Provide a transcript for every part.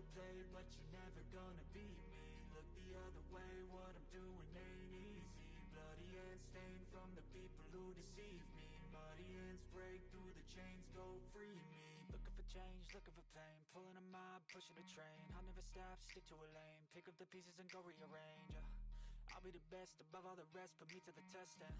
to play, but you're never gonna beat me. Look the other way, what I'm doing ain't easy. Bloody hands stained from the people who deceive me. Muddy hands break through the chains, go free me. Looking for change, looking for pain, pulling a mob, pushing a train. I'll never stop, stick to a lane, pick up the pieces and go rearrange. I'll be the best above all the rest, put me to the test and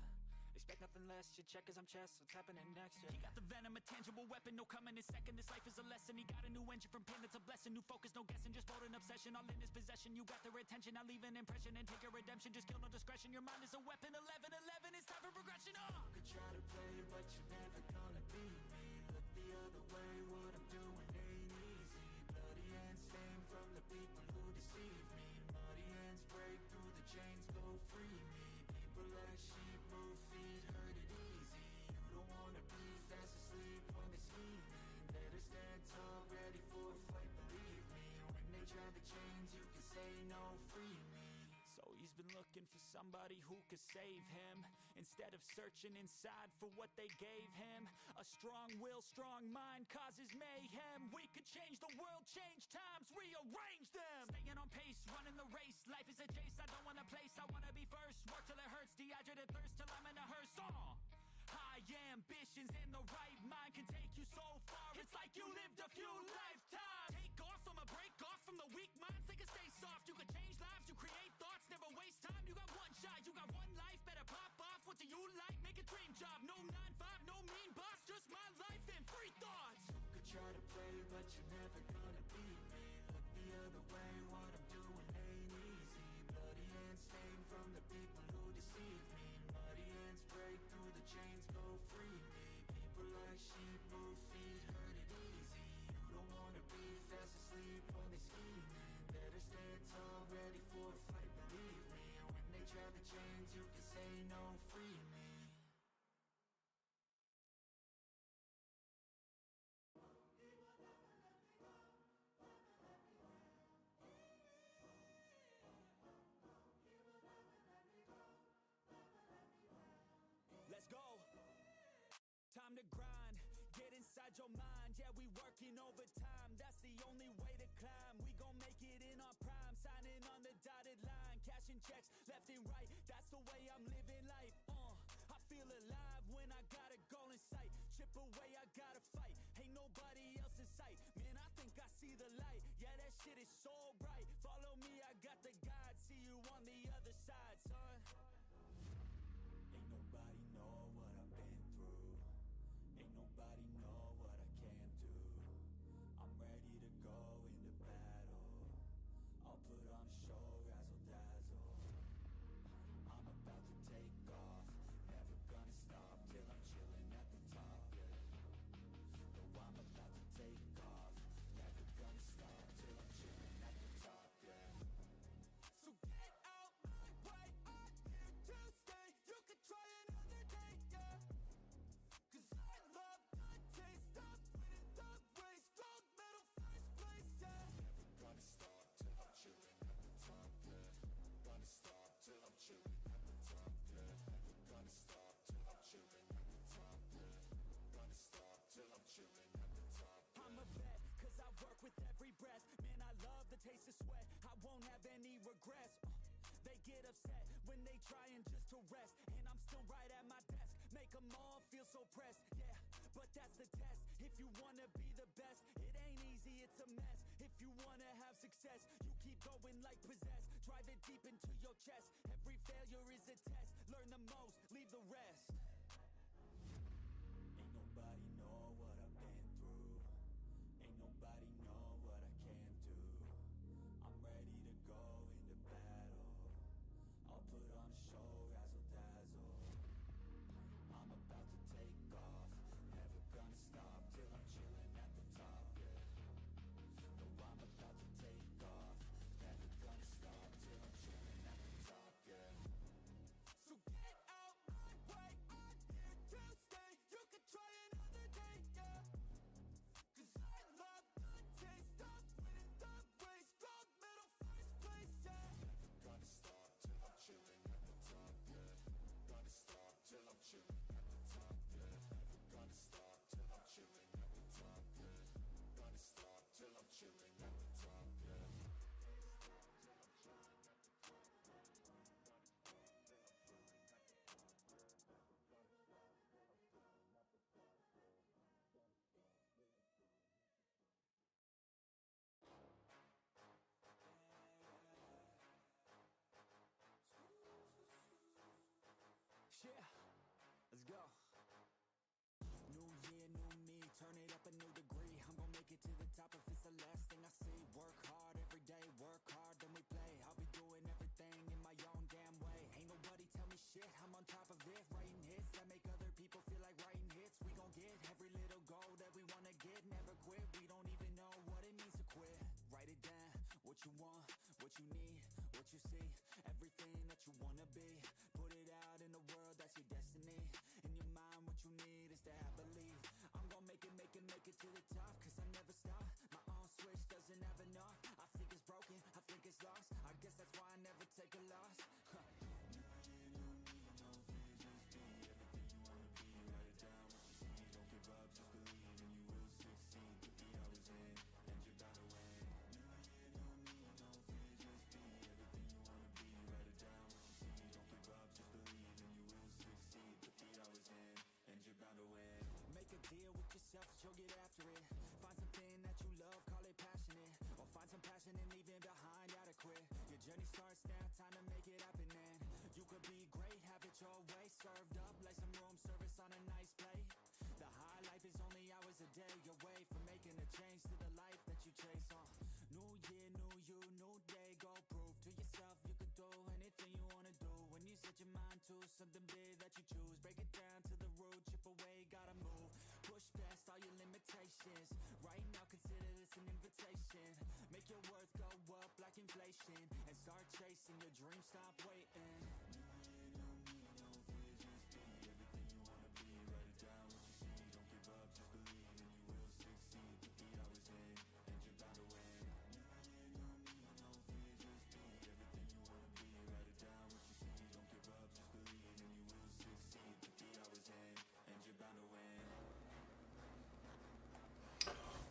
expect nothing less, your check as I'm chess, what's happening next, yeah. He got the venom, a tangible weapon, no coming in second. This life is a lesson, he got a new engine from pain, it's a blessing. New focus, no guessing, just bold and obsession, all in his possession. You got their attention, I'll leave an impression and take your redemption. Just kill, no discretion, your mind is a weapon. 11-11, it's time for progression, You could try to play, but you're never gonna beat me. Look the other way, what I'm doing ain't easy. Bloody hands stained from the people who deceive me. Muddy hands break through the chains, go free me. People like sheep move feet, hurt it easy. You don't wanna be fast asleep when they're scheming. Better stand tall, ready for a fight, believe me. When they try the chains, you can say no, free me. So he's been looking for somebody who could save him, instead of searching inside for what they gave him. A strong will, strong mind causes mayhem. We could change the world, change times, rearrange them. Staying on pace, running the race. Life is a chase, I don't want a place. I wanna be first, work till it hurts. Dehydrated thirst till I'm in a hearse. High ambitions and the right mind can take you so far. It's like you lived a few lifetimes. Take off, I'ma break off from the weak minds. They can stay soft, you can change lives, you create thoughts. Never waste time, you got one shot, you got one life. Better pop off, what do you like? Make a dream job, no 9-5, no mean boss. Just my life and free thoughts. You could try to play, but you're never gonna beat me. Look the other way, what I'm doing ain't easy. Bloody hands stained from the people who deceive me. Muddy hands break through the chains, go free me. People like sheep move feet, hurt it easy. You don't wanna be fast asleep when they're scheming. Better stand tall, ready for a fight, believe me. When they try the chains, you can say no, free me. Let's go. Time to grind, get inside your mind. Yeah, we working overtime, that's the only way to climb. We gon' make it in our prime, signing on the dotted line. Cashing checks left and right, that's the way I'm living life. I feel alive when I got a goal in sight. Chip away, I gotta fight, ain't nobody else in sight. Man, I think I see the light, yeah, that shit is so bright. Follow me, I got the guide, see you on the other side, son. Ain't nobody know what I've been through. Ain't nobody know what I can do. I'm ready to go into battle. I'll put on a show, razzle dazzle. I'm about to take off, never gonna stop till I'm chilling at the top, yeah. No, I'm about to take off, never gonna stop till I'm chilling at the top, yeah. So get out my way, I'm here to stay. You could try another day, yeah. Cause I love the taste of winning the race. Gold medal, first place, yeah. Never gonna stop till I'm chilling at the top, yeah. Gonna stop till I'm chilling at the top, yeah. Never gonna stop till I'm chilling at the top, yeah. Gonna stop till I'm chilling at the top, yeah. I'm a vet, cause I work with every breath. Man, I love the taste of sweat, I won't have any regrets. They get upset when they trying just to rest, and I'm still right at my desk. Make them all feel so pressed, yeah, but that's the test. If you wanna be the best, it ain't easy, it's a mess. If you wanna have success, you keep going like possessed. Drive it deep into your chest. Every failure is a test. Learn the most, leave the rest. Ain't nobody know what I've been through. Ain't nobody know what I can do. I'm ready to go into battle. I'll put on a show, razzle dazzle. I'm about to take off, never gonna stop till I'm chilling at the top, yeah. No, I'm about to take off, never gonna stop till I'm chilling at the top, yeah. So get out my way, it to the top if it's the last thing I see. Work hard every day, work hard, then we play. I'll be doing everything in my own damn way. Ain't nobody tell me shit, I'm on top of it. Writing hits that make other people feel like writing hits. We gon' get every little goal that we wanna get. Never quit, we don't even know what it means to quit. Write it down, what you want, what you need, what you see, everything that you wanna be. Put it out in the world, that's your destiny. In your mind, what you need is to have belief. I'm gon' make it to the top, cause I never stop. My own switch doesn't have enough. I think it's broken, I think it's lost. I guess that's why I never take a loss. Deal with yourself, you'll get after it. Find something that you love, call it passionate. Or find some passion and leave it behind, adequate. Your journey starts now, time to make it happen then. You could be great, have it your way. Served up like some room service on a nice plate. The high life is only hours a day away from making a change to the life that you chase on. New year, new you, new day. Go prove to yourself you can do anything you wanna do. When you set your mind to something big that you choose, break it down to the root, chip away, gotta move. Push past all your limitations. Right now consider this an invitation. Make your worth go up like inflation. And start chasing your dreams, stop waiting.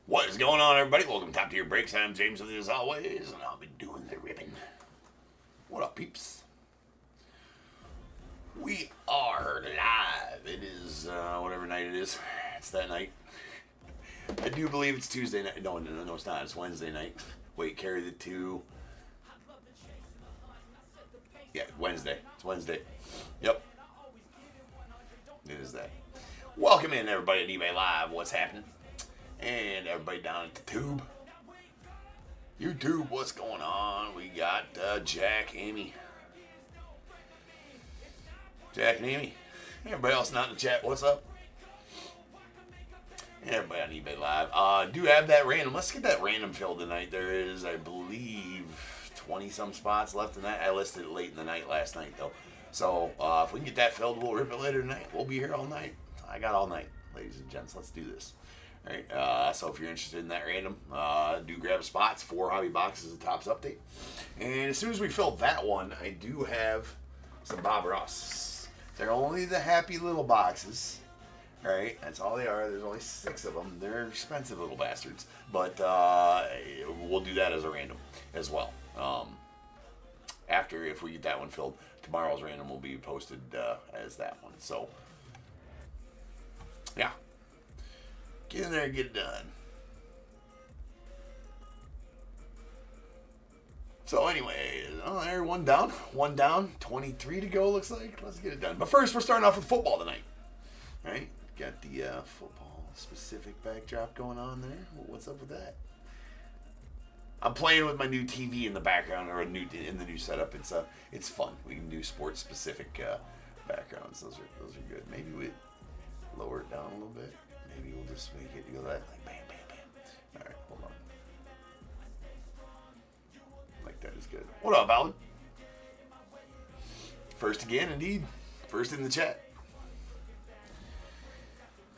What is going on, everybody? Welcome to Top Tier Breaks. I'm James with you as always, and I'll be doing the ribbon. What up, peeps? We are live. It is whatever night it is. It's that night. I do believe it's Tuesday night. No, it's not. It's Wednesday night. Wait, carry the two. Yeah, Wednesday. It's Wednesday. Yep. It is that. Welcome in, everybody, at eBay Live. What's happening? And everybody down at the tube. YouTube, what's going on? We got Jack, Amy. Jack and Amy. Everybody else not in the chat, what's up? And everybody on eBay Live. Do have that random. Let's get that random filled tonight. There is, I believe, 20-some spots left in that. I listed it late in the night last night, though. So if we can get that filled, we'll rip it later tonight. We'll be here all night. I got all night, ladies and gents. Let's do this. All right, so if you're interested in that random, do grab a spot. It's 4 hobby boxes of Tops update. And as soon as we fill that one, I do have some Bob Ross. They're only the happy little boxes. All right, that's all they are. There's only 6 of them. They're expensive little bastards. But we'll do that as a random as well. After, if we get that one filled, tomorrow's random will be posted as that one. So, yeah. Get in there and get it done. So anyway, there, one down, 23 to go, looks like. Let's get it done. But first, we're starting off with football tonight. All right, got the football-specific backdrop going on there. What's up with that? I'm playing with my new TV in the background, or in the new setup. It's fun. We can do sports-specific backgrounds. Those are good. Maybe we lower it down a little bit. Maybe we'll just make it go that, like bam, bam, bam. All right, hold on. Like that is good. What up, Alan? First again, indeed. First in the chat.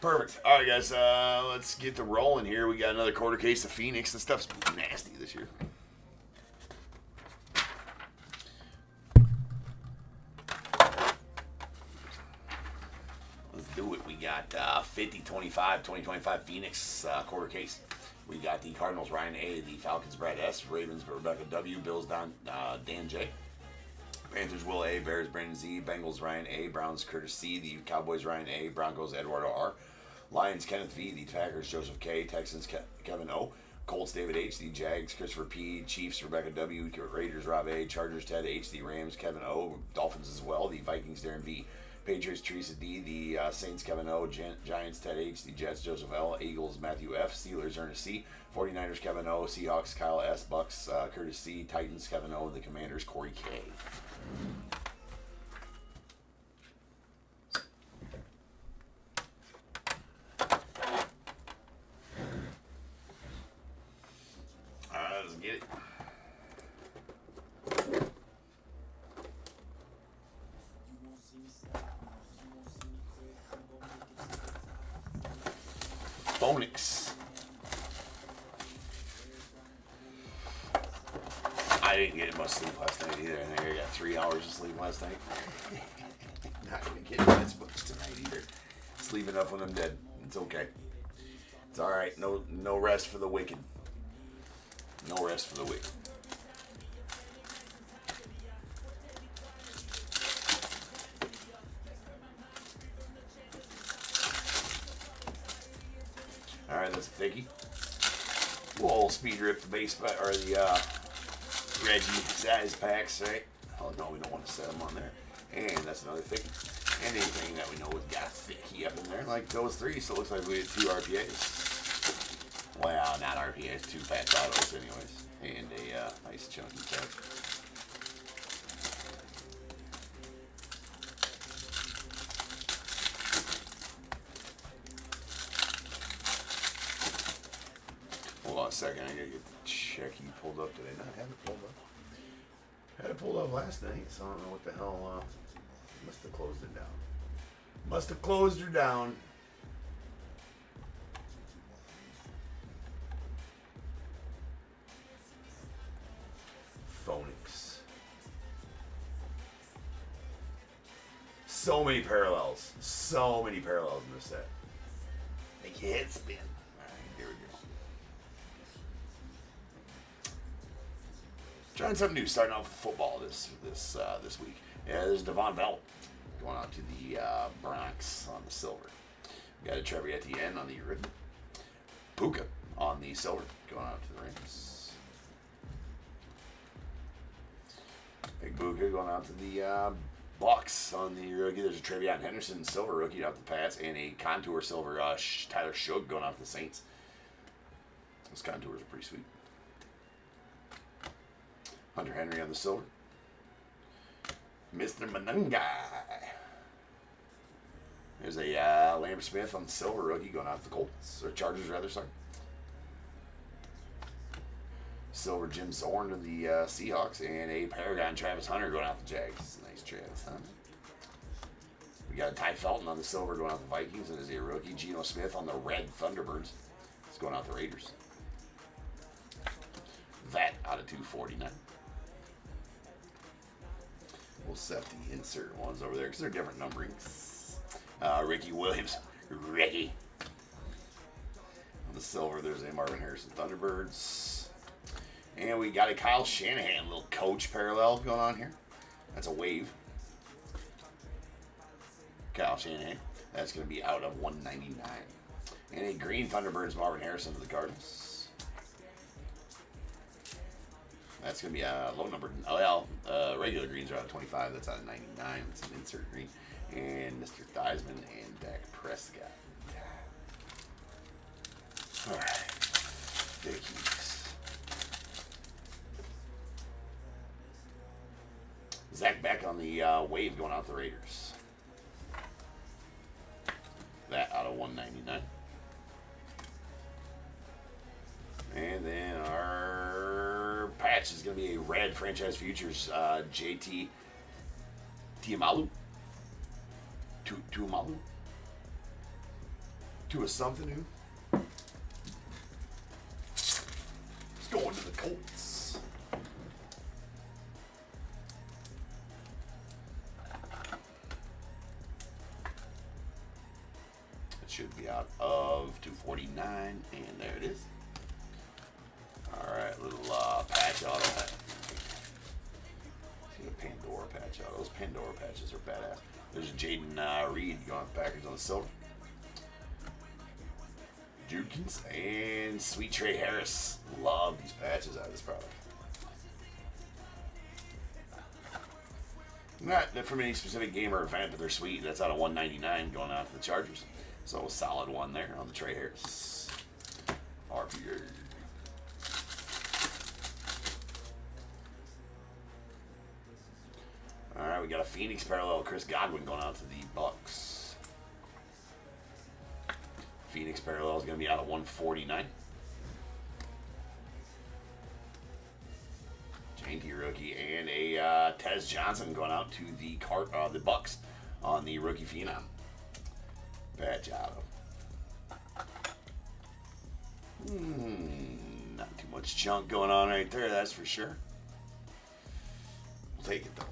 Perfect. All right, guys. Let's get to rolling here. We got another quarter case of Phoenix. This stuff's nasty this year. Do it. We got 2025 Phoenix quarter case. We got the Cardinals Ryan A, the Falcons Brad S, Ravens Rebecca W, Bills Dan J, Panthers Will A, Bears Brandon Z, Bengals Ryan A, Browns Curtis C, the Cowboys Ryan A, Broncos Eduardo R, Lions Kenneth V, the Packers Joseph K, Texans Kevin O, Colts David H, the Jags Christopher P, Chiefs Rebecca W, Raiders Rob A, Chargers Ted H, the Rams Kevin O, Dolphins as well, the Vikings Darren V, Patriots, Teresa D. The Saints, Kevin O. Giants, Ted H. The Jets, Joseph L. Eagles, Matthew F. Steelers, Ernest C. 49ers, Kevin O. Seahawks, Kyle S. Bucks, Curtis C. Titans, Kevin O. The Commanders, Corey K. Alright, let's get it. Phonics. I didn't get much sleep last night either. I think I got 3 hours of sleep last night. Not gonna get as much tonight either. Sleep enough when I'm dead. It's okay. It's all right. No rest for the wicked. No rest for the wicked. All right, that's a thickie. We'll speed rip the base or the Reggie size packs, right? Oh no, we don't want to set them on there. And that's another thickie. And anything that we know has got a thickie up in there, like those three. So it looks like we had 2 RPAs. Well, not RPAs, 2 patch autos, anyways, and a nice chunky patch. Hold on a second, I gotta get the check he pulled up. Did I not have it pulled up? Had it pulled up last night, so I don't know what the hell. Must have closed it down. Must have closed her down. Phonics. So many parallels. So many parallels in this set. Make your head spin. Alright, here we go. Trying something new, starting off with football this week. Yeah, there's Devon Bell going out to the Bronx on the silver. We got a Trevi at the end on the red. Puka on the silver going out to the Rams. Big Puka going out to the Bucks on the rookie. There's a Trevion Henderson silver rookie out the Pats, and a contour silver Tyler Shug going out to the Saints. Those contours are pretty sweet. Hunter Henry on the silver. Mr. Manungai. There's a Lambert Smith on the silver rookie going out to the Colts, or Chargers rather, sorry. Silver Jim Zorn to the Seahawks, and a Paragon Travis Hunter going out to the Jags. Nice Travis Hunter. We got a Ty Felton on the silver going out to the Vikings, and there's a rookie Geno Smith on the red Thunderbirds. It's going out to the Raiders. That out of 249. We'll set the insert ones over there because they're different numberings. Ricky Williams. Ricky. On the silver, there's a Marvin Harrison Thunderbirds. And we got a Kyle Shanahan little coach parallel going on here. That's a wave. Kyle Shanahan. That's going to be out of 199. And a green Thunderbirds Marvin Harrison to the Cardinals. That's going to be a low number. Oh, well, regular greens are out of 25. That's out of 99. That's an insert green. And Mr. Theismann and Dak Prescott. All right. Dickies. Zach Beck on the wave going out the Raiders. That out of 199. And then our patch is going to be a red Franchise Futures JT Tiamalu. Tuamalu. To a something new. It's going to the Colts. It should be out of 249, and there it is. Alright, little patch auto. See the Pandora patch auto. Those Pandora patches are badass. There's Jaden Reed going to the Packers on the silver. Jukins and Sweet Trey Harris. Love these patches out of this product. Not from any specific game or event, but they're sweet. That's out of 199 going out to the Chargers. So a solid one there on the Trey Harris. RPA. All right, we got a Phoenix parallel. Chris Godwin going out to the Bucks. Phoenix parallel is going to be out of 149. Janky rookie and a Tez Johnson going out to the Bucks on the rookie phenom. Patch auto. Not too much junk going on right there, that's for sure. We'll take it though.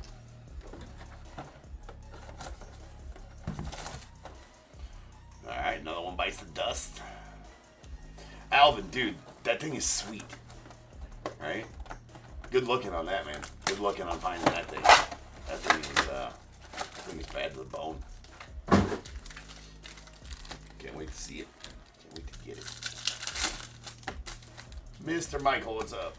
Alright, another one bites the dust. Alvin, dude, that thing is sweet. Right? Good looking on that, man. Good looking on finding that thing. That thing is bad to the bone. Can't wait to see it. Can't wait to get it. Mr. Michael, what's up?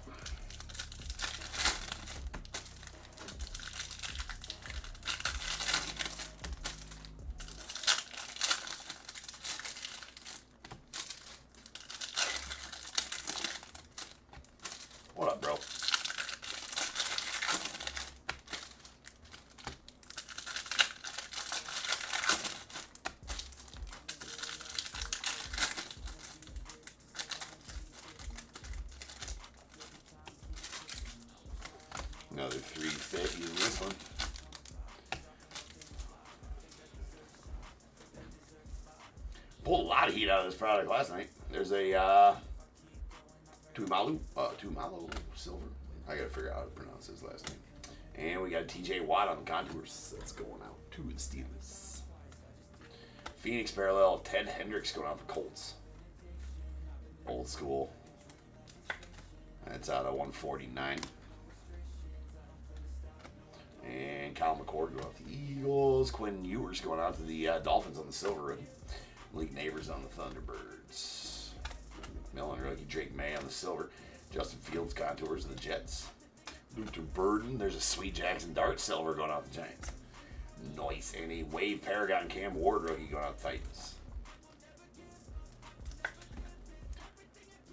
What up, bro? Another 350 in this one. Pulled a lot of heat out of this product last night. There's a Tumalu Silver. I gotta figure out how to pronounce his last name. And we got TJ Watt on the contours. That's going out to the Steelers. Phoenix parallel, Ted Hendricks going out for Colts. Old school. That's out of 149. And Kyle McCord going out to the Eagles. Quinn Ewers going out to the Dolphins on the silver rookie. Malik Neighbors on the Thunderbirds. Millen rookie Drake May on the silver. Justin Fields contours of the Jets. Luther Burden. There's a Sweet Jackson Dart silver going out the Giants. Nice. And a Wave Paragon Cam Ward rookie going out the Titans.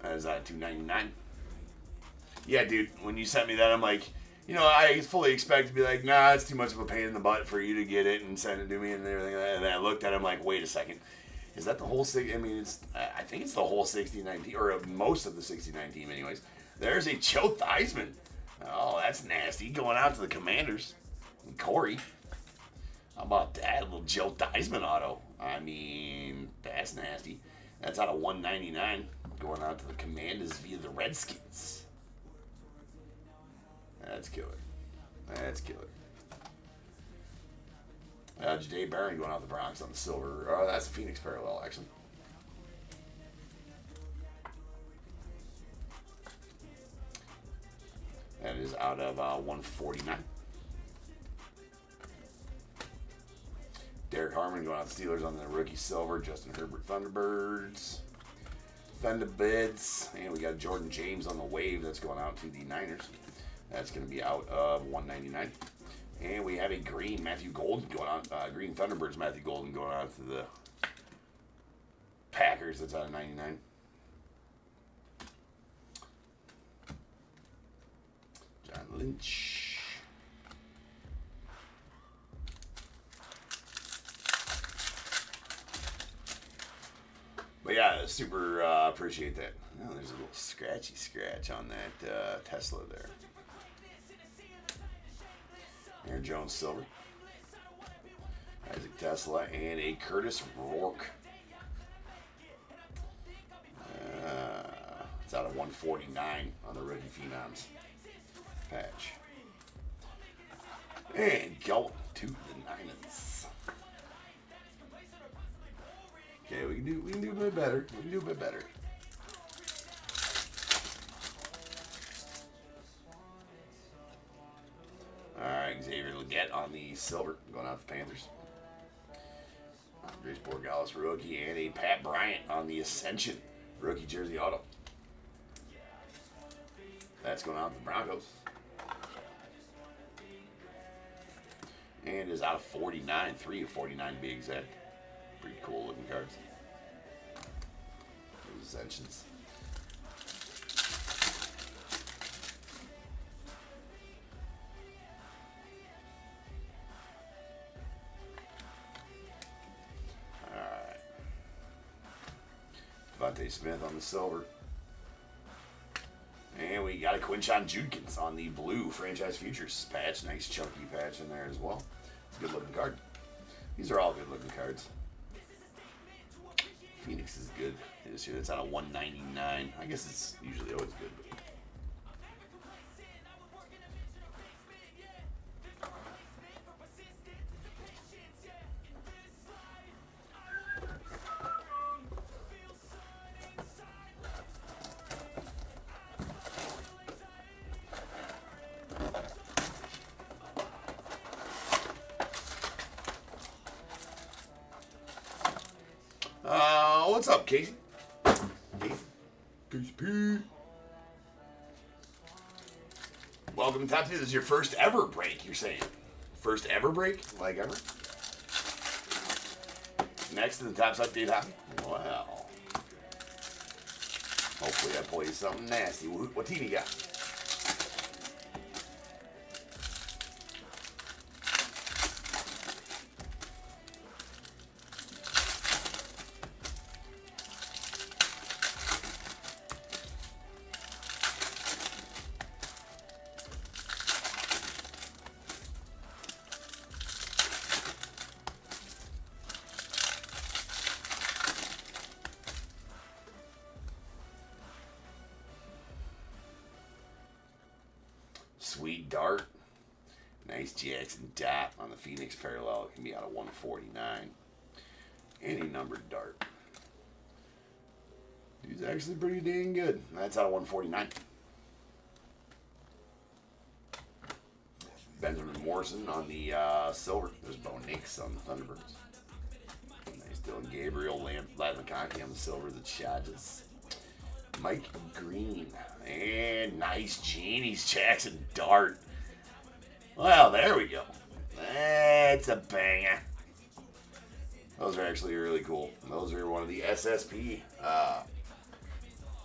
That is $299. Yeah, dude. When you sent me that, I'm like, you know, I fully expect to be like, nah, it's too much of a pain in the butt for you to get it and send it to me and everything like that. And then I looked at it, I'm like, wait a second. Is that the whole I think it's the whole 69 team, or most of the 69 team anyways. There's a Joe Theismann. Oh, that's nasty. Going out to the Commanders. And Corey. How about that? A little Joe Theismann auto. I mean, that's nasty. That's out of 199. Going out to the Commanders via the Redskins. That's killer. That's killer. Ja'Day Barron going out the Bronx on the silver. Oh, that's a Phoenix parallel, actually. That is out of 149. Derek Harmon going out the Steelers on the rookie silver. Justin Herbert Thunderbirds. Thunderbirds. And we got Jordan James on the wave. That's going out to the Niners. That's going to be out of 199. And we have a green Matthew Golden going on. Green Thunderbirds Matthew Golden going out to the Packers. That's out of 99. John Lynch. But yeah, super appreciate that. Oh, there's a little scratchy scratch on that Tesla there. Aaron Jones silver. Isaac Tesla and a Curtis Rourke. It's out of 149 on the rookie phenoms patch. And going to the Niners. Okay, we can do a bit better. We can do a bit better. Alright, Xavier Legette on the silver, going out the Panthers. Andres Borregales rookie, and a Pat Bryant on the Ascension rookie jersey auto. That's going out to the Broncos. And is out of 49. 3 of 49 to be exact. Pretty cool looking cards. Ascensions. Alright. Devontae Smith on the silver. And we got a Quinshon Judkins on the blue franchise futures patch. Nice chunky patch in there as well. It's a good looking card. These are all good looking cards. Phoenix is good this year. That's out of 199. I guess it's usually always good. What's up, Casey? Casey P. Welcome to Top 2. This is your first ever break, you're saying? First ever break? Like ever? Next to the Topps Update hobby? Wow. Hopefully I pull you something nasty. What team you got? Sweet dart. Nice Jackson dot on the Phoenix parallel. It can be out of 149. Any numbered dart. He's actually pretty dang good. That's out of 149. Benjamin Morrison on the silver. There's Bo Nix on the Thunderbirds. Nice Dylan Gabriel. Ladd McConkey on the silver. The Chargers. Mike Green. And nice Genie's Jackson dart. Well, there we go. That's a banger. Those are actually really cool. Those are one of the SSP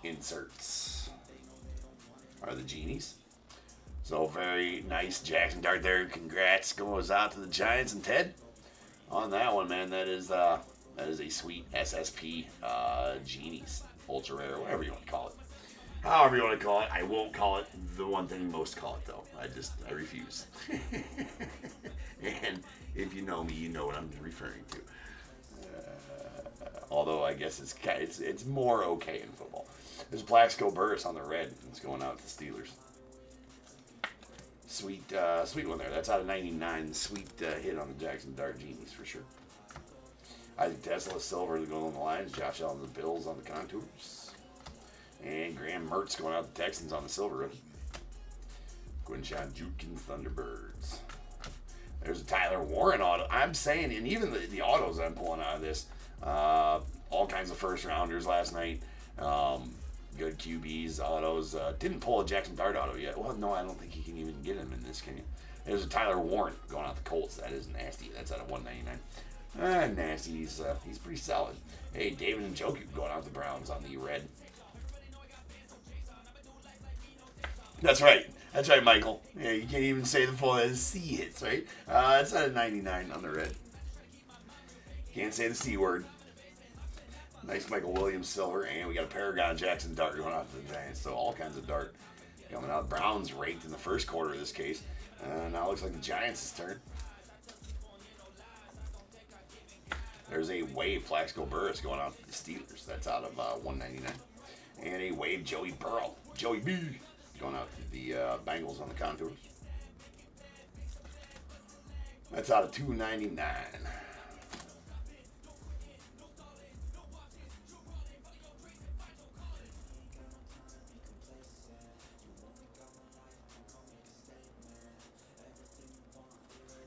inserts. Are the Genies. So very nice Jackson dart there. Congrats goes out to the Giants and Ted on that one, man. That is a sweet SSP Genies. Ultra rare, whatever you want to call it. However you want to call it. I won't call it the one thing most call it, though. I refuse. And if you know me, you know what I'm referring to. Although I guess it's more okay in football. There's Plaxico Burress on the red. It's going out to the Steelers. Sweet one there. That's out of 99. Sweet hit on the Jackson Dart Genies for sure. Isaac Tesla silver going on the Lions. Josh Allen the Bills on the contours. And Graham Mertz going out the Texans on the silver. Quinshon Judkins Thunderbirds. There's a Tyler Warren auto. I'm saying, and even the autos I'm pulling out of this, all kinds of first rounders last night. Good QBs, autos. Didn't pull a Jackson Dart auto yet. Well, no, I don't think you can even get him in this, can you? There's a Tyler Warren going out the Colts. That is nasty. That's out of 199. Nasty. He's pretty solid. Hey, David Njoku going out the Browns on the red. That's right, Michael. Yeah, you can't even say the full C hits, right? It's out of 99 on the red. Can't say the C word. Nice Michael Williams silver, and we got a Paragon Jackson dart going out to the Giants. So all kinds of dart coming out. Browns ranked in the first quarter of this case. Now it looks like the Giants' turn. There's a Wave Plaxico Burress going out to the Steelers. That's out of 199. And a Wave Joey Burrow. Joey B. Going out to the Bengals on the contours. That's out of 299.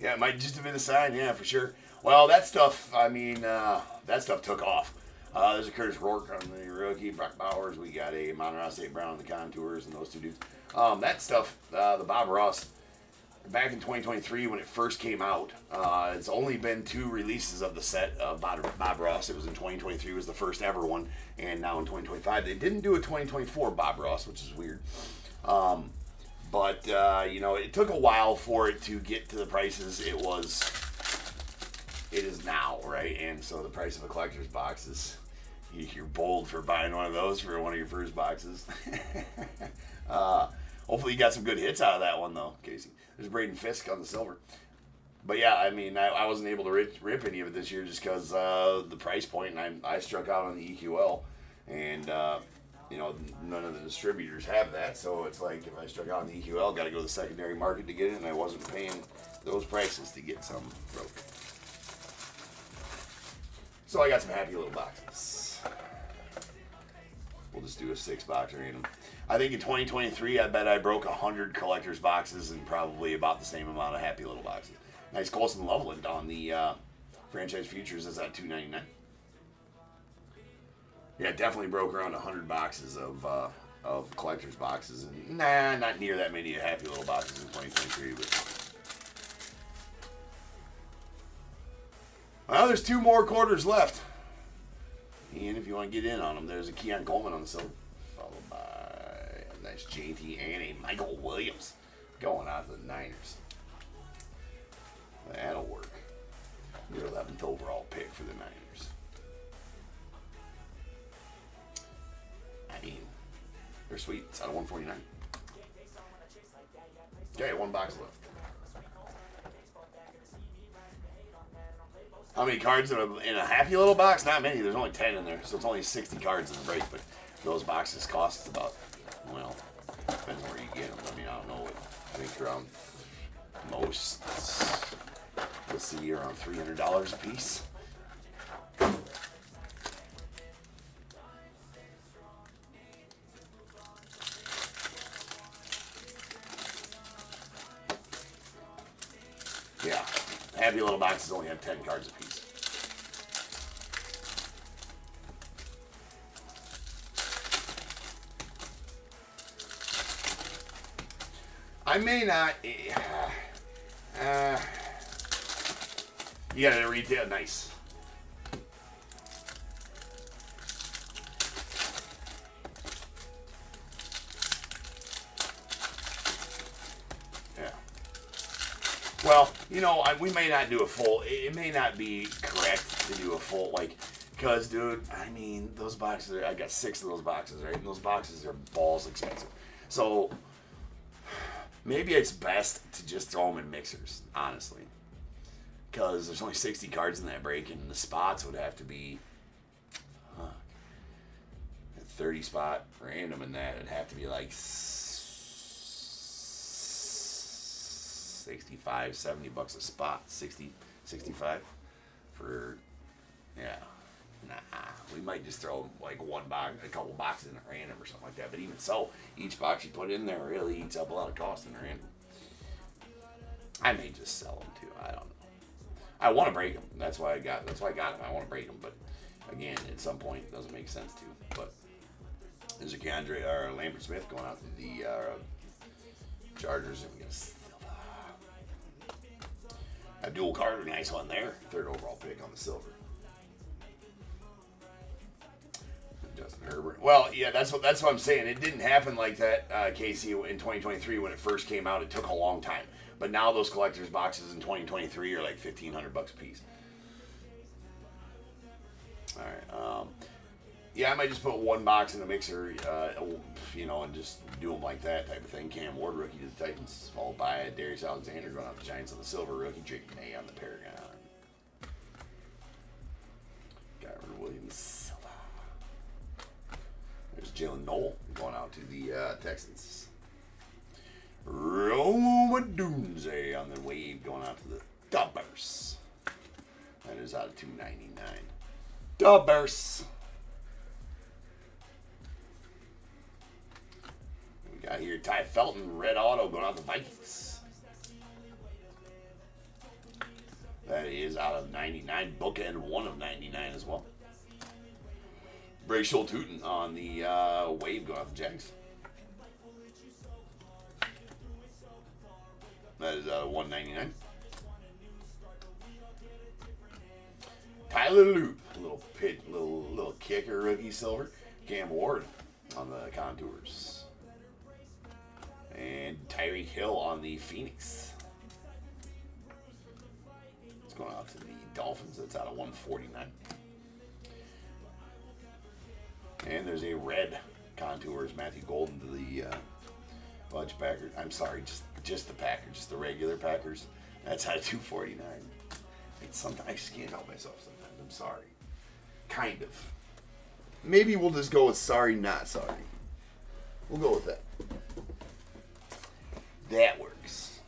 Yeah, it might just have been a sign, yeah, for sure. Well, that stuff, I mean, that stuff took off. There's a Curtis Rourke on the rookie, Brock Bowers. We got a Monroe State Brown on the contours, and those two dudes. That stuff, the Bob Ross back in 2023 when it first came out. It's only been 2 releases of the set of Bob Ross. It was in 2023 was the first ever one, and now in 2025 they didn't do a 2024 Bob Ross, which is weird. But you know, it took a while for it to get to the prices it is now, right? And so the price of a collector's box is, you're bold for buying one of those for one of your first boxes. Hopefully you got some good hits out of that one, though, Casey. There's Braden Fisk on the silver. But yeah, I mean, I wasn't able to rip any of it this year just because the price point, and I struck out on the EQL. And, you know, none of the distributors have that. So it's like, if I struck out on the EQL, got to go to the secondary market to get it, and I wasn't paying those prices to get some broke. So I got some happy little boxes. We'll just do a 6-box random. I think in 2023, I bet I broke 100 collector's boxes and probably about the same amount of happy little boxes. Nice Colson Loveland on the franchise futures is at $2.99. Yeah, definitely broke around 100 boxes of collector's boxes, and not near that many happy little boxes in 2023. But well, there's 2 more quarters left. And if you want to get in on them, there's a Keon Coleman on the silver, followed by a nice JT and a Michael Williams going out to the Niners. That'll work. Your 11th overall pick for the Niners. I mean, they're sweet. It's out of 149. Okay, 1 box left. How many cards in a happy little box? Not many. There's only 10 in there, so it's only 60 cards in the break. But those boxes cost about, well, depends on where you get them. I mean, I don't know what. I think around most, let's see, around $300 a piece. Yeah, happy little boxes only have 10 cards a piece. I may not. You got it at retail. Nice. Yeah. Well, you know, we may not do a full. It may not be correct to do a full, like, because, dude, I mean, those boxes I got 6 of those boxes, right? And those boxes are balls expensive. So maybe it's best to just throw them in mixers, honestly. Because there's only 60 cards in that break, and the spots would have to be a 30-spot random in that. It'd have to be like 65, 70 bucks a spot. 60, 65 for, yeah. Nah, we might just throw like one box, a couple boxes in at random or something like that. But even so, each box you put in there really eats up a lot of cost in random. I may just sell them too. I don't know. I want to break them. That's why I got them. I want to break them, but again, at some point, it doesn't make sense to. But there's a Keandre or Lambert Smith going out to the Chargers, and we got Abdul Carter, nice one there. 3rd overall pick on the silver. Justin Herbert. Well, yeah, that's what I'm saying. It didn't happen like that, Casey, in 2023 when it first came out. It took a long time. But now those collector's boxes in 2023 are like $1,500 a piece. All right. Yeah, I might just put 1 box in a mixer, you know, and just do them like that type of thing. Cam Ward, rookie to the Titans, followed by Darius Alexander going out the Giants on the silver, rookie Drake May on the Paragon. Kyron Williams. There's Jalen Noel going out to the Texans. Rome Odunze on the wave going out to the Toppers. That is out of $2.99. Toppers. We got here Ty Felton, red auto going out to the Vikings. That is out of 99. Bookend 1 of 99 as well. Brayshaw Tootin on the wave going off the Jags. That That is 199. Tyler Lute, little kicker rookie silver. Cam Ward on the contours. And Tyreek Hill on the Phoenix. It's going out to the Dolphins. That's out of 149. And there's a red contours. Matthew Golden to the Fudge Packers. I'm sorry, just the Packers, just the regular Packers. That's out of 249. Sometimes I just can't help myself sometimes. I'm sorry. Kind of. Maybe we'll just go with sorry, not sorry. We'll go with that. That works.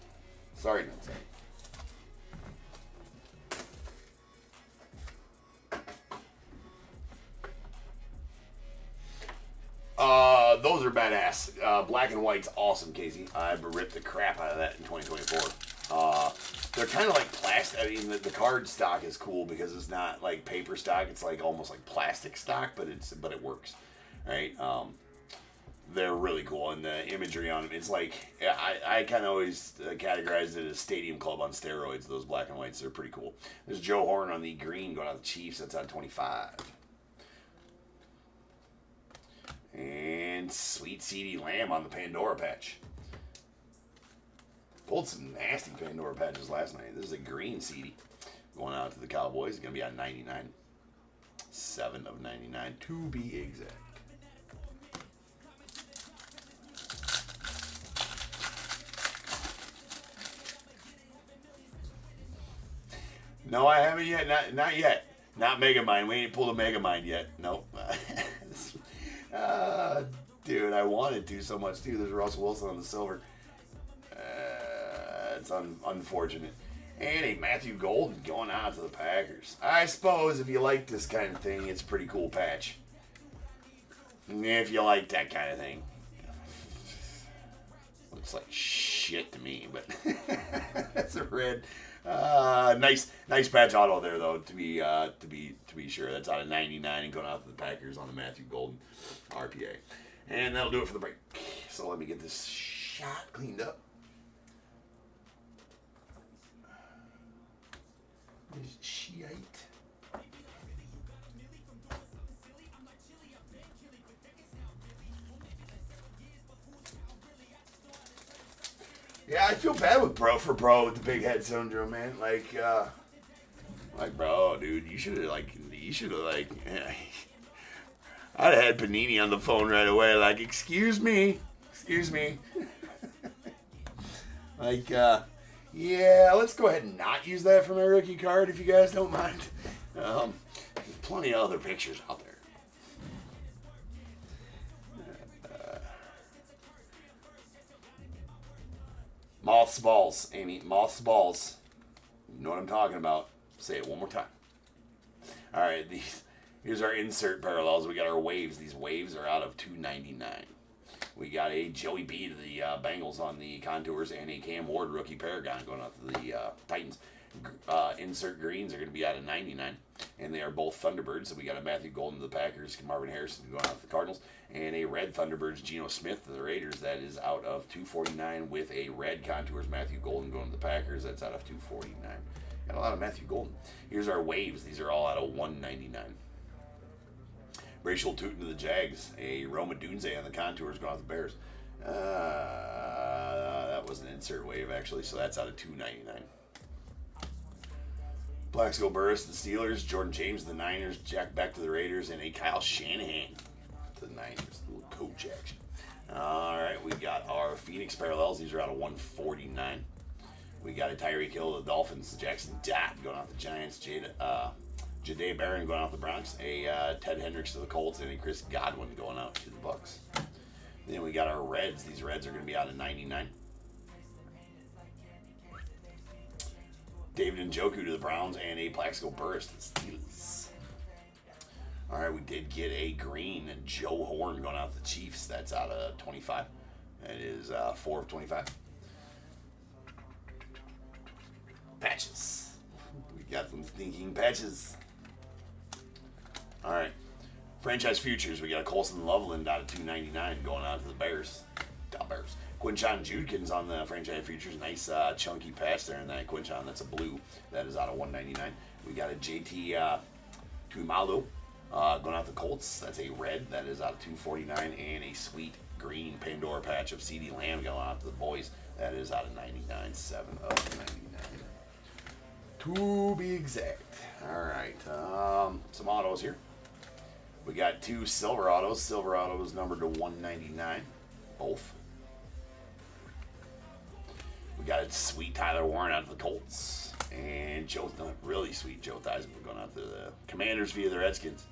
Sorry, not sorry. Those are badass. Black and white's awesome, Casey. I've ripped the crap out of that in 2024. They're kind of like plastic. I mean, the card stock is cool because it's not like paper stock. It's like almost like plastic stock, but it works, right? They're really cool, and the imagery on them, it's like I kind of always categorize it as Stadium Club on steroids. Those black and whites, they're pretty cool. There's Joe Horn on the green going out the Chiefs. That's on 25. And Sweet CeeDee Lamb on the Pandora patch. Pulled some nasty Pandora patches last night. This is a green CeeDee going out to the Cowboys. It's going to be on 99. 7 of 99 to be exact. No, I haven't yet. Not yet. Not Megamind. We ain't pulled a Megamind yet. Nope. Dude, I wanted to so much too. There's Russell Wilson on the silver. It's unfortunate. And a Matthew Golden going out to the Packers. I suppose if you like this kind of thing, it's a pretty cool patch. If you like that kind of thing. Looks like shit to me, but that's a red. Nice patch auto there though. To be sure, that's out of 99 and going out to the Packers on the Matthew Golden RPA, and that'll do it for the break. So let me get this shot cleaned up. Shite. Yeah, I feel bad with bro with the big head syndrome, man. Like bro, dude, you should have I'd have had Panini on the phone right away, like, excuse me. Like, yeah, let's go ahead and not use that for my rookie card if you guys don't mind. There's plenty of other pictures out there. Moth's balls, Amy. Moth's balls. You know what I'm talking about. Say it one more time. All right, here's our insert parallels. We got our waves. These waves are out of 299. We got a Joey B to the Bengals on the contours and a Cam Ward rookie Paragon going out to the Titans. Insert greens are going to be out of 99, and they are both Thunderbirds. So we got a Matthew Golden to the Packers, Marvin Harrison going out to the Cardinals, and a red Thunderbirds Geno Smith to the Raiders. That is out of 249 with a red contours Matthew Golden going to the Packers. That's out of 249. Got a lot of Matthew Golden. Here's our waves. These are all out of 199. Rachel Tootin to the Jags. A Roma Dunze on the contours going out to the Bears. That was an insert wave, actually, so that's out of 299. Plaxico Burress to the Steelers. Jordan James to the Niners. Jack Beck to the Raiders. And a Kyle Shanahan to the Niners. A little coach action. All right, we got our Phoenix parallels. These are out of 149. We got a Tyreek Hill to the Dolphins. Jackson Dart going out the Giants. Jahdae Barron going out the Bronx. A Ted Hendricks to the Colts. And a Chris Godwin going out to the Bucks. Then we got our Reds. These Reds are going to be out of 99. David Njoku to the Browns and a Plaxico Burress to the Steelers. All right, we did get a green and Joe Horn going out to the Chiefs. That's out of 25. That is 4 of 25. Patches. We got some stinking patches. All right. Franchise futures. We got a Colson Loveland out of 299 going out to the Bears. Quinchon Judkins on the franchise features. Nice chunky patch there in that Quinchon. That's a blue. That is out of 199. We got a JT Tuimalo going out the Colts. That's a red. That is out of 249. And a sweet green Pandora patch of CD Lamb going out to the boys. That is out of 99. 7 of 99. To be exact. All right. Some autos here. We got 2 silver autos. Silver autos numbered to 199. Both. We got a sweet Tyler Warren out of the Colts. And really sweet Joe Theismann going out to the Commanders via the Redskins.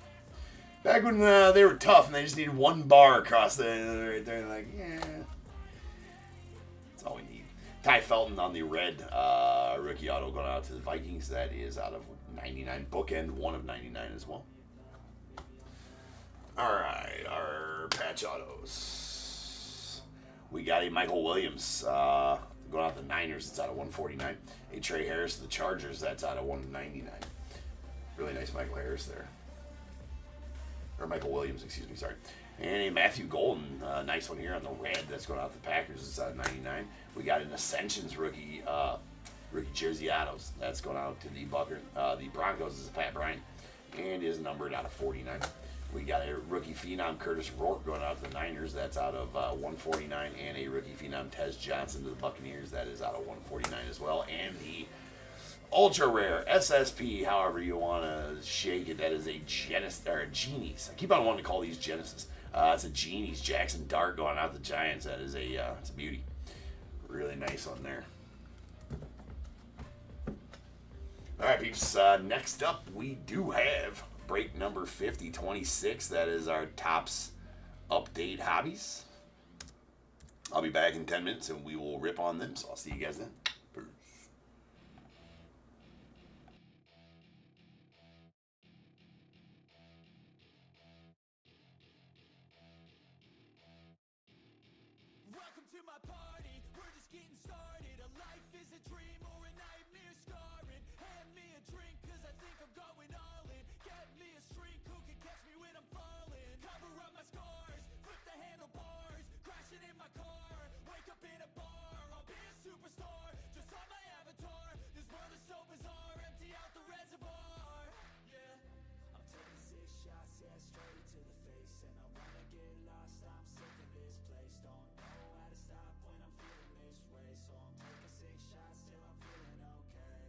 Back when they were tough and they just needed 1 bar across the right there. Like, yeah. That's all we need. Ty Felton on the red rookie auto going out to the Vikings. That is out of 99. Bookend 1 of 99 as well. All right, our patch autos. We got a Michael Williams going out the Niners. It's out of 149. A Trey Harris to the Chargers. That's out of 199. Really nice Michael Harris there. Or Michael Williams, excuse me, sorry. And a Matthew Golden, nice one here on the red. That's going out the Packers. It's out of 99. We got an Ascensions rookie jersey autos. That's going out to the Broncos. This is Pat Bryant. And is numbered out of 49. We got a rookie phenom Curtis Rourke going out to the Niners. That's out of 149. And a rookie phenom Tez Johnson to the Buccaneers. That is out of 149 as well. And the ultra rare SSP, however you want to shake it, that is a Genies. I keep on wanting to call these Genesis. It's a Genies Jackson Dart going out the Giants. That is it's a beauty. Really nice one there. All right, peeps. Next up, we do have break number 5026. That is our Topps update hobbies. I'll be back in 10 minutes and we will rip on them. So I'll see you guys then. Peace. Welcome to my party, we're just getting started. A life is a dream or a nightmare scarring. Hand me a drink cause I think I'm going all in. Get me a shrink who can catch me when I'm falling. Cover up my scars, flip the handlebars. Crashing in my car, wake up in a bar. I'll be a superstar, just on my avatar. This world is so bizarre, empty out the reservoir. Yeah, I'm taking 6 shots, yeah, straight to the face. And I wanna get lost, I'm sick of this place. Don't know how to stop when I'm feeling this way. So I'm taking 6 shots till I'm feeling okay.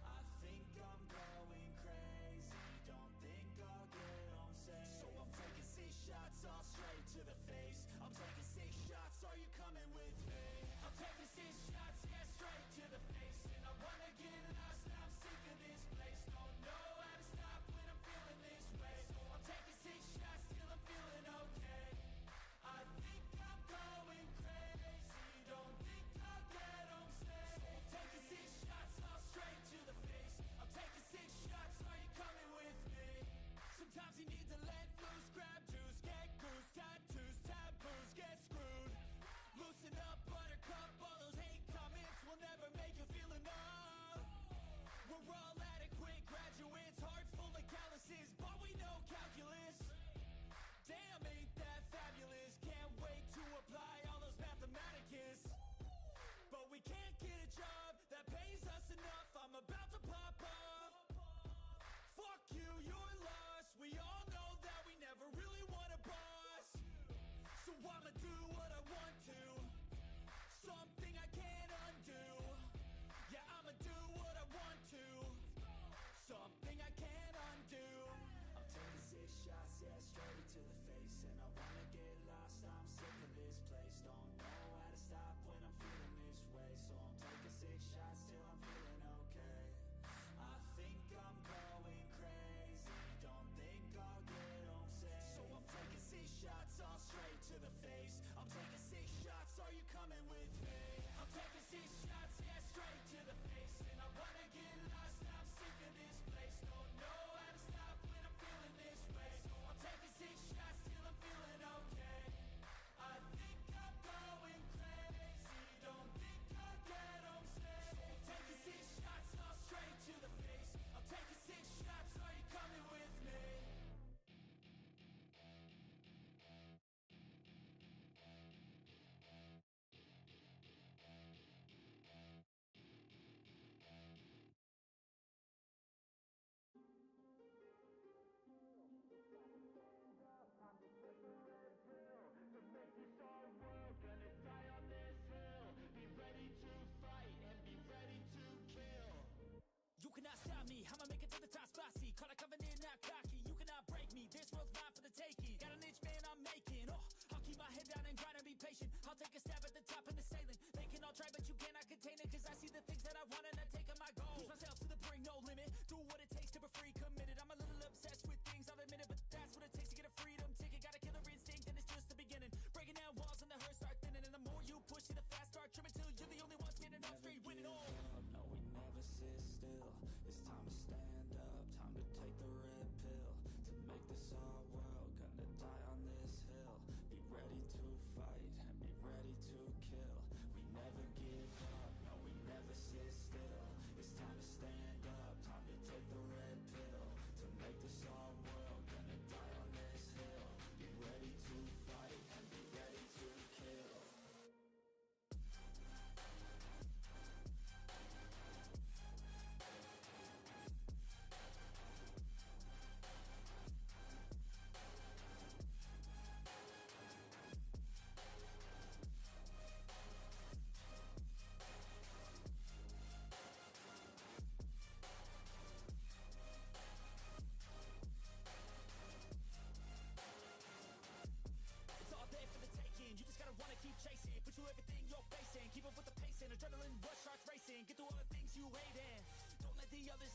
I think I'm going crazy, don't think I'll get home safe. So I'm taking 6 shots all straight to the face. I'm taking 6 shots, are you coming with me? I'm taking 6 shots, yeah, straight to the face. And I wanna get lost, I'm sick of this place. Don't know how to stop when I'm feeling this way. So I'm taking 6 shots till I'm feeling okay. I think I'm going crazy, don't think I'll get home safe. I'm taking 6 shots all straight to the face. I'm taking 6 shots, are you coming with me? Sometimes you need to let loose, grab juice, get goose, tattoos, taboos, get screwed. Loosen up, buttercup, all those hate comments will never make you feel enough. We're all adequate graduates, heart full of calluses, but we know calculus. Damn, ain't that fabulous? Can't wait to apply all those mathematicus. But we can't get a job that pays us enough. I'm about to pop off. Fuck you, you're lost. We all know that we never really want a boss. So I'ma do what I want to, something I can't undo. Yeah, I'ma do what I want to, something I can't undo. I'm taking 6 shots, yeah, straight to the face. And I wanna get lost, I'm sick of this place. Don't know how to stop when I'm feeling this way. So I'm taking 6 shots till I'm feeling okay. I think I'm going crazy, don't think I'll get home safe. So I'm taking 6 shots all straight to the face. I'm taking 6 shots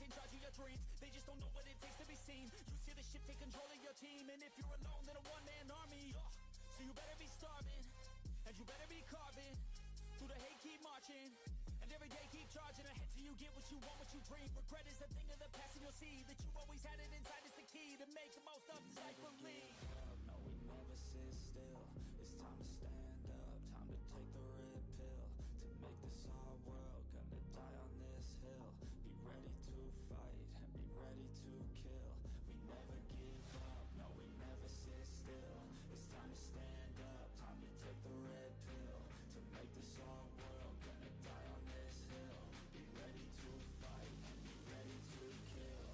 in charge of your dreams. They just don't know what it takes to be seen. You see the ship take control of your team, and if you're alone, then a one-man army. So you better be starving, and you better be carving. Through the hate, keep marching, and every day keep charging ahead till you get what you want, what you dream. Regret is a thing of the past, and you'll see that you've always had it inside. Is the key to make the most of this life. Believe. No, we never sit still. It's time to stand up, time to take the red pill. To make this our world, gonna die on this hill. Be ready to fight and be ready to kill. We never give up, no, we never sit still. It's time to stand up, time to take the red pill. To make this our world, gonna die on this hill. Be ready to fight and be ready to kill.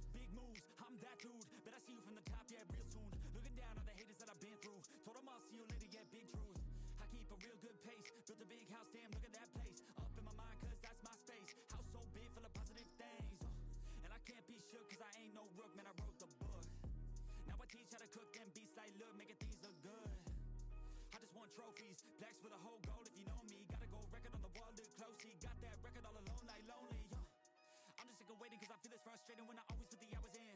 Big moves, I'm that dude. Bet I see you from the top, yeah, real soon. Looking down on the haters that I've been through. Told them I'll see you later, yeah, big truth. I keep a real good pace. Built a big house, damn, look at that place. Up in my mind, cause that's my space. House so big, full of positive things. And I can't be shook, cause I ain't no rook, man, I wrote the book. Now I teach how to cook them beats like, look, making things look good. I just want trophies, blacks with a whole goal if you know me. Gotta go record on the wall, look closely. Got that record all alone, like lonely. I'm just sick of waiting cause I feel it's frustrating when I always put the hours in.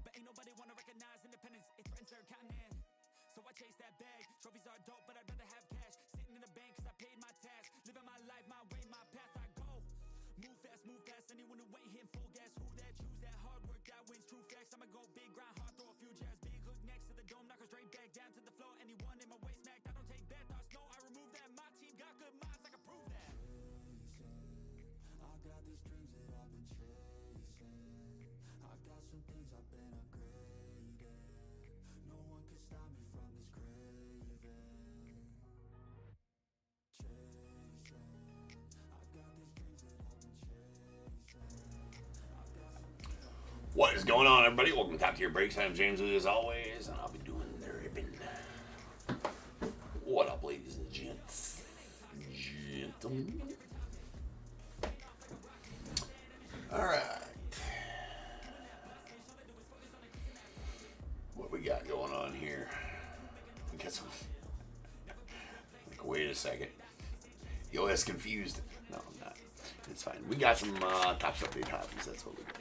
But ain't nobody wanna recognize independence, it threatens their continent. So I chase that bag, trophies are dope but I'd rather have cash. Sitting in the bank cause I paid my tax. Living my life, my way, my path, I go. Move fast, anyone who ain't hitting full gas. Who that, choose that, hard work, that wins, true facts. I'ma go big, grind hard, throw a few jabs. Big hook next to the dome, knock her straight back down to the floor. Anyone in my way smacked, I don't take bad thoughts, no, I remove that. My team got good minds, I can prove that. I got these dreams that I've been chasing. I got some things I've been upgrading. No one can stop me from this craving. Chasing. I've got these dreams that I've been chasing. What is going on, everybody? Welcome to Top Tier Breaks. I'm James Lee, as always, and I'll be doing the ribbon. What up, ladies and gents? Gentlemen. Alright. What we got going on here? We got some. Like, wait a second. Yo, that's confused. No, I'm not. It's fine. We got some top update hobbies. That's what we got.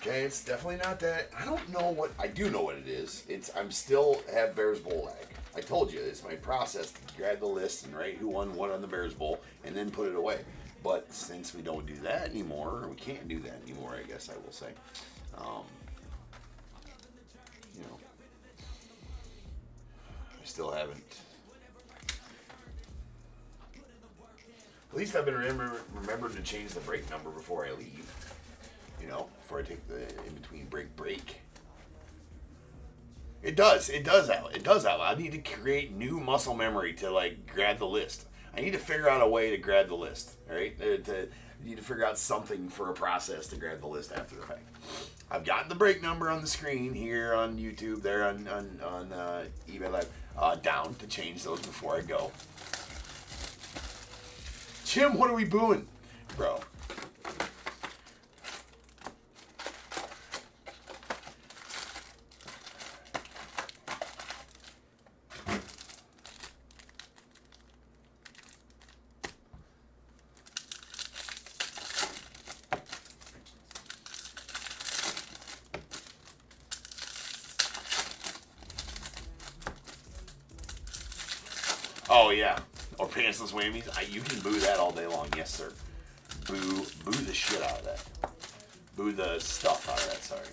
Okay, it's definitely not that. I don't know what. I do know what it is. I'm still have Bears Bowl lag. I told you, it's my process to grab the list and write who won what on the Bears Bowl and then put it away. But since we don't do that anymore, or we can't do that anymore, I guess I will say, you know, I still haven't. At least I've been remembered to change the break number before I leave. You know, before I take the in-between break. It does, Al. I need to create new muscle memory to, like, grab the list. I need to figure out a way to grab the list, all right? I need to figure out something for a process to grab the list after the fact. I've gotten the break number on the screen here on YouTube, there on eBay Live, down to change those before I go. Jim, what are we booing? Bro. Oh, yeah. Or pantsless whammies. You can boo that all day long. Yes, sir. Boo the shit out of that. Boo the stuff out of that, sorry.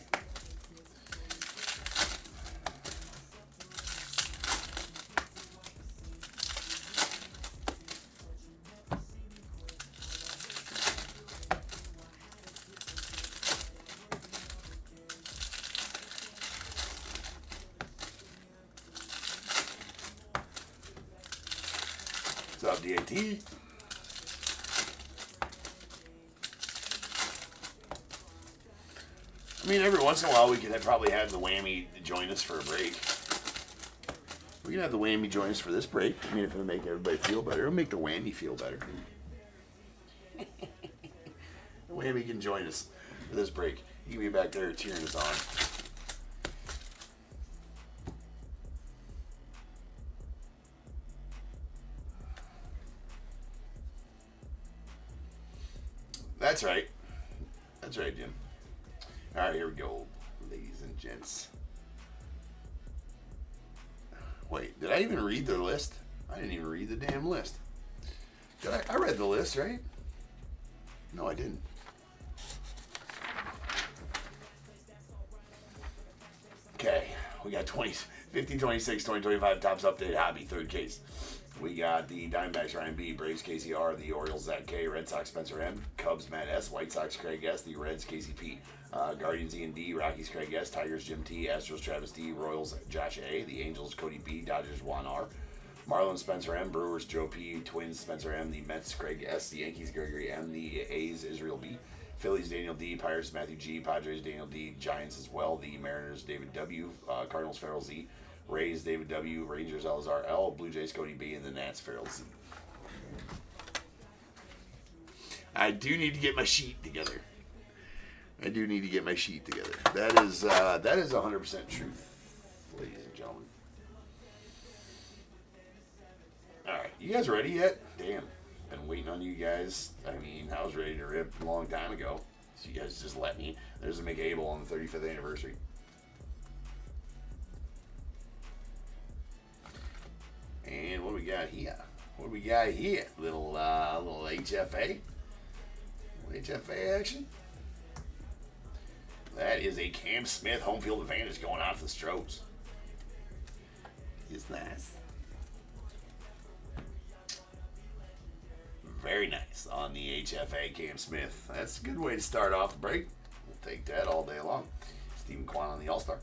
What's up, DAT? I mean, every once in a while we could probably have the whammy join us for a break. We can have the whammy join us for this break. I mean, if it'll make everybody feel better, it'll make the whammy feel better. The whammy can join us for this break. He can be back there cheering us on. That's right. That's right, Jim. All right, here we go, ladies and gents. Wait, did I even read the list? I didn't even read the damn list. Did I read the list, right? No, I didn't. Okay, we got 50, 26, 20, 25 Topps Update Hobby, third case. We got the Diamondbacks Ryan B, Braves KCR, the Orioles Zach K, Red Sox Spencer M, Cubs Matt S, White Sox Craig S, the Reds KCP, Guardians Ian D, Rockies Craig S, Tigers Jim T, Astros Travis D, Royals Josh A, the Angels Cody B, Dodgers Juan R, Marlins Spencer M, Brewers Joe P, Twins Spencer M, the Mets Craig S, the Yankees Gregory M, the A's Israel B, Phillies Daniel D, Pirates Matthew G, Padres Daniel D, Giants as well, the Mariners David W, Cardinals Farrell Z, Rays David W, Rangers Elazar L, Blue Jays Cody B, and the Nats Farrell Z. I do need to get my sheet together. That is 100% truth, ladies and gentlemen. All right, you guys ready yet? Damn, been waiting on you guys. I mean, I was ready to rip a long time ago. So you guys just let me. There's a McAble on the 35th anniversary. And what do we got here? Little HFA. HFA action. That is a Cam Smith home field advantage going out for the Stros. It's nice. Very nice on the HFA Cam Smith. That's a good way to start off the break. We'll take that all day long. Stephen Kwan on the All-Star.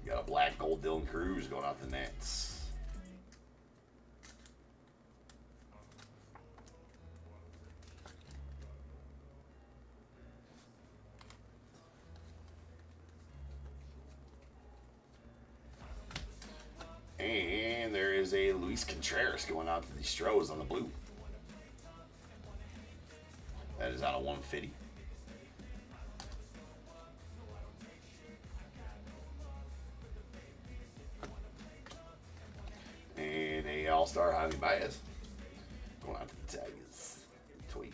We got a black gold Dylan Cruz going out the Nets. And there is a Luis Contreras going out to the Stros on the blue. That is out of 150. And a All-Star Javi Baez going out to the Tigers. Tweakers.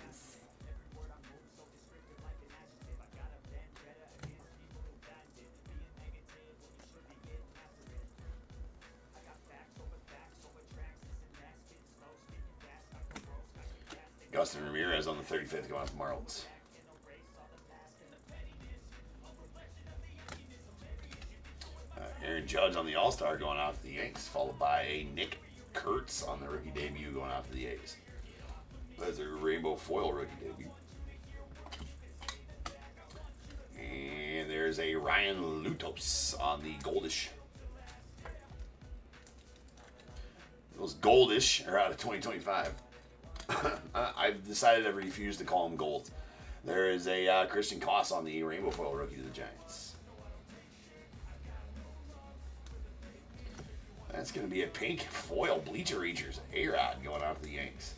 Justin Ramirez on the 35th going out to Marlins. Aaron Judge on the All-Star going out to the Yanks, followed by a Nick Kurtz on the rookie debut going out to the A's. That's a rainbow foil rookie debut. And there's a Ryan Lutos on the Goldish. Those Goldish are out of 2025. I've decided to refuse to call them golds. There is a Christian Koss on the rainbow foil rookie to the Giants. That's going to be a pink foil Bleacher Reachers A-Rod going out to the Yanks.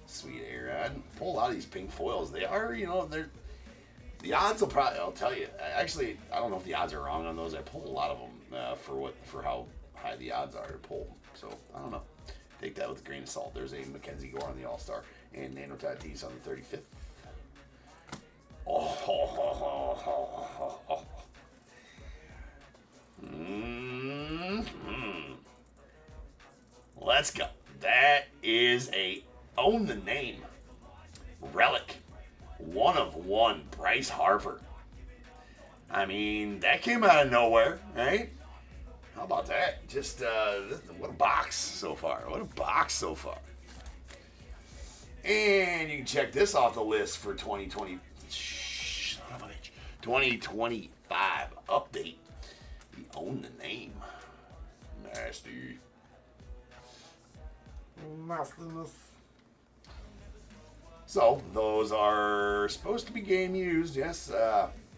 Sweet A-Rod. Pull a lot of these pink foils. They are, the odds will probably, I'll tell you. Actually, I don't know if the odds are wrong on those. I pulled a lot of them for how high the odds are to pull. So, I don't know. Take that with a grain of salt. There's a Mackenzie Gore on the All-Star and Nano Tatis on the 35th. Let's go. That is a own the name. Relic. 1/1. Bryce Harper. I mean, that came out of nowhere, right? How about that? Just, what a box so far. What a box so far. And you can check this off the list for 2020. 2025 update. We own the name. Nasty. Nastiness. So, those are supposed to be game used, yes.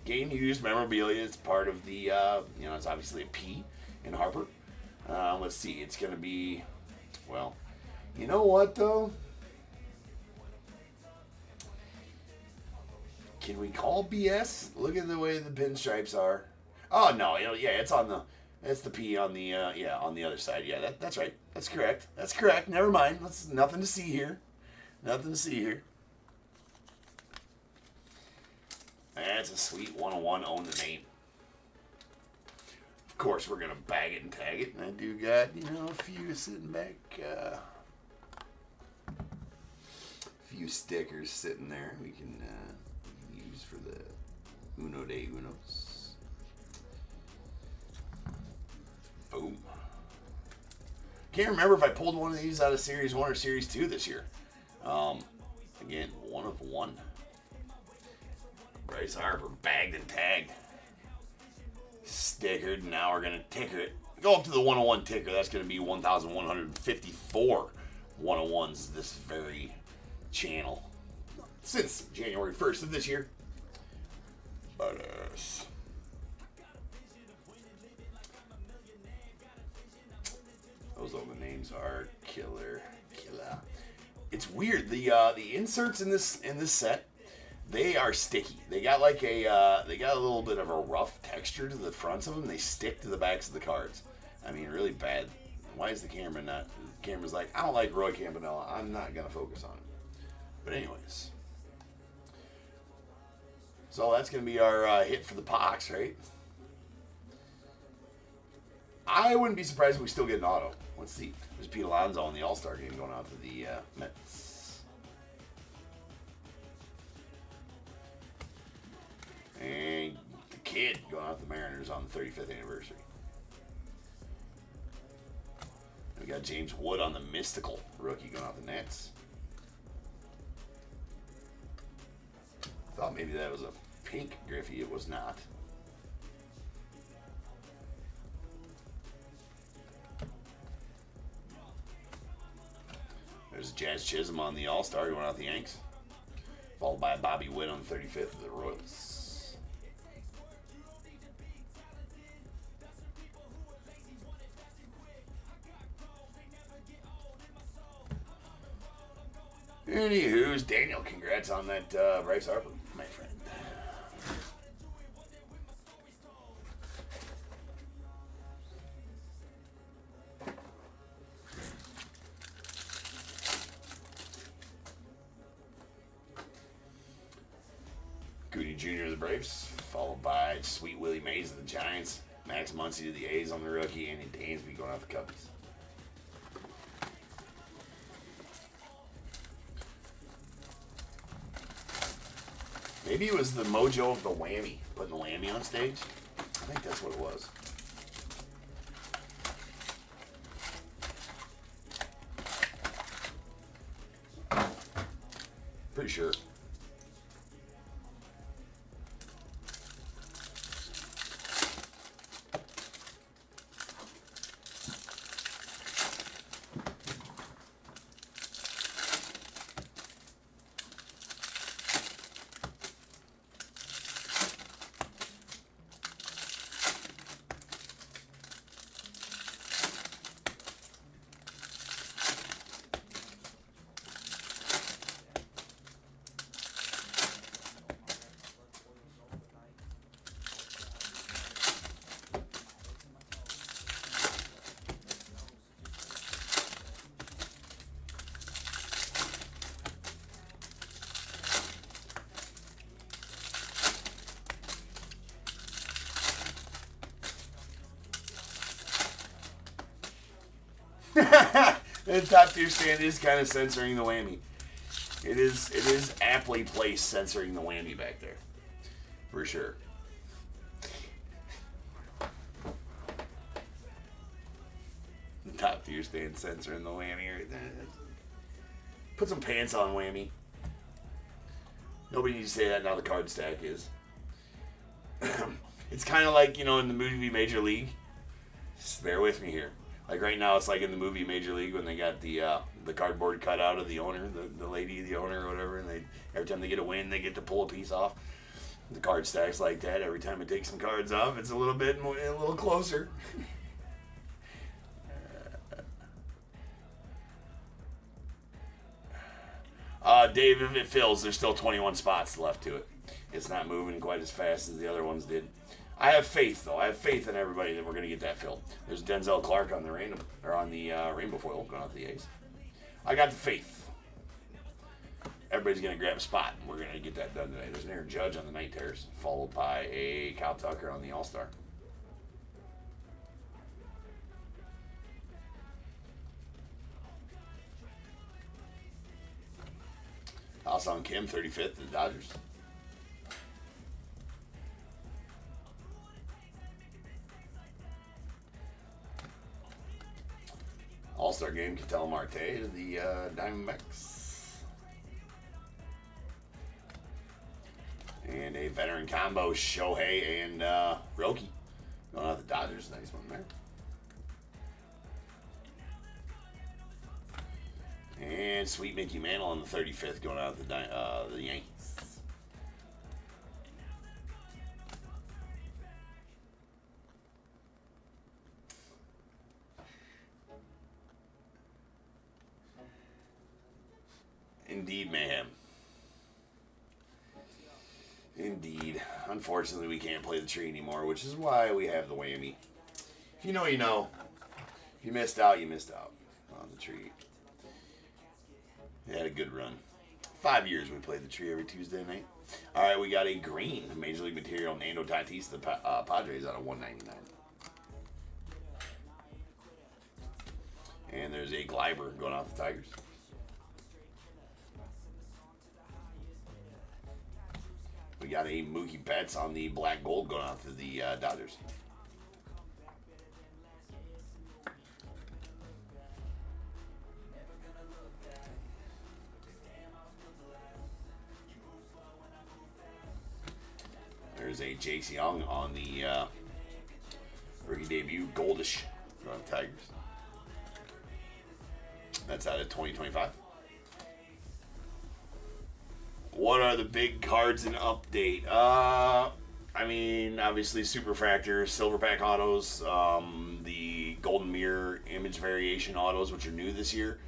Game used memorabilia is part of the, it's obviously a P in Harper. Let's see, it's going to be, well, you know what though? Can we call BS? Look at the way the pinstripes are. Oh, no, it's on the, it's the P on the, on the other side. Yeah, that's right. That's correct. That's correct. Never mind. That's nothing to see here. Nothing to see here. That's a sweet 1/1 own the name. Of course, we're going to bag it and tag it. And I do got, a few sitting back. A few stickers sitting there we can use for the Uno de Unos. Boom. Can't remember if I pulled one of these out of Series 1 or Series 2 this year. Again, 1/1. Bryce Harper, bagged and tagged. Stickered, and now we're going to ticker it. Go up to the 1/1 ticker. That's going to be 1,154 1/1s this very channel. Since January 1st of this year. Badass. Those all the names are killer. It's weird. The inserts in this set, they are sticky. They got like a little bit of a rough texture to the fronts of them. They stick to the backs of the cards. I mean, really bad. Why is the camera not? The camera's like, I don't like Roy Campanella. I'm not gonna focus on it. But anyways, so that's gonna be our hit for the box, right? I wouldn't be surprised if we still get an auto. Let's see. There's Pete Alonso in the All-Star game going out to the Mets. And the kid going out to the Mariners on the 35th anniversary. We got James Wood on the Mystical rookie going out the Nets. Thought maybe that was a pink Griffey. It was not. There's Jazz Chisholm on the All-Star going out the Yanks. Followed by Bobby Witt on the 35th of the Royals. Anywho's Daniel, congrats on that Bryce Harper, my friend. Goody Jr. of the Braves, followed by Sweet Willie Mays of the Giants, Max Muncy of the A's on the rookie, Andy Dansby going out the Cubbies. Maybe it was the mojo of the whammy, putting the whammy on stage. I think that's what it was. Pretty sure. The top tier stand is kind of censoring the whammy. It is aptly placed censoring the whammy back there. For sure. The top tier stand censoring the whammy right there. Put some pants on, whammy. Nobody needs to say that, now the card stack is. It's kind of like, in the movie Major League. Just bear with me here. Like right now, it's like in the movie Major League when they got the cardboard cut out of the owner, the lady, the owner or whatever, and every time they get a win, they get to pull a piece off. The card stack's like that. Every time it takes some cards off, it's a little closer. Dave, if it fills, there's still 21 spots left to it. It's not moving quite as fast as the other ones did. I have faith, though. I have faith in everybody that we're going to get that filled. There's Denzel Clark on the rainbow foil going out the A's. I got the faith. Everybody's going to grab a spot, and we're going to get that done today. There's an Aaron Judge on the night terrace, followed by a Kyle Tucker on the All-Star. Also on Kim, 35th, the Dodgers. All-Star game, Ketel Marte to the Diamondbacks. And a veteran combo, Shohei and Roki. Going out the Dodgers, nice one there. And sweet Mickey Mantle on the 35th going out the Yankees. Indeed, mayhem. Indeed. Unfortunately, we can't play the tree anymore, which is why we have the whammy. If you know, you know. If you missed out, you missed out on the tree. It had a good run. 5 years we played the tree every Tuesday night. All right, we got a green Major League Material Nando Tatis, the Padres, out of 199. And there's a Gleiber going off the Tigers. We got a Mookie Betts on the black gold going out to the Dodgers. There's a Jace Young on the rookie debut, Goldish, on the Tigers. That's out of 2025. What are the big cards in update? I mean, obviously Superfractor, Silver Pack autos, the Golden Mirror image variation autos, which are new this year.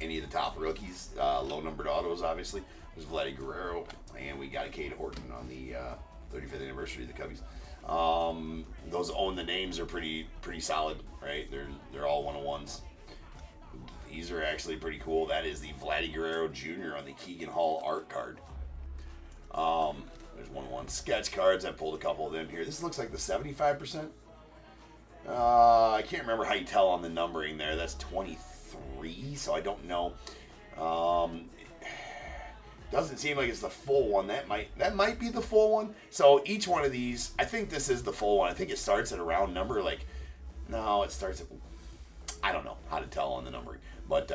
Any of the top rookies, low numbered autos, obviously. There's Vladdy Guerrero, and we got a Cade Horton on the 35th anniversary of the Cubbies. Those own the names are pretty solid, right? They're all 101s. These are actually pretty cool. That is the Vladdy Guerrero Jr. on the Keegan Hall art card. There's 101 sketch cards. I pulled a couple of them here. This looks like the 75%. I can't remember how you tell on the numbering there. That's 23, so I don't know. Doesn't seem like it's the full one. That might be the full one. So each one of these, I think this is the full one. I think it starts at a round number. No, it starts at, I don't know how to tell on the numbering. But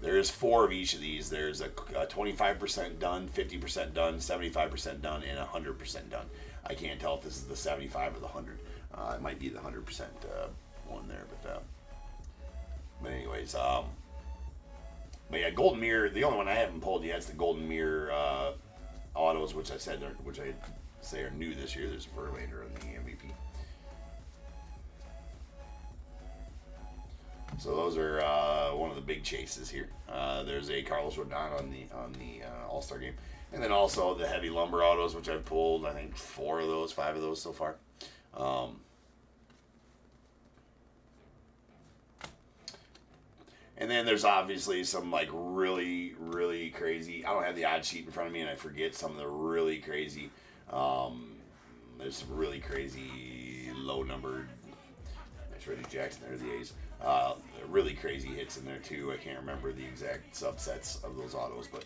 there's 4 of each of these. There's a 25% done, 50% done, 75% done, and 100% done. I can't tell if this is the 75 or the 100. It might be the 100% one there. But anyways, but yeah, Golden Mirror. The only one I haven't pulled yet is the Golden Mirror autos, which I say are new this year. There's Verlander on the MVP. So those are one of the big chases here. There's a Carlos Rodon on the All-Star game, and then also the heavy lumber autos, which I've pulled. I think 5 of those so far. And then there's obviously some really, really crazy. I don't have the odd sheet in front of me, and I forget some of the really crazy. There's some really crazy low numbered. Nice Reggie Jackson there, the A's. Really crazy hits in there too. I can't remember the exact subsets of those autos, but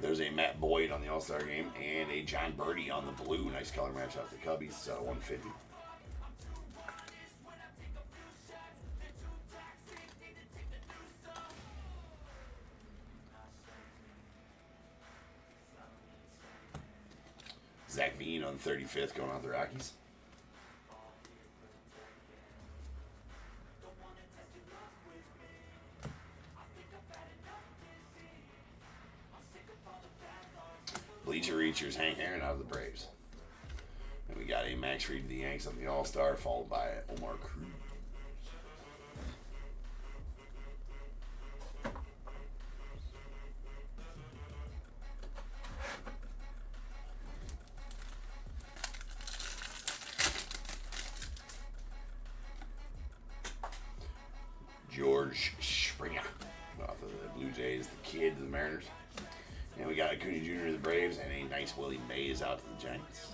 there's a Matt Boyd on the All-Star game and a John Birdie on the blue. Nice color match off the Cubbies. 150. Zach Veen on 35th going out the Rockies. Bleacher Reachers, Hank Aaron out of the Braves. And we got a Max Fried to the Yanks on the All-Star, followed by Omar Cruz. George Springer off of the Blue Jays, the kid to the Mariners. And we got Acuna Jr. to the Braves and a nice Willie Mays out to the Giants.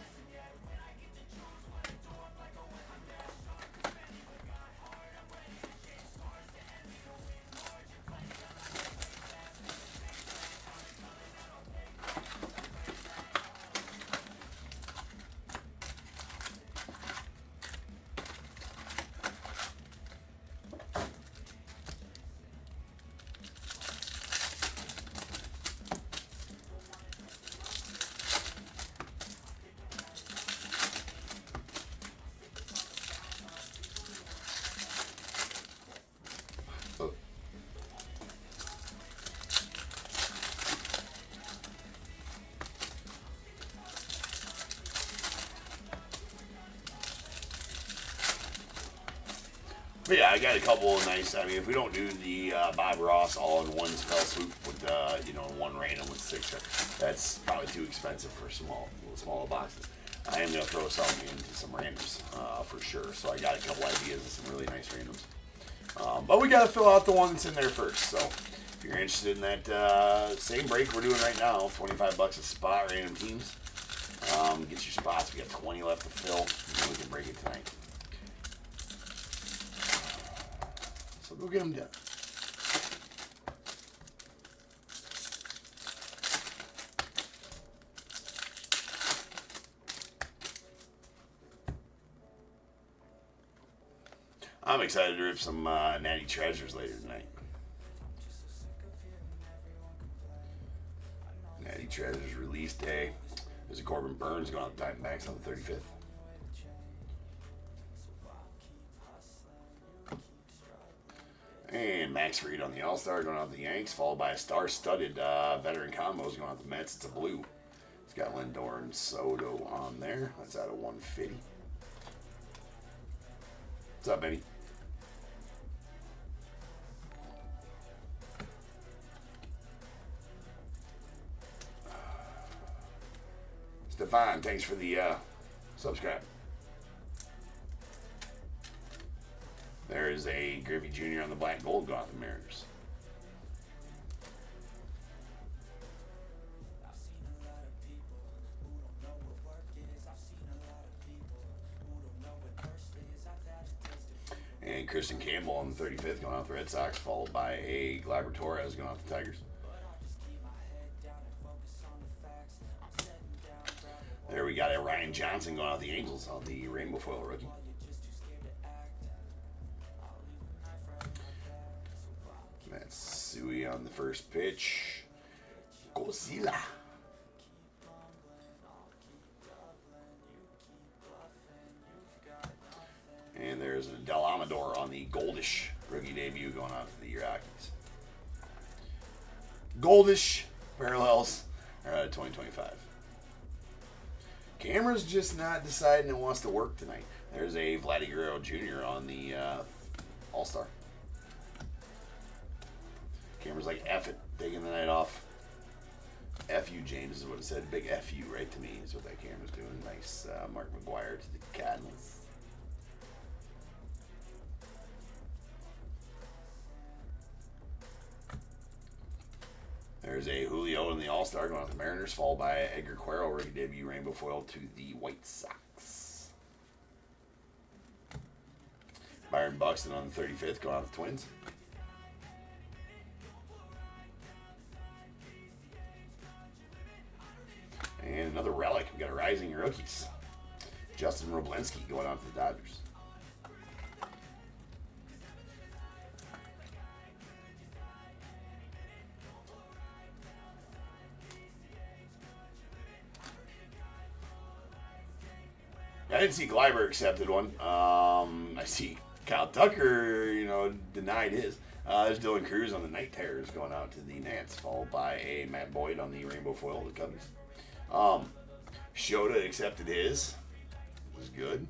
But yeah, I got a couple of nice. I mean, if we don't do the Bob Ross all in one spell swoop with one random with 6, that's probably too expensive for smaller boxes. I am gonna throw some into some randoms for sure. So I got a couple ideas of some really nice randoms. But we gotta fill out the one that's in there first. So if you're interested in that same break we're doing right now, $25 a spot, random teams. Get your spots. We got 20 left to fill, and then we can break it tonight. So go get them done. I'm excited to rip some Natty Treasures later tonight. Natty Treasures release day. There's a Corbin Burns going out the Diamondbacks on the 35th. And Max Fried on the All-Star going out the Yanks, followed by a star-studded veteran combos going out the Mets. It's a blue. It's got Lindor and Soto on there. That's out of 150. What's up, Benny? Stefan, thanks for the subscribe. There is a Griffey Jr. on the black gold going out the Mariners. And Kristen Campbell on the 35th going out the Red Sox, followed by a Gleyber Torres going out the Tigers. There we got a Ryan Johnson going out the Angels on the rainbow foil rookie. That's Sui on the first pitch. Godzilla. And there's a Del Amador on the Goldish rookie debut going out to the Rockies. Goldish parallels are out of 2025. Camera's just not deciding it wants to work tonight. There's a Vladdy Guerrero Jr. on the All-Star. Camera's like, F it, taking the night off. F you, James, is what it said. Big F you right to me is what that camera's doing. Nice Mark McGuire to the Cardinals. There's a Julio in the All-Star going out the Mariners, followed by Edgar Quero, rookie debut rainbow foil to the White Sox. Byron Buxton on the 35th, going out the Twins. And another relic. We got a Rising Rookies. Justin Roblinski going out to the Dodgers. I didn't see Gleiber accepted one. I see Kyle Tucker, denied his. There's Dylan Cruz on the Night Terrors going out to the Nats, followed by a Matt Boyd on the Rainbow Foil, the Cubbies. Shota accepted his, which is good.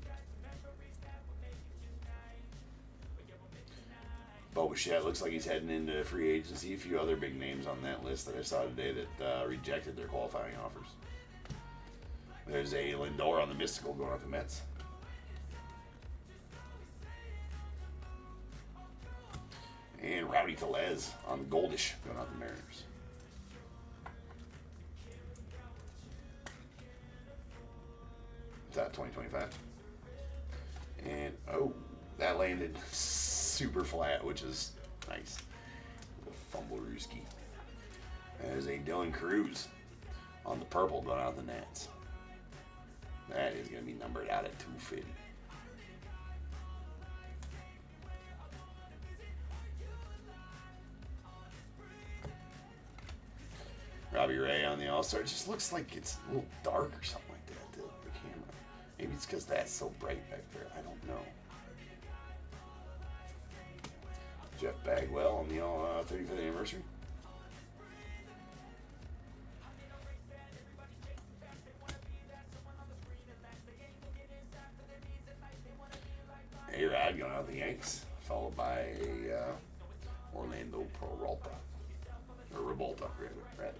Bo Bichette looks like he's heading into free agency. A few other big names on that list that I saw today that rejected their qualifying offers. There's a Lindor on the Mystical going out the Mets. And Rowdy Tellez on the Goldish going out the Mariners. What's that, 2025? And, that landed super flat, which is nice. Fumble Rooski. There's a Dylan Cruz on the purple going out the Nats. That is going to be numbered out at 250. Robbie Ray on the All-Star. It just looks like it's a little dark or something like that, the camera. Maybe it's because that's so bright back there. I don't know. Jeff Bagwell on the 35th anniversary. A-Rod going out the Yanks, followed by Orlando Peralta. Or Revolta, rather.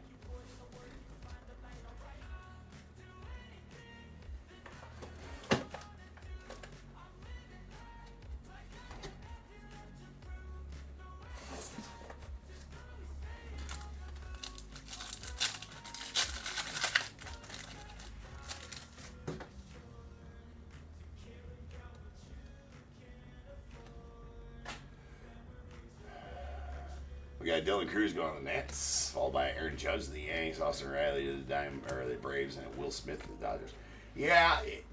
We got Dylan Cruz going on the Nats, followed by Aaron Judge to the Yanks, Austin Riley to the Braves, and Will Smith to the Dodgers. Yeah, it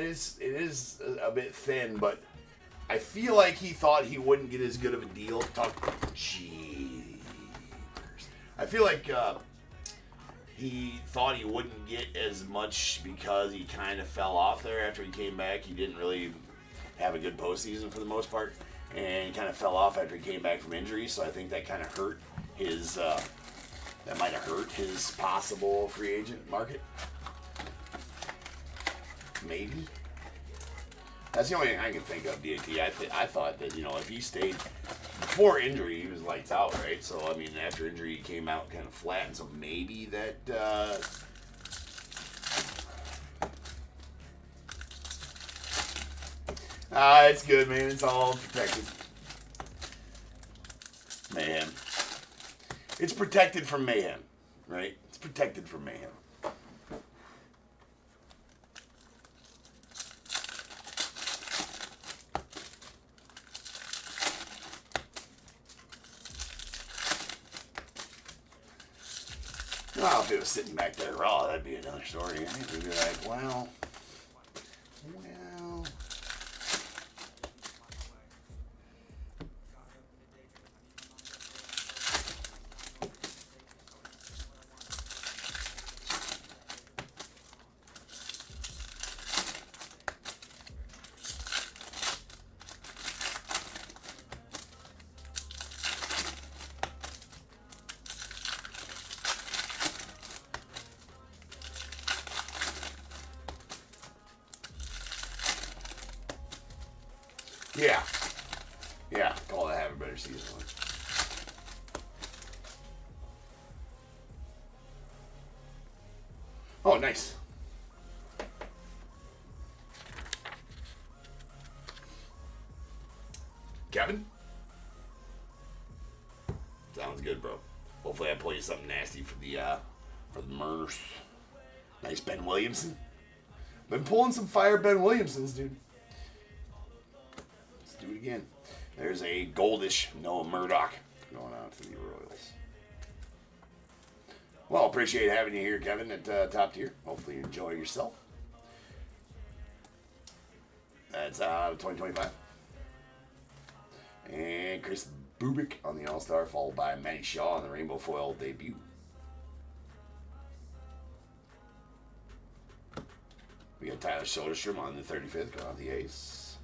is a bit thin, but I feel like he thought he wouldn't get as good of a deal. Jeepers. I feel like he thought he wouldn't get as much because he kind of fell off there after he came back. He didn't really have a good postseason for the most part. And kind of fell off after he came back from injury, so I think that kind of hurt his, that might have hurt his possible free agent market. Maybe. That's the only thing I can think of, DAT. I thought that, if he stayed, before injury, he was lights out, right? So, I mean, after injury, he came out kind of flat, and so maybe that, it's good, man. It's all protected. Mayhem. It's protected from mayhem, right? It's protected from mayhem. Well, if it was sitting back there raw, that'd be another story. We'd be like, well. Yeah, call that have a better season. Oh, nice. Kevin? Sounds good, bro. Hopefully I play you something nasty for the Mariners. Nice Ben Williamson. Been pulling some fire Ben Williamsons, dude. Let's do do it again. There's a goldish Noah Murdoch going out to the Royals. Well, appreciate having you here, Kevin, at Top Tier. Hopefully you enjoy yourself. That's 2025. And Chris Bubik on the All-Star, followed by Manny Shaw on the Rainbow Foil debut. We got Tyler Soderstrom on the 35th, going out the Ace.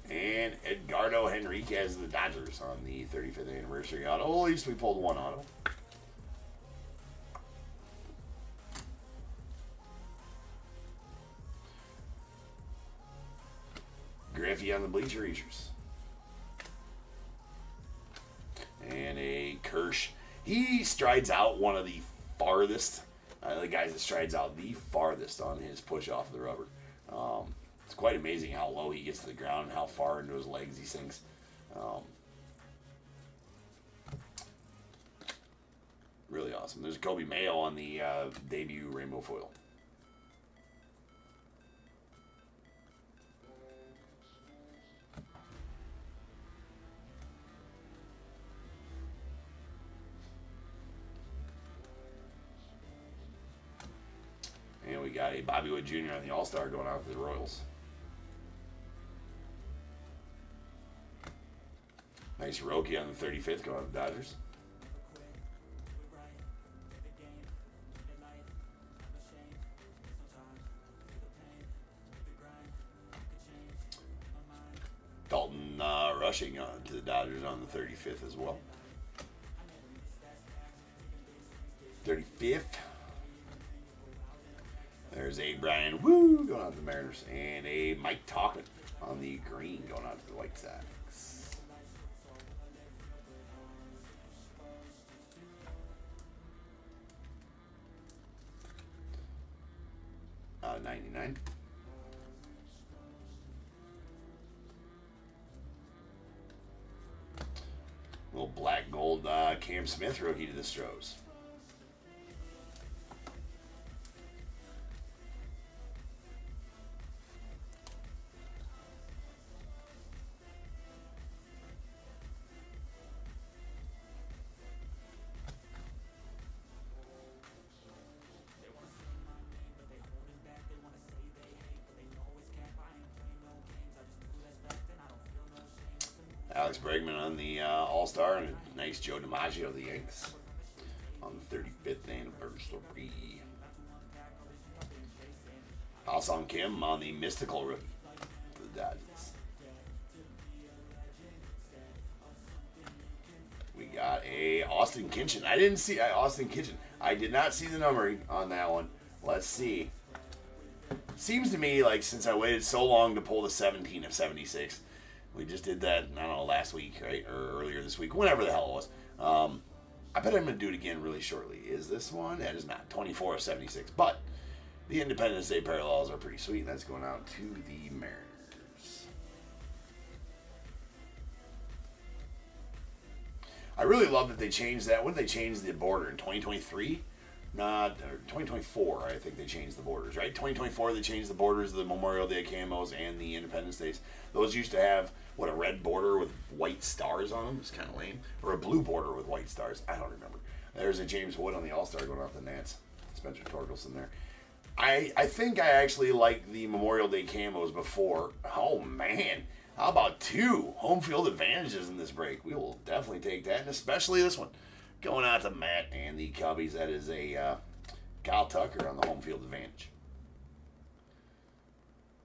And Edgardo Henriquez of the Dodgers on the 35th anniversary auto. Well, at least we pulled one auto. Griffey on the Bleacher Eaters. And a Kirsch. He strides out one of the farthest, the guys that strides out the farthest on his push off the rubber. It's quite amazing how low he gets to the ground and how far into his legs he sinks. Really awesome. There's a Kobe Mayo on the debut Rainbow Foil. And we got a Bobby Wood Jr. on the All-Star going out to the Royals. Nice Roki on the 35th going to the Dodgers. Dalton rushing on to the Dodgers on the 35th as well. 35th. There's a Brian Woo going out to the Mariners. And a Mike Talkin on the green going out to the White Sox. 99. Little black gold Cam Smith rookie to the Stros. Alex Bregman on the All-Star, and a nice Joe DiMaggio of the Yanks on the 35th anniversary. Ha-Sung Kim on the Mystical rookie for the Dodgers. We got a Austin Kitchen. I didn't see Austin Kitchen. I did not see the numbering on that one. Let's see. Seems to me like since I waited so long to pull the 17 of 76, we just did that, I don't know, last week, right? Or earlier this week, whenever the hell it was. I bet I'm going to do it again really shortly. Is this one? That is not. 24 of 76. But the Independence Day parallels are pretty sweet. That's going out to the Mariners. I really love that they changed that. When did they change the border? In 2023? Not, or 2024, I think they changed the borders, right? 2024, they changed the borders of the Memorial Day camos and the Independence Days. Those used to have, what, a red border with white stars on them? It's kind of lame. Or a blue border with white stars. I don't remember. There's a James Wood on the All-Star going off the Nats. Spencer Torkelson there. I think I actually liked the Memorial Day camos before. Oh, man. How about 2 home field advantages in this break? We will definitely take that, and especially this one. Going out to Matt and the Cubbies. That is a Kyle Tucker on the home field advantage.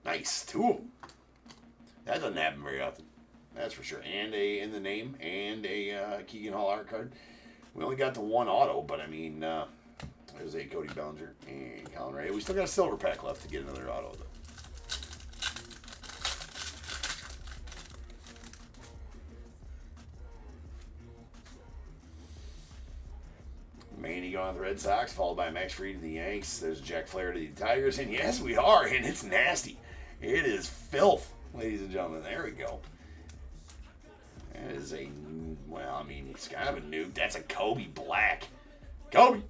Nice. 2 of them. That doesn't happen very often. That's for sure. And a in the name and a Keegan Hall art card. We only got the 1 auto, but I mean, there's a Cody Bellinger and Colin Ray. We still got a silver pack left to get another auto, though. Manny going to the Red Sox, followed by Max Fried to the Yanks. There's Jack Flair to the Tigers, and yes, we are, and it's nasty. It is filth, ladies and gentlemen. There we go. That is a, well, I mean, it's kind of a nuke. That's a Kobe Black. Kobe!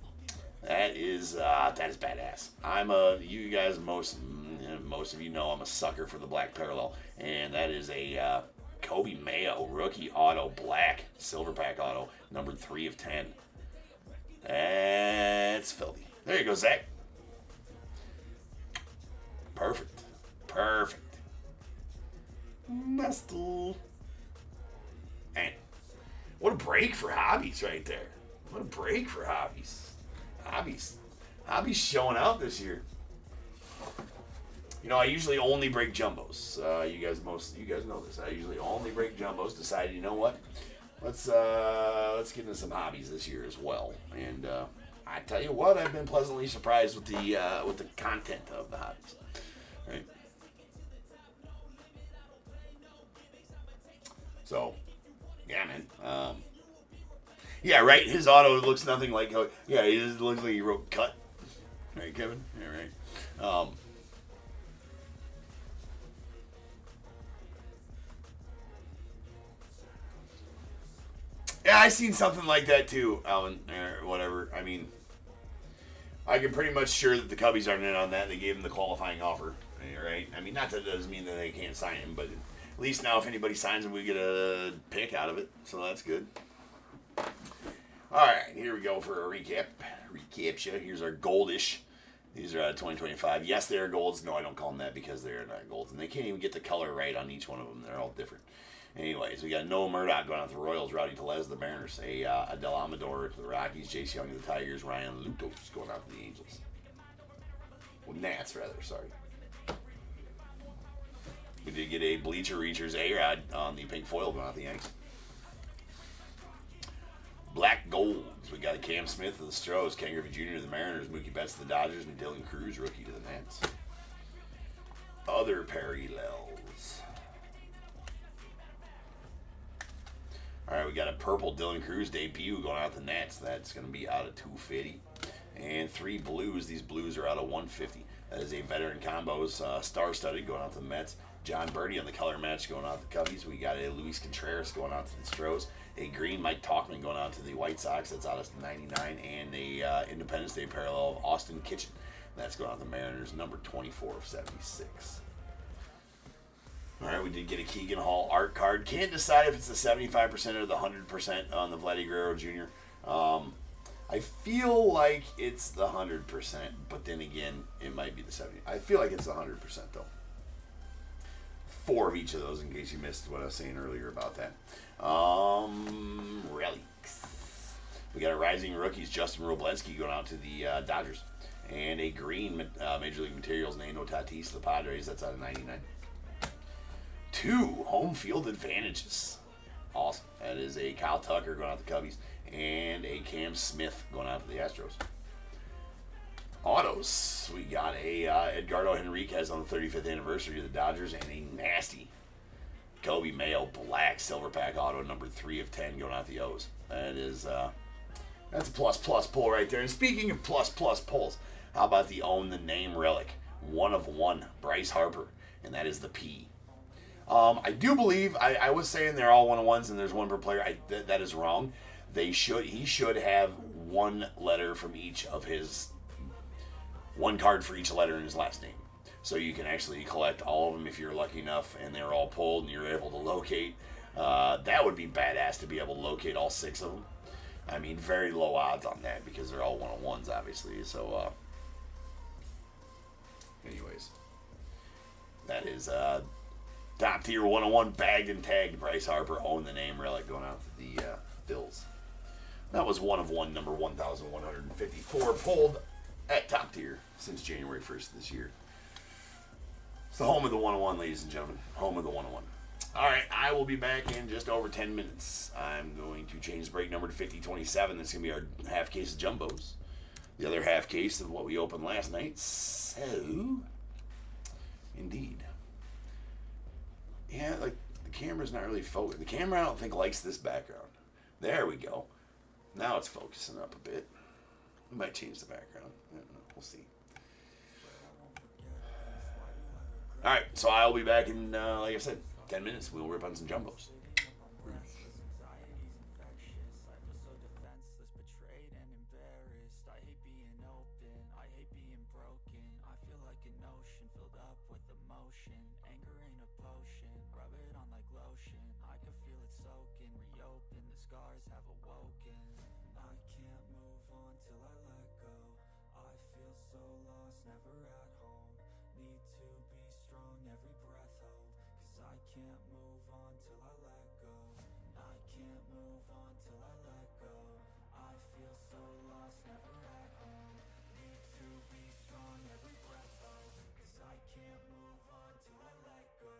That is badass. You guys, most of you know I'm a sucker for the black parallel, and that is a Kobe Mayo rookie auto black silver pack auto, numbered 3 of 10. That's filthy. There you go, Zach. Perfect. Nestle. Man, what a break for hobbies right there. What a break for hobbies. Hobbies showing out this year. You know, I usually only break jumbos. You guys know this. I usually only break jumbos. Decided, you know what? Let's get into some hobbies this year as well. And I tell you what, I've been pleasantly surprised with the content of the hobbies. Right. So, yeah, man. Yeah, right. His auto looks nothing like. Yeah, it looks like he wrote cut. Right, Kevin. Yeah, right. Yeah, I seen something like that too, Alan, or whatever. I mean, I can pretty much sure that the Cubbies aren't in on that. They gave him the qualifying offer, right? I mean, not that it doesn't mean that they can't sign him, but at least now if anybody signs him, we get a pick out of it, so that's good. All right, here we go for a recap. Here's our goldish. These are 2025. Yes, they are golds. No, I don't call them that because they're not golds, and they can't even get the color right on each one of them. They're all different. Anyways, we got Noah Murdoch going out to the Royals, Rowdy Tellez, the Mariners, Adel Amador to the Rockies, J.C. Young to the Tigers, Ryan Lutos going out to the Angels. Well, Nats, rather, sorry. We did get a Bleacher Reachers A-Rod on the pink foil going out to the Yanks. Black Golds, we got a Cam Smith of the Stros, Ken Griffey Jr. to the Mariners, Mookie Betts to the Dodgers, and Dylan Cruz, rookie to the Nats. Other parallels. All right, we got a purple Dylan Cruz debut going out the Nats. That's going to be out of 250. And 3 blues. These blues are out of 150. That is a veteran combos star-studded going out to the Mets. John Birdie on the color match going out to the Cubbies. We got a Luis Contreras going out to the Stros. A green Mike Tauchman going out to the White Sox. That's out of 99. And a Independence Day parallel of Austin Kitchen. That's going out to the Mariners, number 24 of 76. All right, we did get a Keegan Hall art card. Can't decide if it's the 75% or the 100% on the Vladdy Guerrero Jr. I feel like it's the 100%, but then again, it might be the 70. I feel like it's the 100% though. 4 of each of those, in case you missed what I was saying earlier about that. Relics. We got a rising rookies, Justin Roblenski going out to the Dodgers, and a green Major League Materials Nando Tatis to the Padres. That's out of 99. 2 home field advantages. Awesome. That is a Kyle Tucker going out to the Cubbies and a Cam Smith going out to the Astros. Autos. We got a Edgardo Henriquez on the 35th anniversary of the Dodgers and a nasty Kobe Mayo black silver pack auto, number 3 of 10 going out the O's. That is that's a plus pull right there. And speaking of plus pulls, how about the Own the Name relic? 1 of 1 Bryce Harper, and that is the P. I do believe I was saying they're all 1-on-1s and there's 1 per player. That is wrong. He should have 1 letter from each of his 1 card for each letter in his last name. So you can actually collect all of them if you're lucky enough and they're all pulled and you're able to locate. That would be badass to be able to locate all 6 of them. I mean, very low odds on that because they're all 1-on-1s, obviously. So, anyways, that is top tier 1-on-1 bagged and tagged Bryce Harper, Own the Name relic going out to the Bills. That was 1 of 1, number 1,154, pulled at top tier since January 1st of this year. It's the home of the 1-on-1, ladies and gentlemen. Home of the 1-on-1. All right, I will be back in just over 10 minutes. I'm going to change the break number to 5027. That's going to be our half case of jumbos. The other half case of what we opened last night. So, indeed. Yeah, like the camera's not really focused. The camera, I don't think, likes this background. There we go. Now it's focusing up a bit. We might change the background. I don't know. We'll see. All right, so I'll be back in, like I said, 10 minutes. We'll rip on some jumbos. ocean. I can feel it soaking, reopen, the scars have awoken. I can't move on till I let go. I feel so lost, never at home. Need to be strong, every breath hold. Cause I can't move on till I let go. I can't move on till I let go. I feel so lost, never at home. Need to be strong, every breath hold. Cause I can't move on till I let go.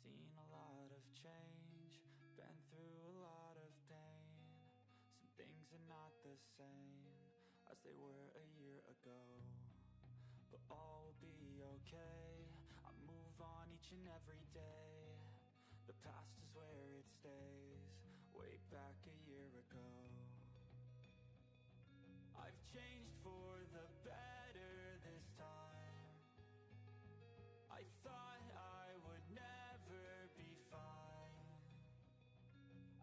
Seen a lot of change, been through a lot of pain. Some things are not the same as they were a year ago, but all will be okay. I move on each and every day. The past is where it stays, way back a year ago. I've changed for the better this time. I thought I would never be fine.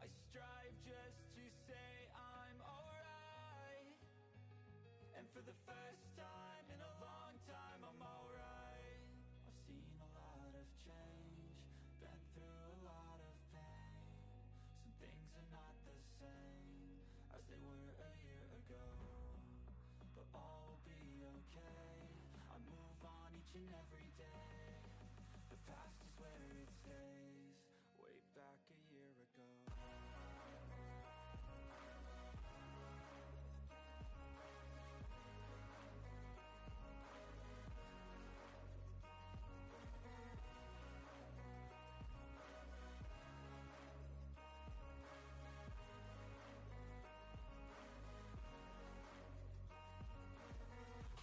I strive just to say I'm alright, and for the first time in a long time I'm alright. I've seen a lot of change, been through a lot of pain. Some things are not the same as they were a year ago, but all will be okay. I move on each and every day. The past is where it stays, way back a year ago.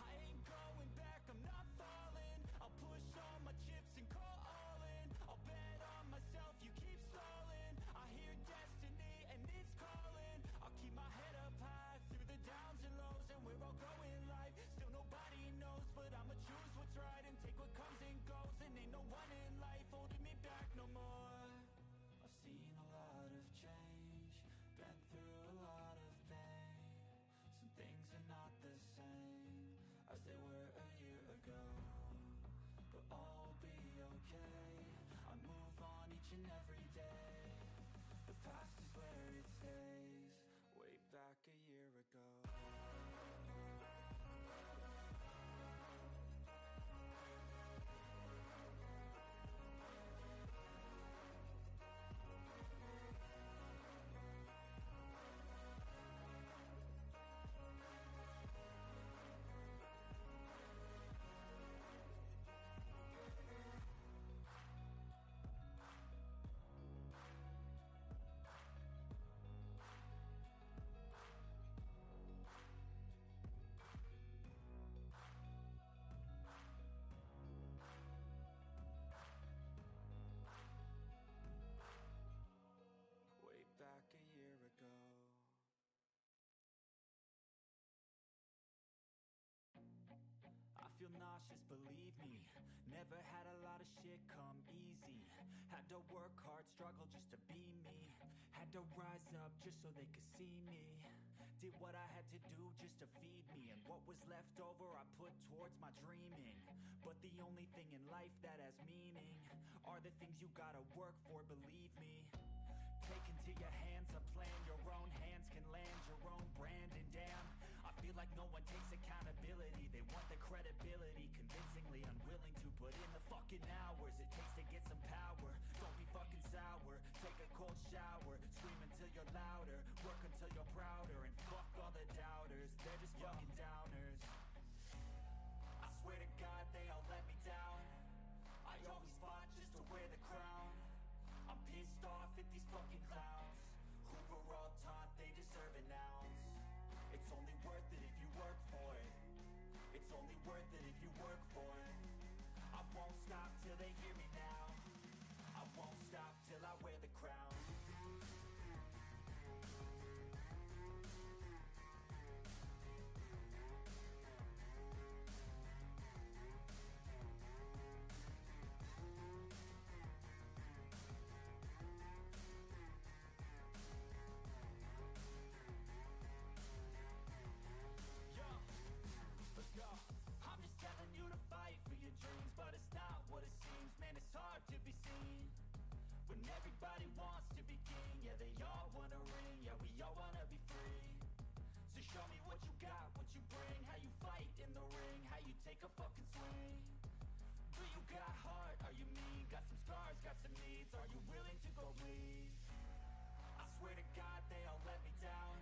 I ain't going back, I'm not falling. I'll push all my chips and call all in. I'll bet on myself, you keep stalling. I hear destiny and it's calling. I'll keep my head up high through the downs and lows, and we're all growing life. Still nobody knows, but I'ma choose what's right and take what comes and goes. And ain't no one in life holding me back no more. I've seen a lot of change, been through a lot of pain. Some things are not the same as they were a year ago, but all will be okay. I move on each and every day. The past is where it stays, way back a year ago. cautious, believe me. Never had a lot of shit come easy. Had to work hard, struggle just to be me. Had to rise up just so they could see me. Did what I had to do just to feed me. And what was left over I put towards my dreaming. But the only thing in life that has meaning are the things you gotta work for, believe me. Take into your hands a plan, your own hands can land your own brand. And damn, I feel like no one takes accountability. They want the credibility, convincingly unwilling to put in the fucking hours it takes to get some power. Don't be fucking sour, take a cold shower. Scream until you're louder, work until you're prouder. And fuck all the doubters, they're just fucking downers. I swear to God they all let me down. I always fought just to wear the crown. I'm pissed off at these fucking clowns who were all taught they deserve an ounce. It's only worth it if you work for it. It's only worth it if you work for it. I won't stop till they hear me now. I won't stop till I wear the crown. I'm just telling you to fight for your dreams, but it's not what it seems. Man, it's hard to be seen when everybody wants to be king. Yeah, they all wanna ring, yeah, we all wanna be free. So show me what you got, what you bring, how you fight in the ring, how you take a fucking swing. Do you got heart, are you mean? Got some scars, got some needs, are you willing to go bleed? I swear to God they all let me down.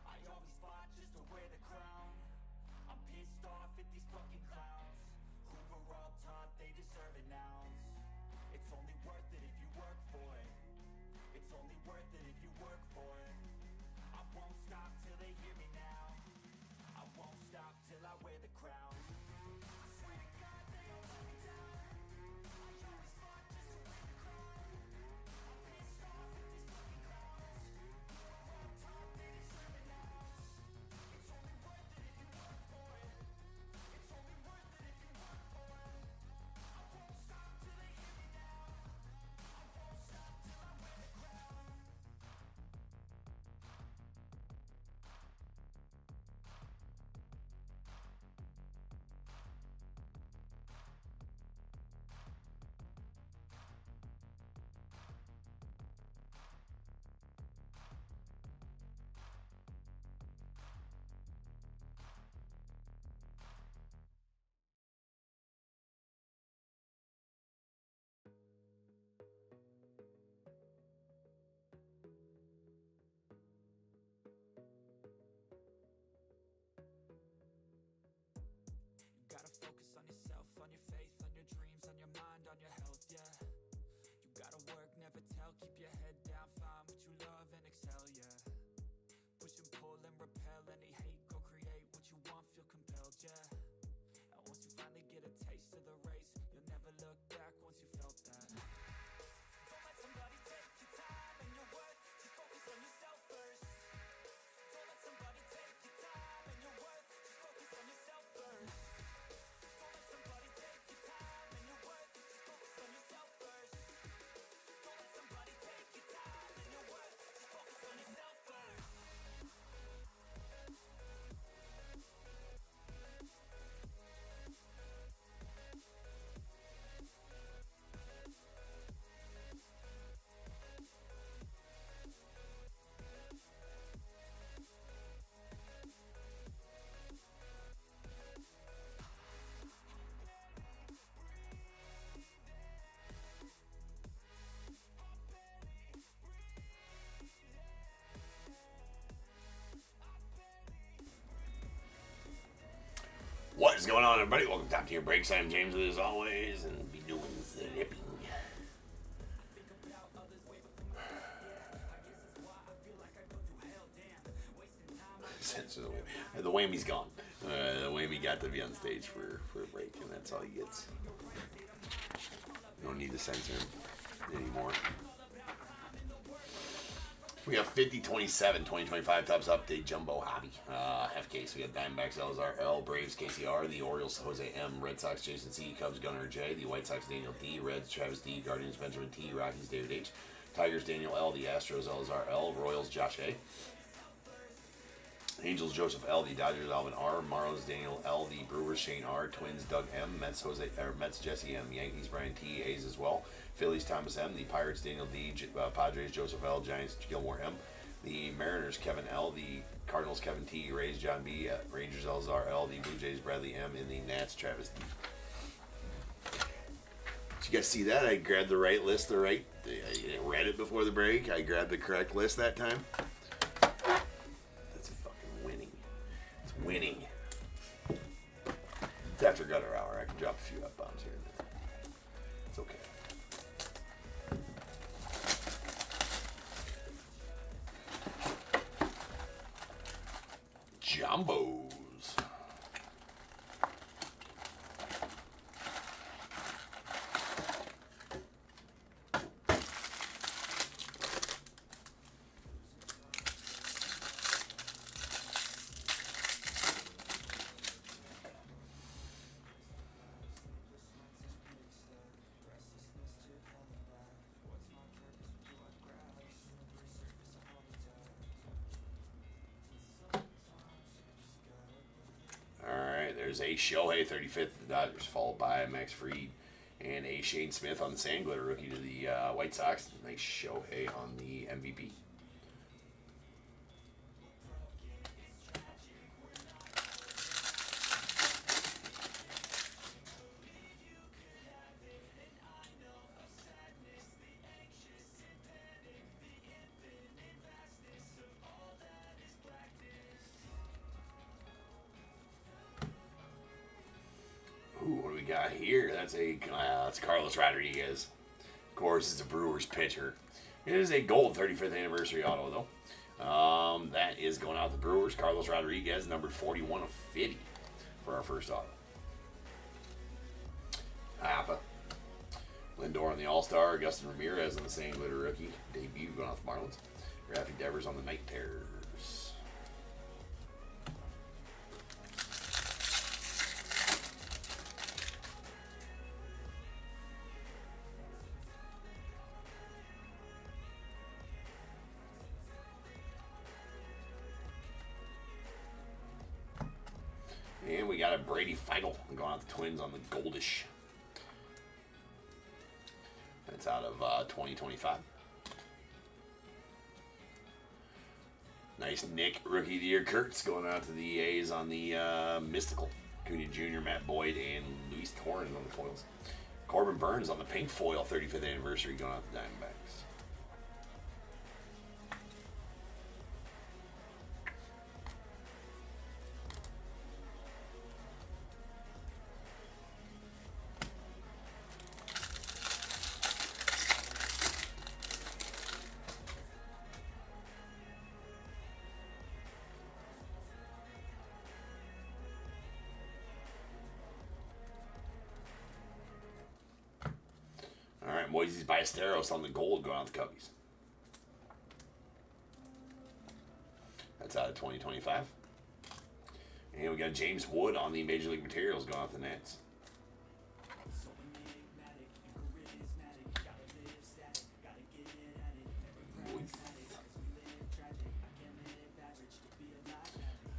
I always fought just to wear the crown. I'm pissed off at these fucking clowns who were all taught they deserve an ounce. It's only worth it if you work for it. It's only worth it if you work for it. I won't stop till they hear me now. I won't stop till I wear the crown. I swear to God they all let me down. I always fought just to wear the crown. I'm pissed off at these fucking clowns who were all taught they deserve an ounce. It's only worth it if you work for it. It's only worth it if you work for it. I won't stop till they hear me now. I won't stop till I wear the crown. Gotta focus on yourself, on your faith, on your dreams, on your mind, on your health, yeah. You gotta work, never tell, keep your head down, find what you love and excel, yeah. Push and pull and repel any hate, go create what you want, feel compelled, yeah. And once you finally get a taste of the race, you'll never look back once you felt that. Don't let somebody take your time and your worth, just focus on yourself first. Don't let somebody take your time and your worth, just focus on yourself first. Don't let somebody take your time and your worth, just focus on yourself first. Don't let somebody take your time and your worth, just focus on yourself first. What is going on, everybody? Welcome to Top Tier Breaks. I'm James, as always, and be doing the hipping. Since the whammy's gone. The whammy got to be on stage for a break, and that's all he gets. You don't need to censor him anymore. We have 50-27, 2025 Topps Update Jumbo Hobby. Half case. We got Diamondbacks Elzar L, Braves KCR, the Orioles Jose M, Red Sox Jason C, Cubs Gunnar J, the White Sox Daniel D, Reds Travis D, Guardians Benjamin T, Rockies David H, Tigers Daniel L, the Astros Elzar L, Royals Josh A, Angels Joseph L, the Dodgers Alvin R, Marlins Daniel L, the Brewers Shane R, Twins Doug M, Mets Jesse M, Yankees Brian T, A's as well, Phillies Thomas M, the Pirates Daniel D, Padres Joseph L, Giants Gilmore M, the Mariners Kevin L, the Cardinals Kevin T, Rays John B, Rangers Elzar L, the Blue Jays Bradley M, and the Nats Travis D. Did you guys see that? I grabbed the right list, I read it before the break. I grabbed the correct list that time. That's fucking winning. It's winning. It's after gutter hour. I can drop a few F-bombs here and there. It's okay. Jumbos. There's a Shohei 35th, the Dodgers, followed by Max Fried, and a Shane Smith on the Sand Glitter rookie to the White Sox. Nice Shohei on the MVP. Ooh, what do we got here? That's Carlos Rodriguez. Of course, it's a Brewers pitcher. It is a gold 35th anniversary auto, though. That is going out to the Brewers. Carlos Rodriguez, numbered 41 of 50 for our first auto. Appa. Lindor on the All-Star. Augustin Ramirez on the Sand Glitter rookie. Debut going out to Marlins. Raffy Devers on the Night Terrors. And we got a Brady Feigl going out the Twins on the Goldish. That's out of 2025. Nice Nick Rookie of the Year Kurtz going out to the A's on the Mystical. Cunha Jr., Matt Boyd, and Luis Torrens on the foils. Corbin Burns on the pink foil 35th anniversary going out to the Diamondbacks. Alright, Moises Ballesteros on the gold going out the Cubbies. That's out of 2025. And we got James Wood on the Major League Materials going out the Nets.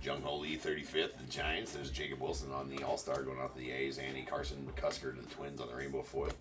Jung Ho Lee 35th, the Giants. There's Jacob Wilson on the All-Star going out to the A's. Andy Carson McCusker to the Twins on the Rainbow foil.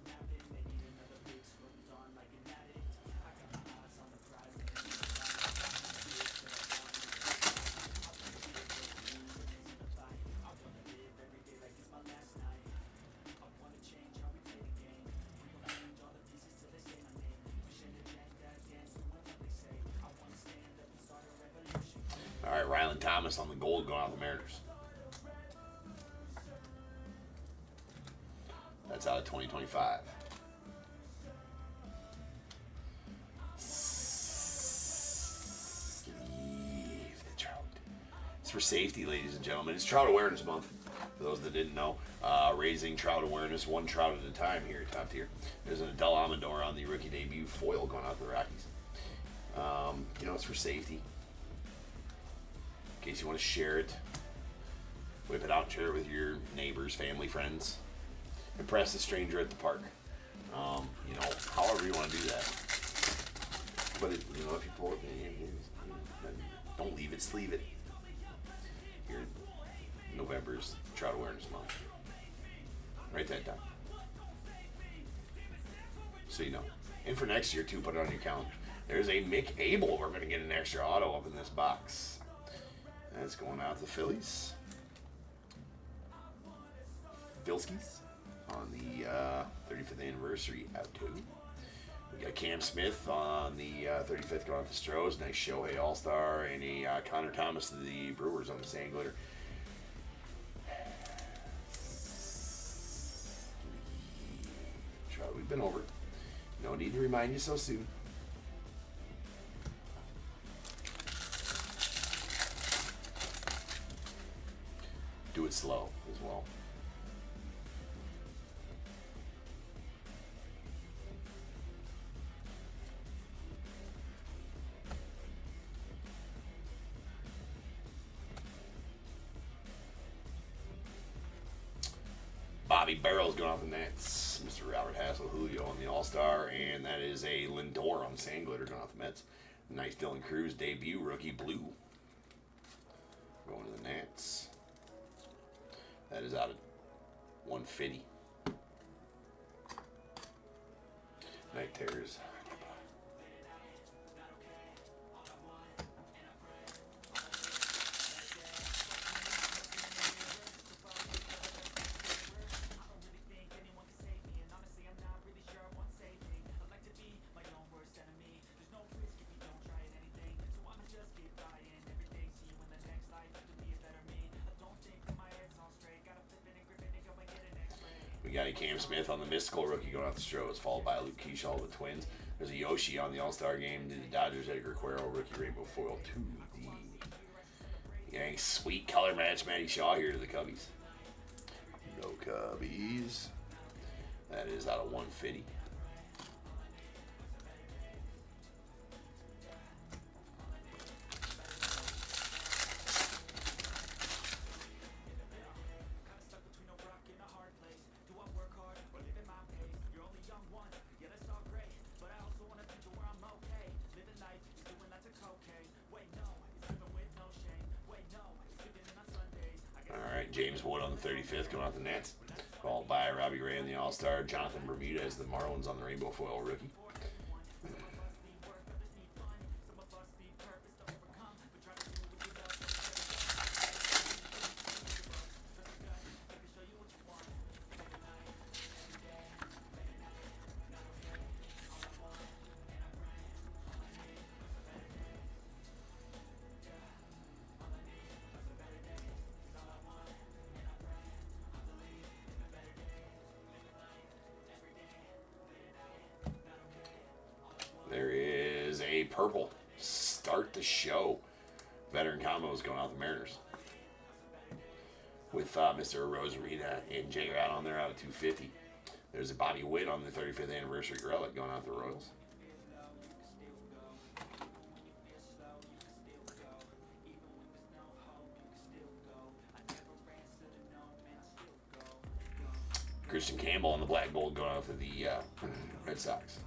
All right, Rylan Thomas on the gold going out the Mariners. That's out of 2025. Sleeve the trout. It's for safety, ladies and gentlemen. It's Trout Awareness Month. For those that didn't know, raising trout awareness one trout at a time here at Top Tier. There's an Adel Amador on the rookie debut foil going out to the Rockies. You know, it's for safety. In case you want to share it. Whip it out and share it with your neighbors, family, friends. Impress a stranger at the park. You know, however you want to do that. But, you know, if you pull it, don't leave it, sleeve it. Here, November's Trout Awareness Month. Write that down. So you know. And for next year, too, put it on your calendar. There's a IMPECCABLE. We're going to get an extra auto up in this box. That's going out to the Phillies. Philskis on the 35th anniversary out too. We got Cam Smith on the 35th going off the Stros. Nice Shohei All-Star. And a Connor Thomas to the Brewers on the Sand Glitter. We've been over. No need to remind you so soon. Do it slow as well. Bobby Barrels going off the Nets. Mr. Robert Hassel Julio on the All-Star. And that is a Lindor on the Sand Glitter going off the Mets. Nice Dylan Cruz debut, rookie blue. Going to the Nats. That is out of 150. Night Terrors. We got a Cam Smith on the Mystical rookie going off the Stros, followed by Luke Keyshaw with the Twins. There's a Yoshi on the All-Star game. The Dodgers, Edgar Quero, rookie rainbow foil to the Yanks. Sweet color match, Matty Shaw here to the Cubbies. No Cubbies. That is out of 150. James Wood on the 35th going off the Nets. Followed by Robbie Ray on the All-Star. Jonathan Bermudez, the Marlins on the rainbow foil rookie. There is a purple. Start the show. Veteran combos going out the Mariners. With Mr. Rosarita and Jagger out on there out of 250. There's a Bobby Witt on the 35th anniversary relic going out the Royals. Christian Campbell on the black gold going out for the Red Sox.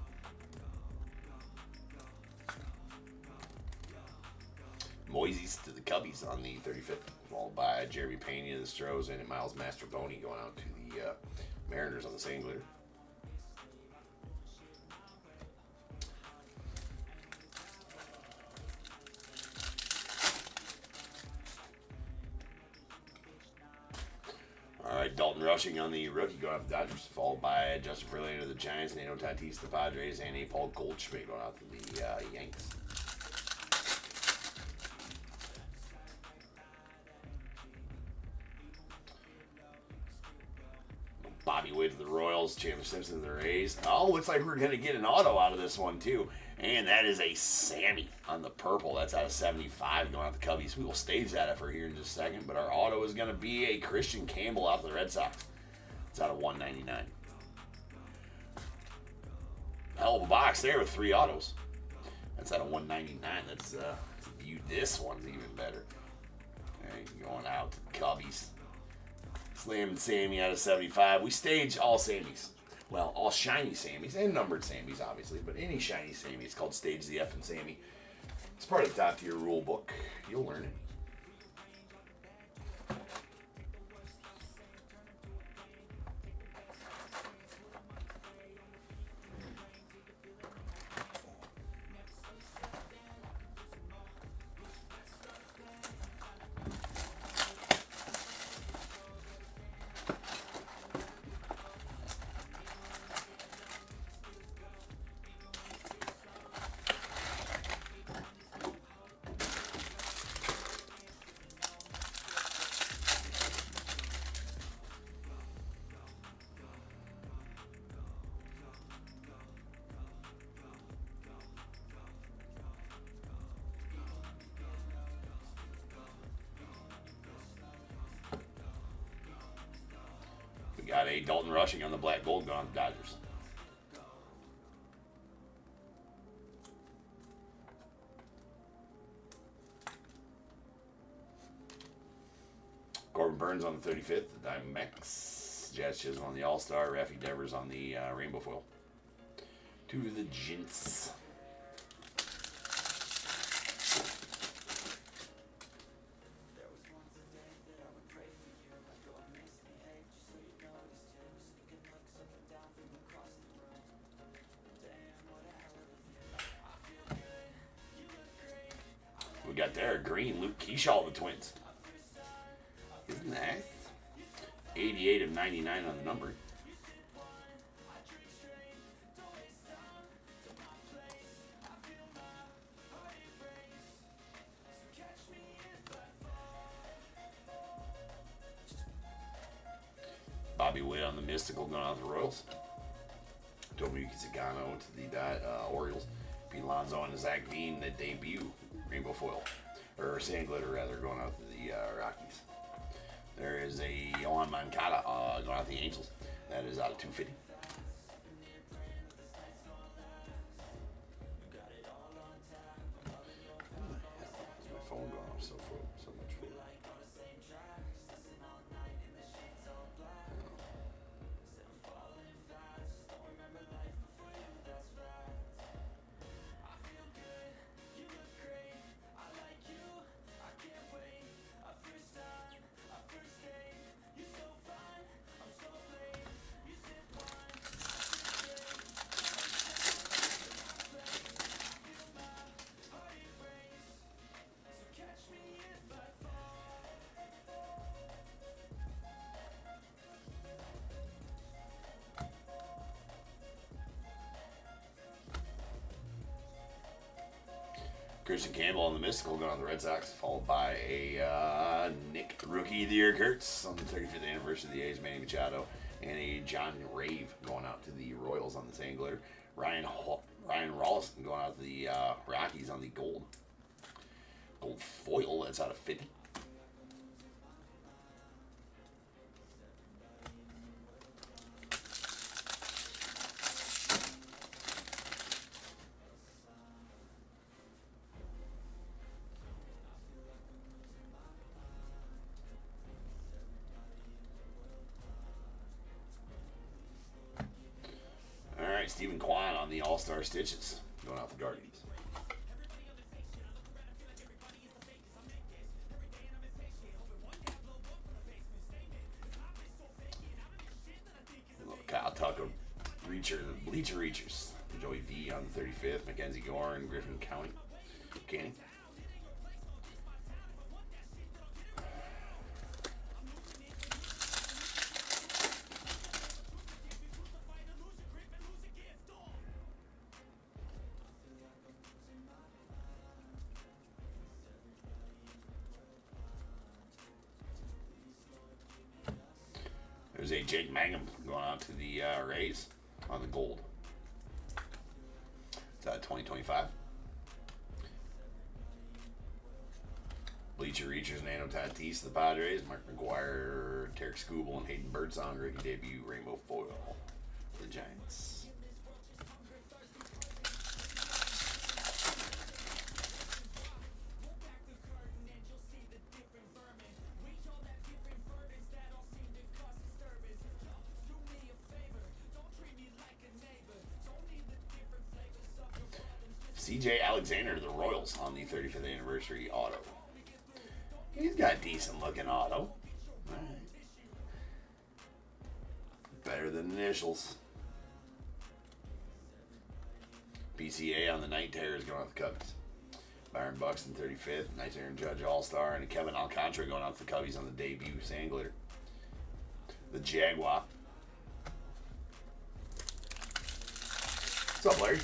Moises to the Cubbies on the 35th, followed by Jeremy Pena to the Stros, and Miles Mastroboni going out to the Mariners on the Sand Glitter. All right, Dalton Rushing on the rookie going out the Dodgers, followed by Justin Verlander to the Giants, Nano Tatis to the Padres, and a Paul Goldschmidt going out to the Yanks. Bobby Witt to the Royals, Chandler Simpson to the Rays. Oh, looks like we're going to get an auto out of this one, too. And that is a Sammy on the purple. That's out of 75 going out the Cubbies. We will stage that for here in just a second. But our auto is going to be a Christian Campbell out of the Red Sox. It's out of 199. Hell of a box there with 3 autos. That's at a 199. That's view. This one's even better. Alright, going out to the Cubbies. Slam and Sammy out of 75. We stage all Sammys. Well, all shiny Sammys and numbered Sammys, obviously, but any shiny Sammy. It's called Stage the F and Sammy. It's part of the top tier rule book. You'll learn it. Got a Dalton Rushing on the black gold going on the Dodgers. Corbin Burns on the 35th, the Diamondbacks. Jazz Chisholm on the All-Star. Raffy Devers on the Rainbow Foil. To the Gents. We got there green Luke Keyshaw of the Twins. Isn't that 88 of 99 on the number? Bobby Witt on the Mystical going out to the Royals. Tomoyuki Sagano to the Orioles. Pete Alonso and Zach Veen, the debut Rainbow Foil. Or Sand Glitter, rather, going out to the Rockies. There is a Yohan Moncada going out to the Angels. That is out of 250. My phone going off so much for Christian Campbell on the Mystical going on the Red Sox, followed by a Nick Rookie of the Year Kurtz on the 35th anniversary of the A's, Manny Machado, and a John Rave going out to the Royals on the Sand Glitter. Ryan Rollison going out to the Rockies on the gold foil. That's out of 50. Stephen Kwan on the All-Star Stitches, going out the Guardians. Kyle Tucker, Bleacher Reachers. Joey V on the 35th, Mackenzie Gore and Griffin Canning. There's a Jake Mangum going out to the Rays on the gold. It's out of 2025. Bleacher Reachers, Nano Tatis, the Padres, Mark McGuire, Tarek Skubal, and Hayden Birdsong, rookie debut, Rainbow Foil, the Giants. CJ Alexander to the Royals on the 35th anniversary auto. He's got a decent looking auto. All right. Better than initials. PCA on the night terrors going out the Cubbies. Byron Buxton 35th. Nice Aaron Judge All-Star. And Kevin Alcantara going out to the Cubbies on the debut sand glitter. The Jaguar. What's up, Larry?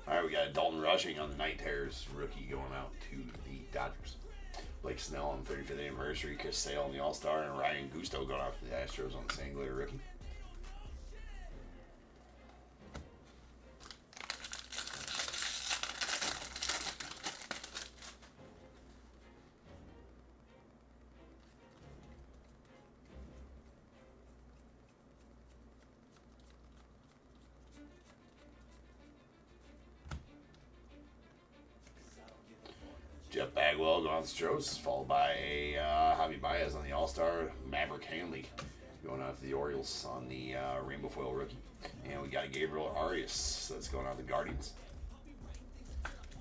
All right, we got Dalton Rushing on the Night Terrors rookie going out to the Dodgers. Blake Snell on the 35th anniversary. Chris Sale on the All-Star. And Ryan Gusto going out to the Astros on the sand glitter rookie. Jeff Bagwell going on the Stros, followed by Javi Baez on the All-Star. Maverick Hanley going out to the Orioles on the Rainbow Foil rookie. And we got Gabriel Arias that's going out to the Guardians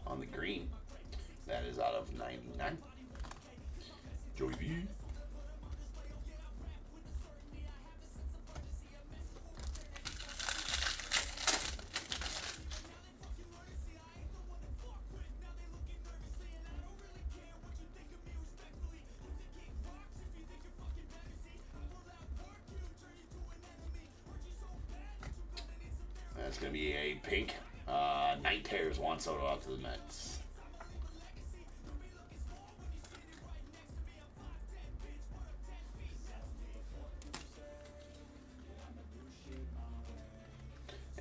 on the green. That is out of 99. Joey B. That's going to be a pink. Night Terrors Juan Soto out to the Mets.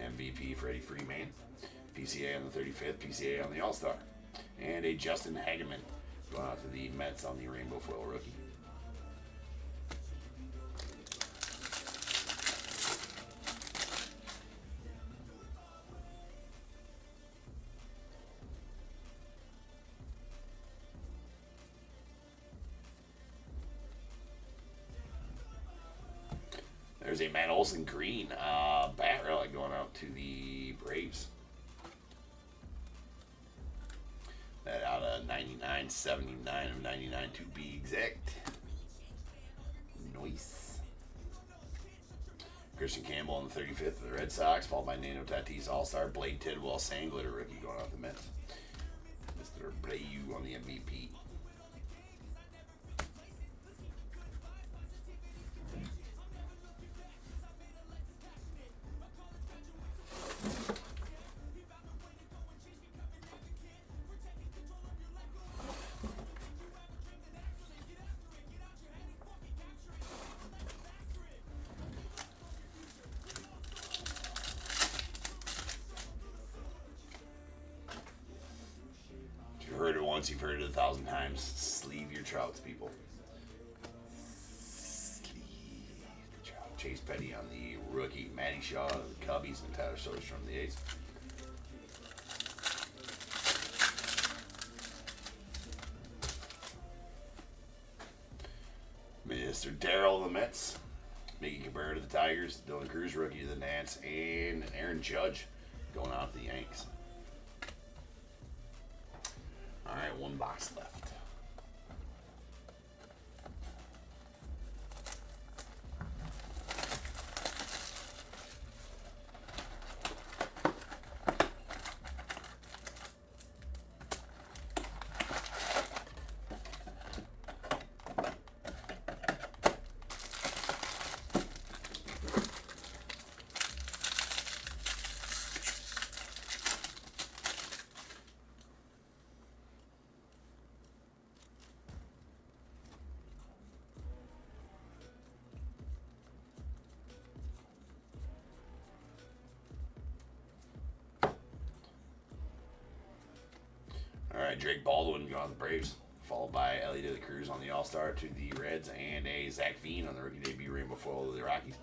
MVP Freddie Freeman. PCA on the 35th. PCA on the All-Star. And a Justin Hageman going out to the Mets on the Rainbow Foil rookie. There's a Matt Olson green bat relic going out to the Braves. That out of 99, 79 of 99 to be exact. Nice. Christian Campbell on the 35th of the Red Sox, followed by Nano Tatis All-Star. Blade Tidwell sand glitter rookie going out the Mets. Mr. Blayu on the MVP. You've heard it once, you've heard it 1,000 times. Sleeve your trouts, people. Sleeve the trout. Chase Petty on the rookie. Matty Shaw of the Cubbies and Tyler Soderstrom from the A's. Mr. Darrell of the Mets. Mickey Cabrera to the Tigers. Dylan Cruz, rookie to the Nats. And Aaron Judge going out to the Yanks. Alright, one box left. All right, Drake Baldwin going on the Braves. followed by Ellie De La Cruz on the All-Star to the Reds, and a Zach Veen on the rookie debut rainbow foil to the Rockies.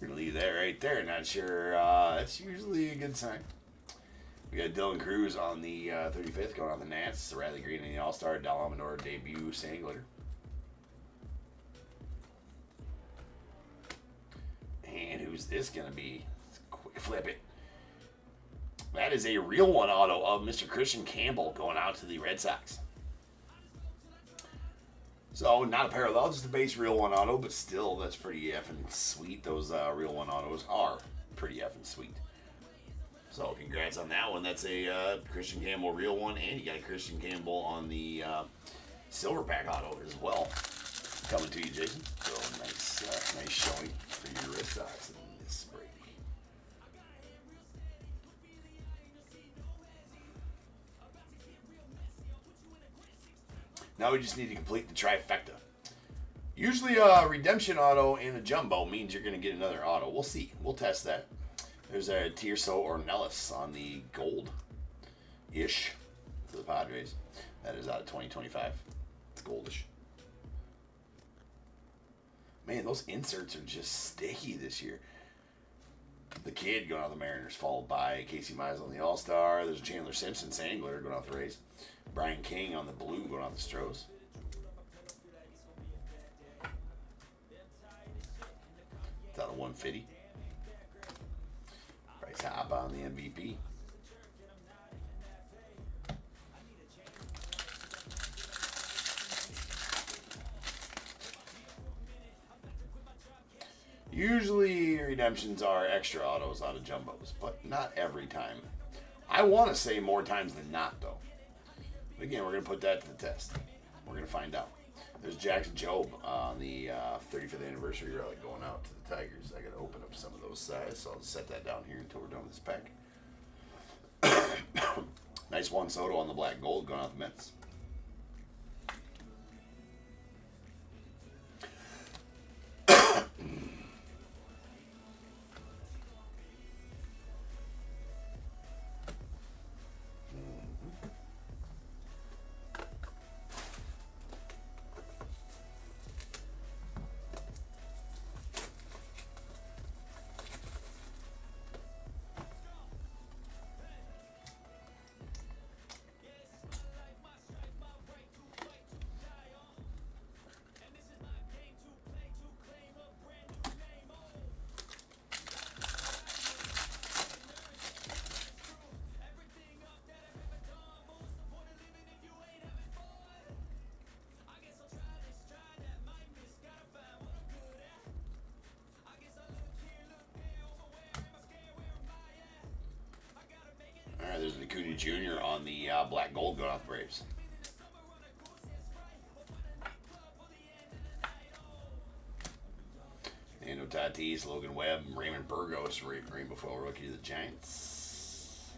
We're gonna leave that right there. Not sure. That's usually a good sign. We got Dylan Cruz on the 35th going on the Nats. Riley Green in the All-Star. Dal Amador debut Sangler. And who's this gonna be? Let's quick flip it. That is a real one auto of Mr. Christian Campbell going out to the Red Sox. So, not a parallel, just a base real one auto, but still, that's pretty effing sweet. Those real one autos are pretty effing sweet. So, congrats on that one. That's a Christian Campbell real one, and you got a Christian Campbell on the silver pack auto as well. Coming to you, Jason. So, nice showing for your Red Sox in this break. Now we just need to complete the trifecta. Usually a redemption auto and a jumbo means you're going to get another auto. We'll see. We'll test that. There's a Tirso Ornelas on the gold-ish to the Padres. That is out of 2025. It's goldish. Man, those inserts are just sticky this year. The Kid going out the Mariners, followed by Casey Mize on the All-Star. There's Chandler Simpson, Sangler, going out the Rays. Brian King on the blue, going out the Stros. It's out of 150. Bryce Hop on the MVP. Usually redemptions are extra autos out of jumbos, but not every time. I want to say more times than not, though. But again, we're going to put that to the test. We're going to find out. There's Jackson Jobe on the 35th anniversary relic going out to the Tigers. I got to open up some of those sides, so I'll set that down here until we're done with this pack. Nice Juan Soto on the black gold going out the Mets. There's an Acuna Jr. on the black gold going off the Braves. Nando Tatis, Logan Webb, Raymond Burgos, rainbow foil rookie to the Giants.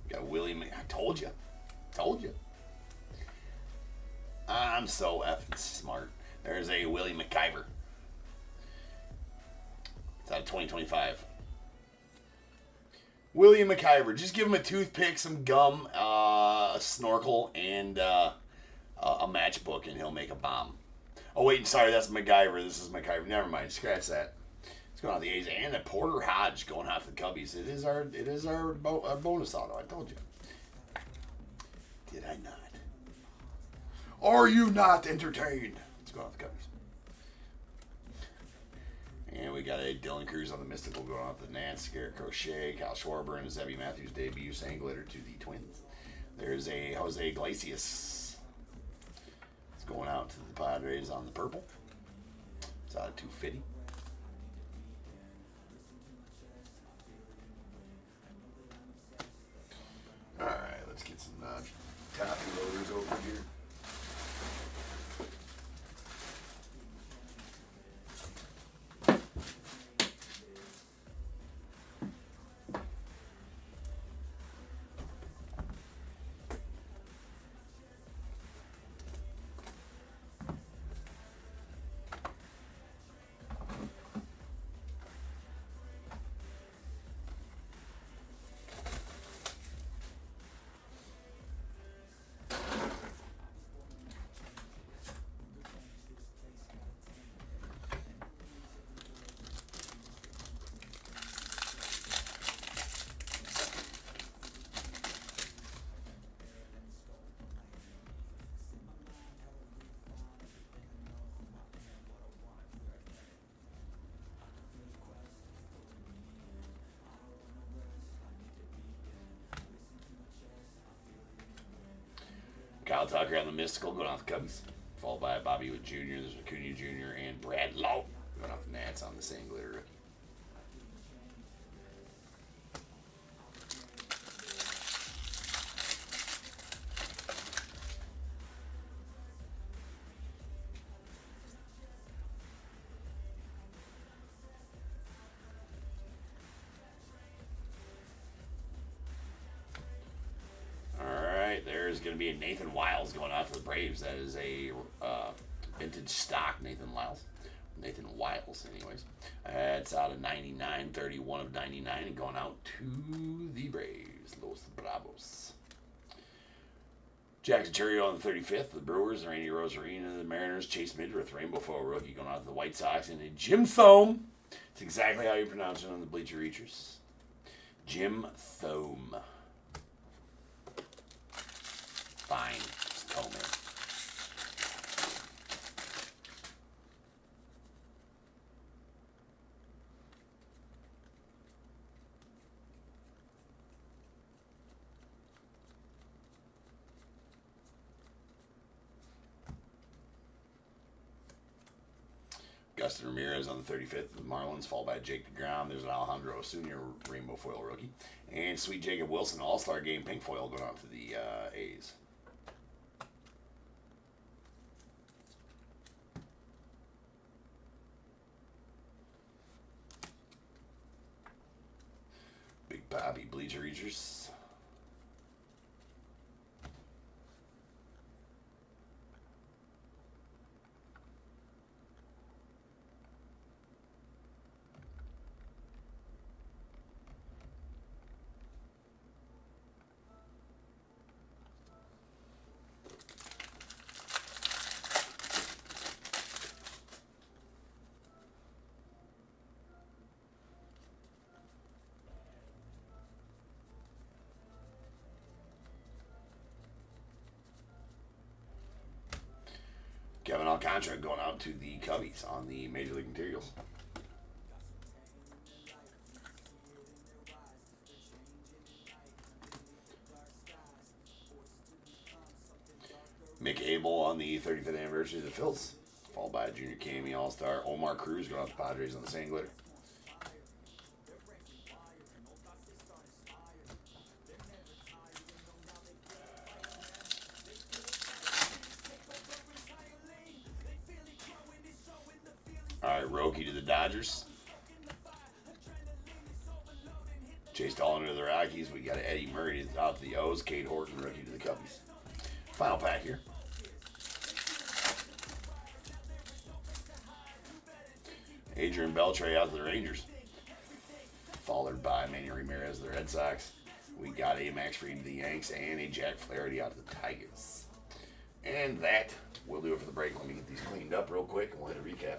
Got Willie. I told you. I'm so effing smart. There's a Willie McIver. It's out of 2025. William McIver. Just give him a toothpick, some gum, a snorkel, and a matchbook, and he'll make a bomb. Oh, wait, sorry, that's MacGyver. This is McIver. Never mind. Scratch that. It's going on the A's. And a Porter Hodge going out to the Cubbies. It is our bonus auto. I told you. Did I not? Are you not entertained? Let's go out the Cubbies. And we got a Dylan Cruz on the Mystical going off the Nats. Garrett Crochet, Kyle Schwarber, and Zebby Matthews debut saying glitter to the Twins. There's a Jose Iglesias. Going out to the Padres on the purple. It's out of 250. All right, let's get some taffy loaders over here. Kyle Tucker on the Mystical going off the Cubbies. Followed by Bobby Witt Jr., there's Acuna Jr., and Brad Lowe going off the Nats on the Singler rookie. There's going to be a Nathan Wiles going out to the Braves. That is a vintage stock Nathan Wiles. Anyways. It's out of 99, 31 of 99, and going out to the Braves, Los Bravos. Jackson Churio on the 35th, the Brewers, Randy Rosarina, the Mariners, Chase Midrith, Rainbow Foil rookie going out to the White Sox, and a Jim Thome. It's exactly how you pronounce it on the Bleacher Reachers. Jim Thome. Fine. Just tell me. Gustin Ramirez on the 35th. The Marlins, followed by Jake DeGrom. There's an Alejandro Osuna Rainbow Foil rookie. And Sweet Jacob Wilson, All-Star Game Pink Foil going out to the A's. Big Bobby Bleacher Reachers. Kevin Alcantara going out to the Cubbies on the Major League Materials. Mick Abel on the 35th anniversary of the Phils, followed by Junior Cammy All-Star. Omar Cruz going out to the Padres on the sand glitter. Alright, Roki to the Dodgers. Chase Dolan to the Rockies. We got Eddie Murray out to the O's. Cade Horton, rookie to the Cubbies. Final pack here. Adrian Beltre out to the Rangers. Followed by Manny Ramirez, the Red Sox. We got a Max Fried to the Yanks and a Jack Flaherty out to the Tigers. And that will do it for the break. Let me get these cleaned up real quick and we'll hit a recap.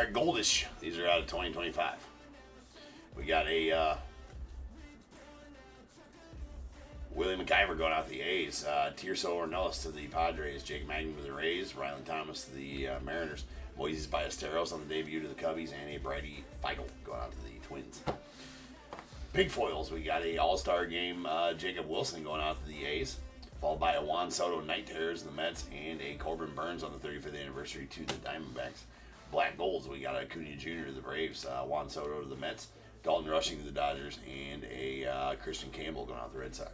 right, goldish. These are out of 2025. We got a William McIver going out to the A's. Tirso Ornelas to the Padres. Jake Magnin to the Rays. Rylan Thomas to the Mariners. Moises Ballesteros on the debut to the Cubbies. And a Brady Feigl going out to the Twins. Pink foils. We got a All-Star Game Jacob Wilson going out to the A's. Followed by a Juan Soto Night Terrors to the Mets. And a Corbin Burns on the 35th anniversary to the Diamondbacks. Black golds. We got a Acuna Jr. to the Braves. Juan Soto to the Mets. Dalton Rushing to the Dodgers. And a Christian Campbell going out to the Red Sox.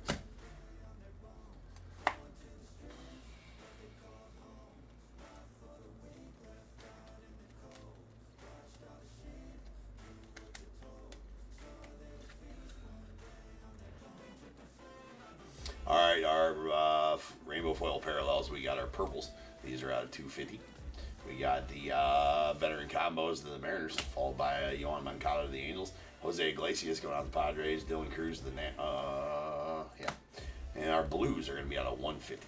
All right, our rainbow foil parallels. We got our purples. These are out of 250. We got the veteran combos to the Mariners, followed by Yohan Moncada to the Angels. Jose Iglesias going out to the Padres. Dylan Cruz to the And our blues are going to be out of 150.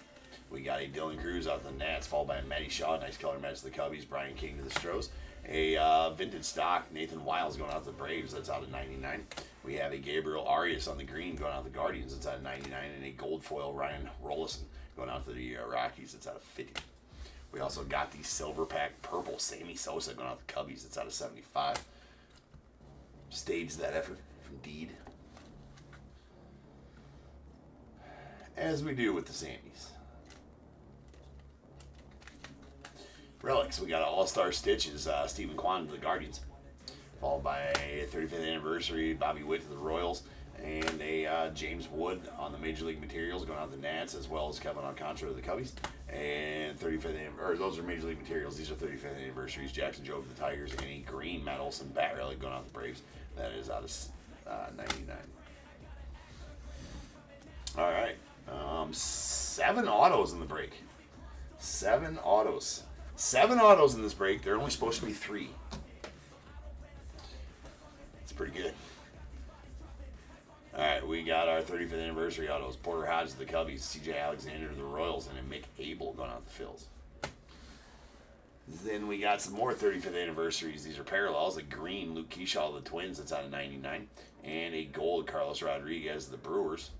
We got a Dylan Cruz out to the Nats, followed by a Matty Shaw. Nice color match to the Cubbies. Brian King to the Stros. A vintage stock, Nathan Wiles going out to the Braves. That's out of 99. We have a Gabriel Arias on the green going out to the Guardians. That's out of 99. And a gold foil Ryan Rollison going out to the Rockies. That's out of 50. We also got the silver pack purple Sammy Sosa going out to the Cubbies. That's out of 75. Staged that effort, indeed. As we do with the Sammys. Relics, we got an All-Star Stitches, Stephen Kwan to the Guardians. Followed by a 35th anniversary Bobby Witt to the Royals. And a James Wood on the Major League Materials going out to the Nats, as well as Kevin Alcantara to the Cubbies. And 35th, or those are Major League Materials. These are 35th anniversaries. Jackson Jobe to the Tigers. And a green Matt Olson bat relic going out to the Braves. That is out of 99. All right. 7 autos in the break. 7 autos. 7 autos in this break. They're only supposed to be 3. It's pretty good. All right, we got our 35th anniversary autos. Porter Hodge to the Cubbies, C.J. Alexander to the Royals, and a McAble going out to the Phils. Then we got some more 35th anniversaries. These are parallels. A green Luke Keyshaw to the Twins. That's out of 99. And a gold Carlos Rodriguez to the Brewers.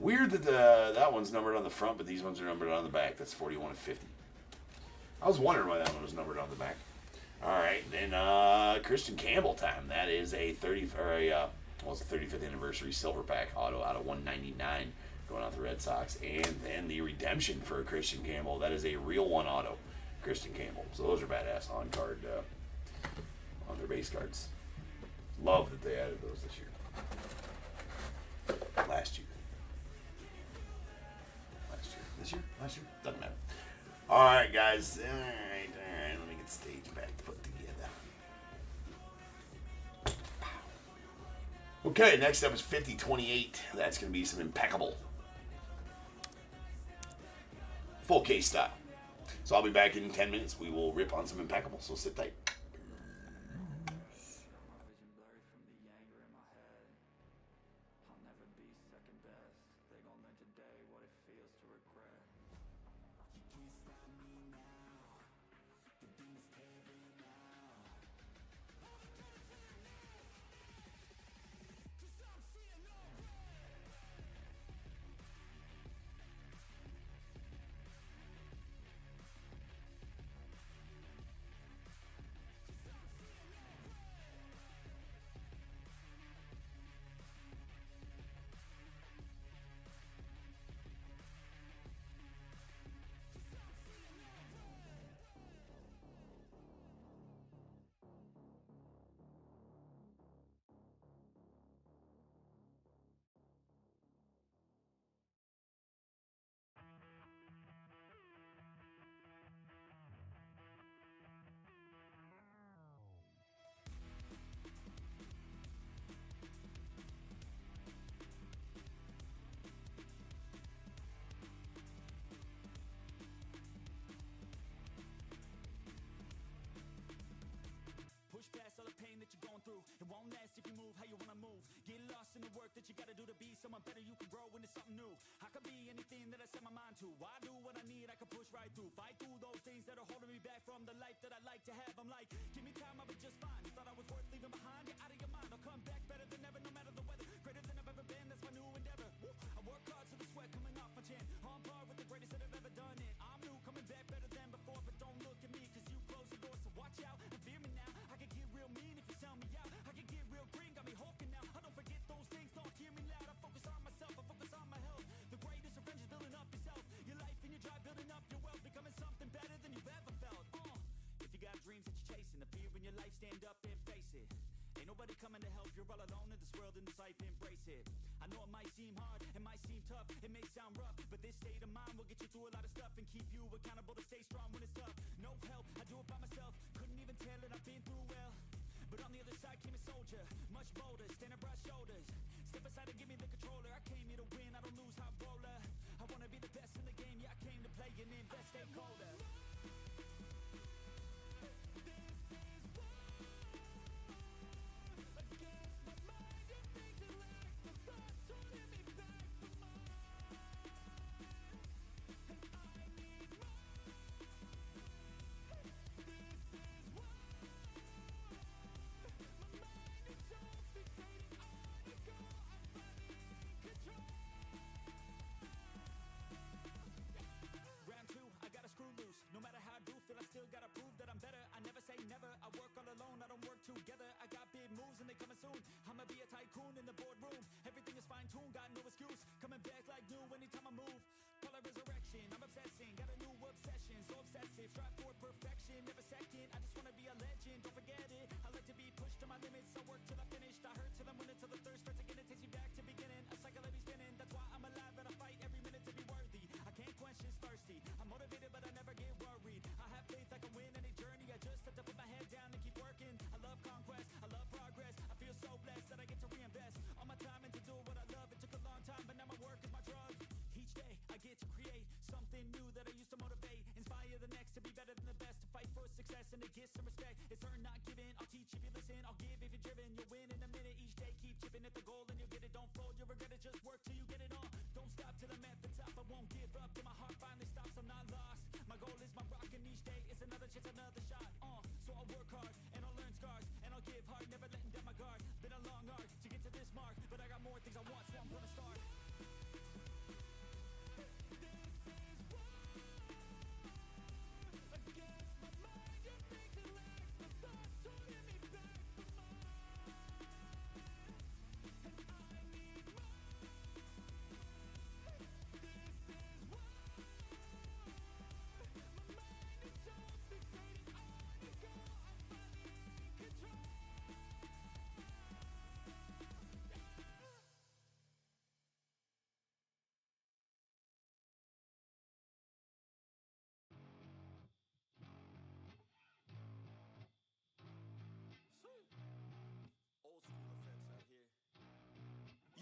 Weird that that one's numbered on the front, but these ones are numbered on the back. That's 41 of 50. I was wondering why that one was numbered on the back. All right, then Christian Campbell time. That is a 35th anniversary silver pack auto out of 199 going out the Red Sox. And then the redemption for Christian Campbell. That is a real one auto, Christian Campbell. So those are badass on card, on their base cards. Love that they added those this year. Last year. This year? Last year? Doesn't matter. All right, guys. All right. Let me get the stage back put together. Okay, next up is 5028. That's going to be some impeccable. Full case style. So I'll be back in 10 minutes. We will rip on some impeccable, so sit tight. It won't last if you move how you wanna move. Get lost in the work that you gotta do to be someone better. You can grow into something new. I could be anything that I set my mind to. I do what I need, I can push right right through, fight through those things that are holding me back from the life that I like to have. I'm like, give me time, I'll be just fine. Thought I was worth leaving behind, you're out of your mind. I'll come back better than ever, no matter the weather. Greater than I've ever been, that's my new endeavor. Woo. I work hard so the sweat coming off my chin. On par with the greatest that have ever done it. I'm new, coming back better than before, but don't look at me, cause you close the door, so watch out and fear me now. I can get real mean if you sell me out. I can get real green, got me hulking now. I don't forget those things, don't hear me loud. I focus on myself, I focus on my health. The greatest revenge is building up yourself. Your life and your drive, building up your wealth, becoming something better than you've ever felt. If you got dreams that you're chasing, the fear in your life, stand up and face it. Ain't nobody coming to help, you're all alone in this world, in this life, embrace it. I know it might seem hard, it might seem tough, it may sound rough, but this state of mind will get you through a lot of stuff and keep you accountable to stay strong when it's tough. No help, I do it by myself, couldn't even tell it, I've been through well. But on the other side came a soldier, much bolder, standing broad shoulders. Step aside and give me the controller, I came here to win, I don't lose how I roller. I wanna be the best in the game, yeah I came to play and invest, stay colder. No matter how I do feel, I still gotta prove that I'm better. I never say never, I work all alone, I don't work together. I got big moves and they coming soon. I'ma be a tycoon in the boardroom. Everything is fine-tuned, got no excuse. Coming back like new anytime I move. Call it resurrection, I'm obsessing. Got a new obsession, so obsessive. Strive for perfection, never second. I just wanna be a legend, don't forget it. I like to be pushed to my limits, I work till I finished. I hurt till I'm winning, till the thirst starts again. It takes me back to beginning, a cycle that be spinning. That's why I'm alive and I fight every minute to be worthy. I can't quench this thirsty, I'm motivated but I never get worried. I have faith I can win any journey, I just have to put my head down and keep working. I love conquest, I love progress, I feel so blessed that I get to reinvest all my time into doing what I love. It took a long time but now my work is my drug. Each day I get to create something new that I used to motivate, inspire the next to be better than the best, to fight for success and to get some respect. It's earned not given, I'll teach if you listen, I'll give if you're driven. You'll win in a minute, each day keep chipping at the goal and you'll get it. Don't fold, you'll regret it, just work till you get it on. Don't stop till I'm at the top, I won't give up till my heart finally stops. I'm not lost, my goal is my rock and each day is another chance, another shot. So I'll work hard and I'll learn scars and I'll give hard, never letting down my guard. Been a long arc to get to this mark, but I got more things I want, so I'm gonna start.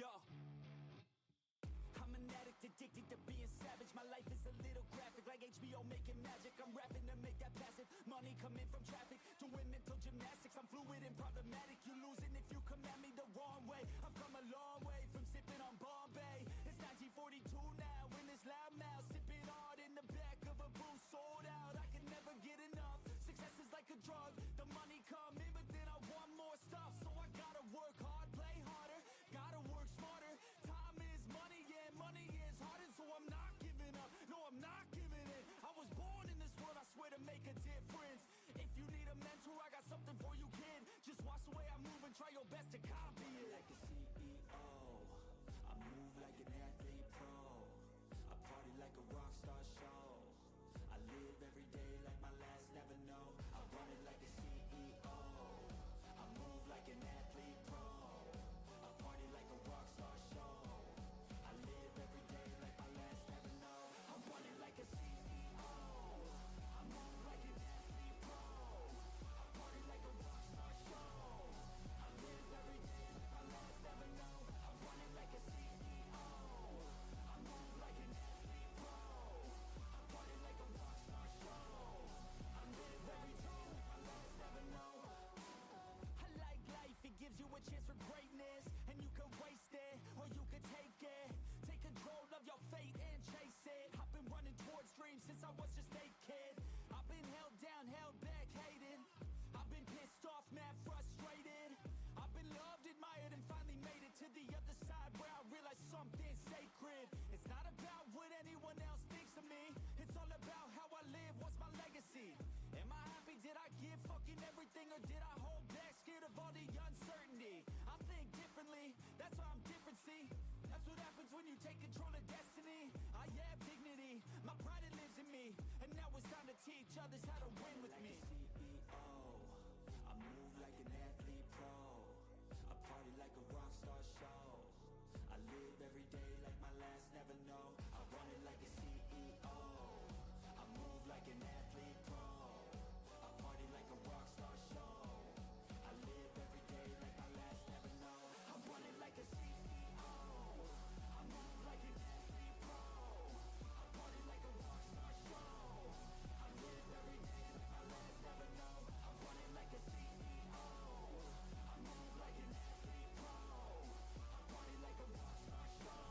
Yo, I'm an addict, addicted to being savage. My life is a little graphic, like HBO making magic. I'm rapping to make that passive money coming from traffic. Doing mental gymnastics, I'm fluid and problematic. You losing if you come at me the wrong way. I've come a long way from sipping on Bombay. It's 1942 now, in this loud mouth, sipping hard in the back of a booth, sold out. I can never get enough. Success is like a drug, the money come in, but then I want more stuff. So I gotta work hard, play harder, gotta work smarter. Time is money, yeah, money is harder. So I'm not giving up, no I'm not giving in. I was born in this world, I swear to make a difference. If you need a mentor, I got something for you, kid. Just watch the way I move and try your best to copy it. Like a CEO, I move like an athlete pro. I party like a rock star show. I live every day like my last, never know. I run it like a CEO. I move like an athlete pro. I party like a rock star show. I live every day like my last, never know. I run it like a CEO. I move like an athlete pro. I party like a rock star show. I live every day like my last, never know. I run it like a CEO. I move like an athlete pro. I party like a rock star show. I live every day like my last, never know. I like life, it gives you a chance something sacred. It's not about what anyone else thinks of me. It's all about how I live, what's my legacy. Am I happy, did I give fucking everything, or did I hold back, scared of all the uncertainty? I think differently, that's why I'm different, see. That's what happens when you take control of destiny. I have dignity, my pride it lives in me, and now it's time to teach others how to win with me. CEO, I move like an athlete pro, I party like a rock star show, I live every day like my last never know, I run it like a CEO, I move like an athlete pro, I party like a rock star show, I live every day like my last never know, I run it like a CEO, I move like an athlete pro, I party like a rock star show, I live every day like my last never know, I run it like a CEO, I move like an athlete pro, I party like a rock star show,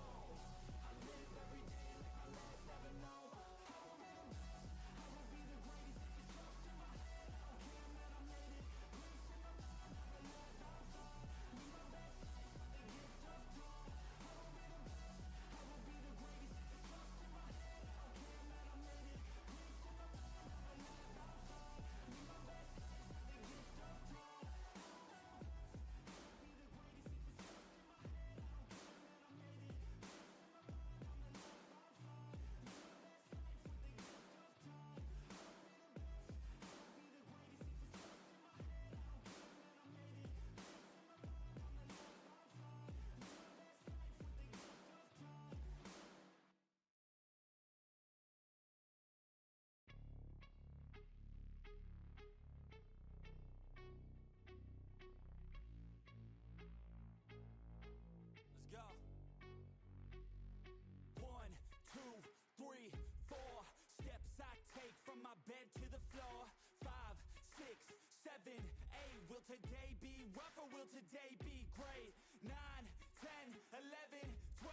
I live every day like my last never know. I will be the best, I will be the greatest. If it's just in my head, I don't care, man, I made it. Grace in my mind, never let down fall. Live my best life with the gift of joy. I will be the best, I will be the greatest. If it's just in my head, I don't care, man, I made it. Grace in my mind, never let down fall. Live my best life with the gift of joy. I will be the best, I will be the greatest. If it's just in my head, I don't care, man, I made it. Grace in my mind, never let down fall. Live my best life with the gift of joy. I will be the best, I will be the greatest. If it's just in my head, I don't care, man, I made it. Grace in my mind, never let down fall. Live my best life with the gift of joy. Let's go. 1, 2, 3, 4 steps I take from my bed to the floor. 5, 6, 7, 8. Will today be rough or will today be great? 9, 10, 11, 12.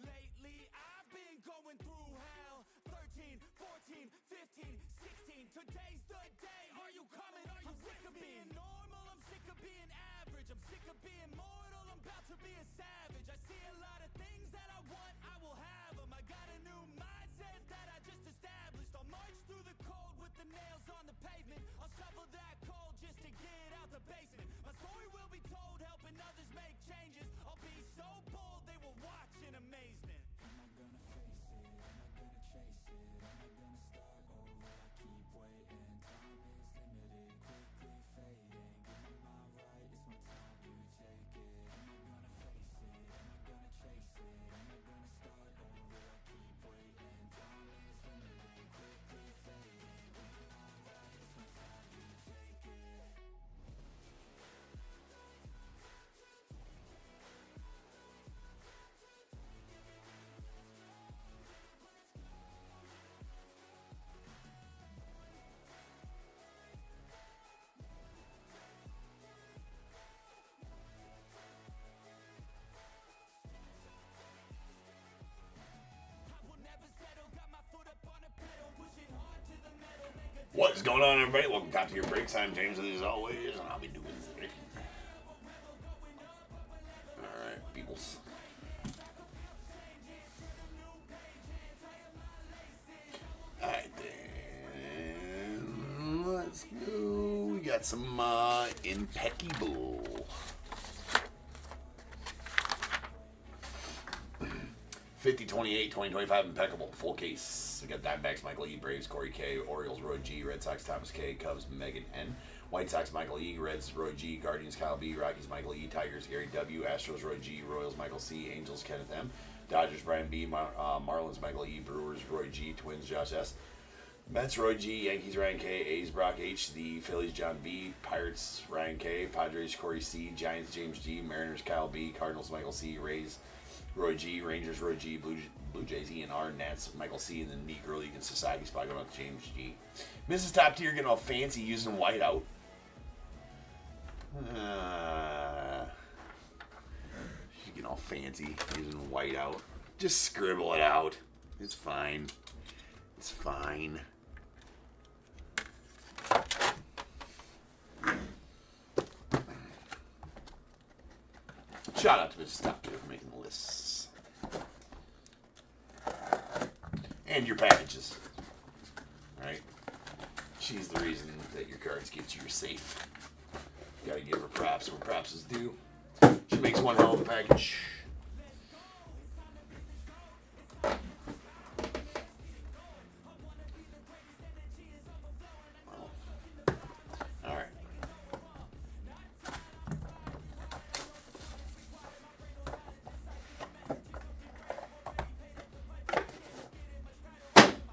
Lately I've been going through hell. 13, 14, 15, 16. Today's the day. Are you coming? Are you I'm sick of being normal? I'm sick of being average. I'm sick of being mortal. I'm about to be a savage. I see a lot of things that I want, I will have them. I got a new mindset that I just established. I'll march through the cold with the nails on the pavement. I'll shovel that coal just to get out the basement. My story will be told, helping others make changes. I'll be so bold they will watch in amazement. Am I gonna face it? Am I gonna chase it? Am I gonna start or will I keep waiting? Time is limited, quickly fading. Get my mind right, it's my time to take it. Am I gonna face it? Am I gonna chase it? Am I gonna start or will I keep waiting? Time is limited, quickly fading. Get my mind right, it's my time to take it. What's going on, everybody? Welcome back to your breaks. I'm James, as always, and I'll be doing this. Alright, peoples. Alright, then. Let's go. We got some Impeccable. 50, 28, 2025 Impeccable. Full case. We got Diamondbacks, Michael E. Braves, Corey K. Orioles, Roy G. Red Sox, Thomas K. Cubs, Megan N. White Sox, Michael E. Reds, Roy G. Guardians, Kyle B. Rockies, Michael E. Tigers, Gary W. Astros, Roy G. Royals, Michael C. Angels, Kenneth M. Dodgers, Brian B. Marlins, Michael E. Brewers, Roy G. Twins, Josh S. Mets, Roy G. Yankees, Ryan K. A's, Brock H. The Phillies, John B. Pirates, Ryan K. Padres, Corey C. Giants, James G. Mariners, Kyle B. Cardinals, Michael C. Rays, Roy G. Rangers, Roy G. Blue Jays, Ian R. Nats, Michael C. And the Negro League and Society spot going up to James G. Mrs. Top Tier getting all fancy using whiteout. She's getting all fancy using whiteout. Just scribble it out. It's fine. It's fine. Shout out to Mrs. Top Tier for making the lists. And your packages. Right? She's the reason that your cards get you your safe. Gotta give her props where props is due. She makes one hell of a package. Alright.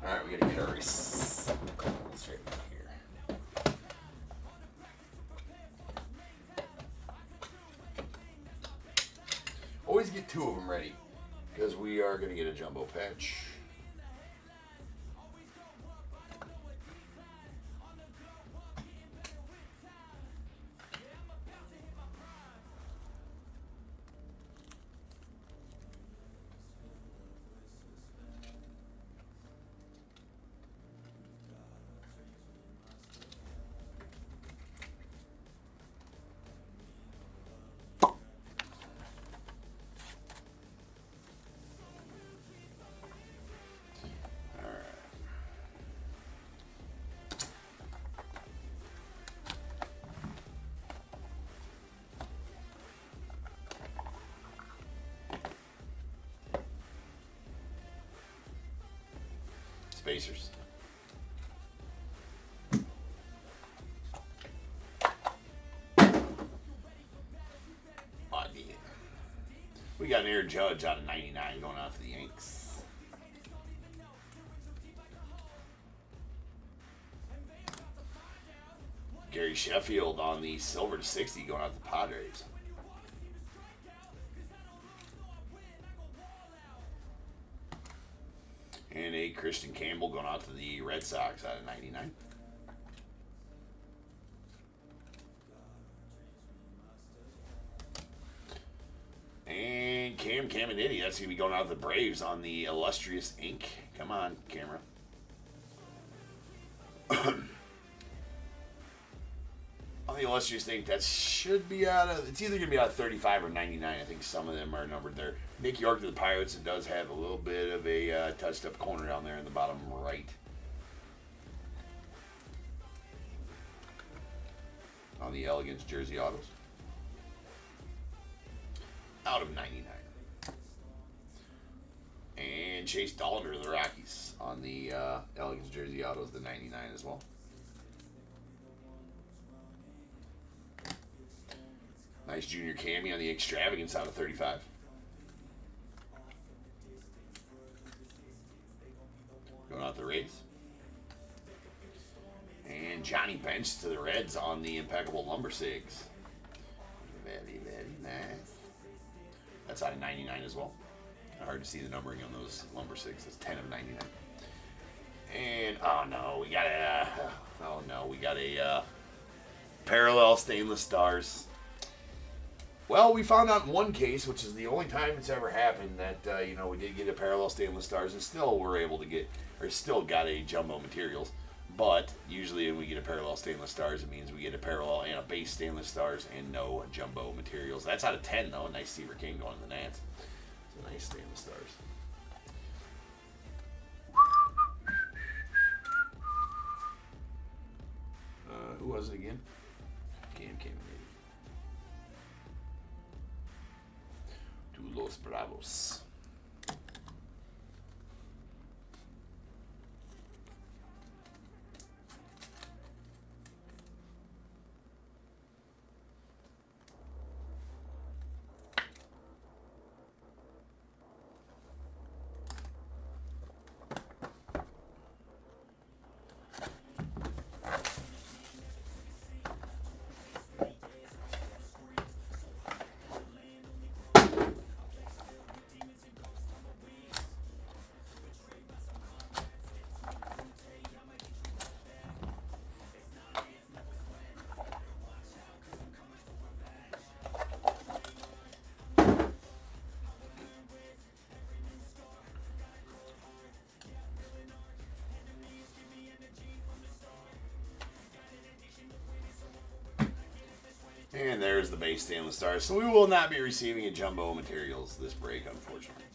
Alright, we gotta get our straight here. Always get 2 of them ready, because we are gonna get a jumbo patch. Spacers. We got an Air Judge out of 99 going out to the Yanks. Gary Sheffield on the silver to 60 going out to the Padres. And a Christian Campbell going out to the Red Sox out of 99. And Cam Caminiti, that's going to be going out to the Braves on the Illustrious Ink. Come on, camera. On the Illustrious Ink, that should be out of, it's either going to be out of 35 or 99. I think some of them are numbered there. Nick York to the Pirates, it does have a little bit of a touched up corner down there in the bottom right. On the Elegance Jersey Autos. Out of 99. And Chase Dollander to the Rockies on the Elegance Jersey Autos, the 99 as well. Nice junior Cammy on the Extravagance out of 35. Going out the Rays. And Johnny Bench to the Reds on the Impeccable Lumber Sigs. Very, very nice. That's out of 99 as well. Hard to see the numbering on those Lumber Sigs. That's 10 of 99. And, oh no, we got a parallel stainless stars. Well, we found out in one case, which is the only time it's ever happened, that, we did get a parallel stainless stars and still were able to get, or still got a jumbo materials. But usually when we get a parallel stainless stars, it means we get a parallel and a base stainless stars and no jumbo materials. That's out of 10, though. A nice Seaver King going to the Nats. It's a nice stainless stars. Who was it again? Cam in. To Los Bravos. And there's the base stainless stars. So we will not be receiving a jumbo materials this break, unfortunately.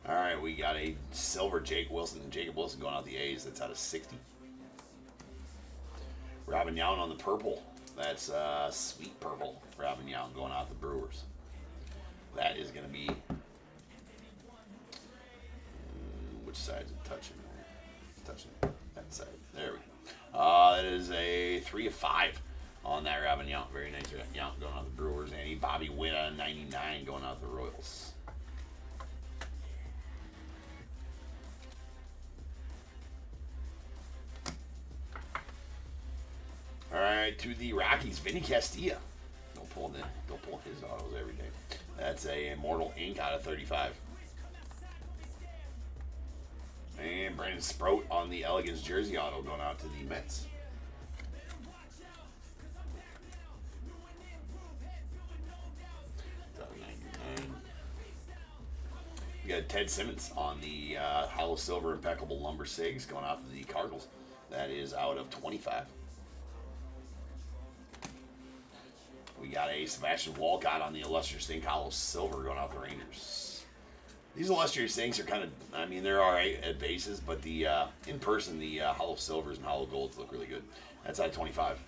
All right, we got a silver Jacob Wilson going out the A's. That's out of 60. Robin Yount on the purple. That's sweet purple. Robin Yount going out the Brewers. That is going to be... which side is it touching? Touching that side. There we go. That is a 3 of 5 on that Robin Yount. Very nice Yount going out the Brewers. And Bobby Witt on 99 going out the Royals. All right, to the Rockies, Vinny Castilla. Don't pull his autos every day. That's a Immortal Ink out of 35. And Brandon Sproat on the Elegance jersey auto going out to the Mets. We got Ted Simmons on the Hollow Silver Impeccable Lumber Sigs going out to the Cardinals. That is out of 25. We got a Sebastian Walcott on the Illustrious Ink Hollow Silver going out the Rangers. These Illustrious Inks are kind of, I mean, they're all right at bases, but the in person, the Hollow Silvers and Hollow Golds look really good. That's out of 25.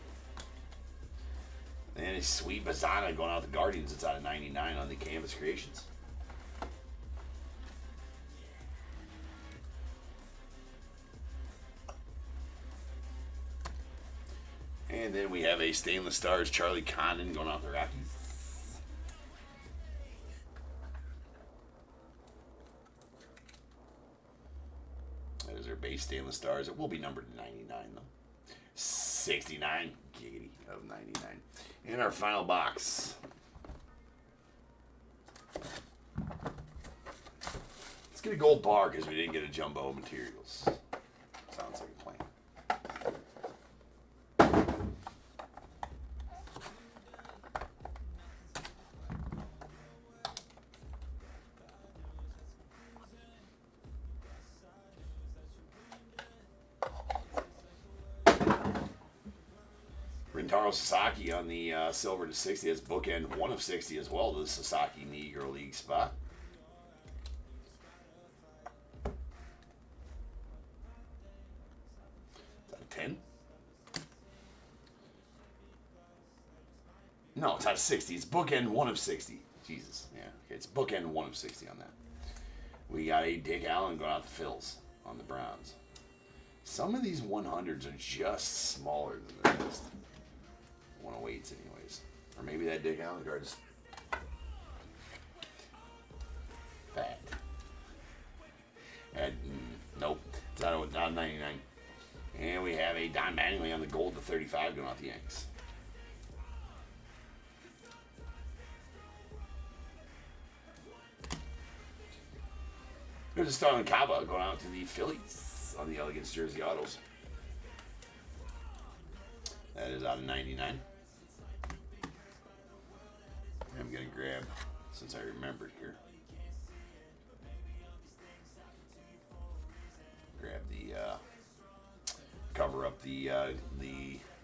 And a sweet Bazana going out the Guardians. It's out of 99 on the Canvas Creations. And then we have a Stainless Stars Charlie Condon going out the Rockies. That is our base Stainless Stars. It will be numbered 99 though. 69 giggity of 99. And our final box. Let's get a gold bar because we didn't get a jumbo materials. Sounds like a plan. Rintaro Sasaki on the silver to 60. That's bookend 1 of 60 as well to the Sasaki Negro League spot. Is that a 10? No, it's out of 60. It's bookend 1 of 60. Jesus. Yeah. Okay, it's bookend 1 of 60 on that. We got a Dick Allen going out the Phils on the Browns. Some of these 100s are just smaller than the rest. 108s anyways. Or maybe that Dick Allen card is fat. Nope. It's out of 99. And we have a Don Mattingly on the gold to 35 going out the Yanks. There's a Starlin Caba going out to the Phillies on the Elegance jersey autos. That is out of 99. I'm going to grab, since I remembered here, grab the, cover up the,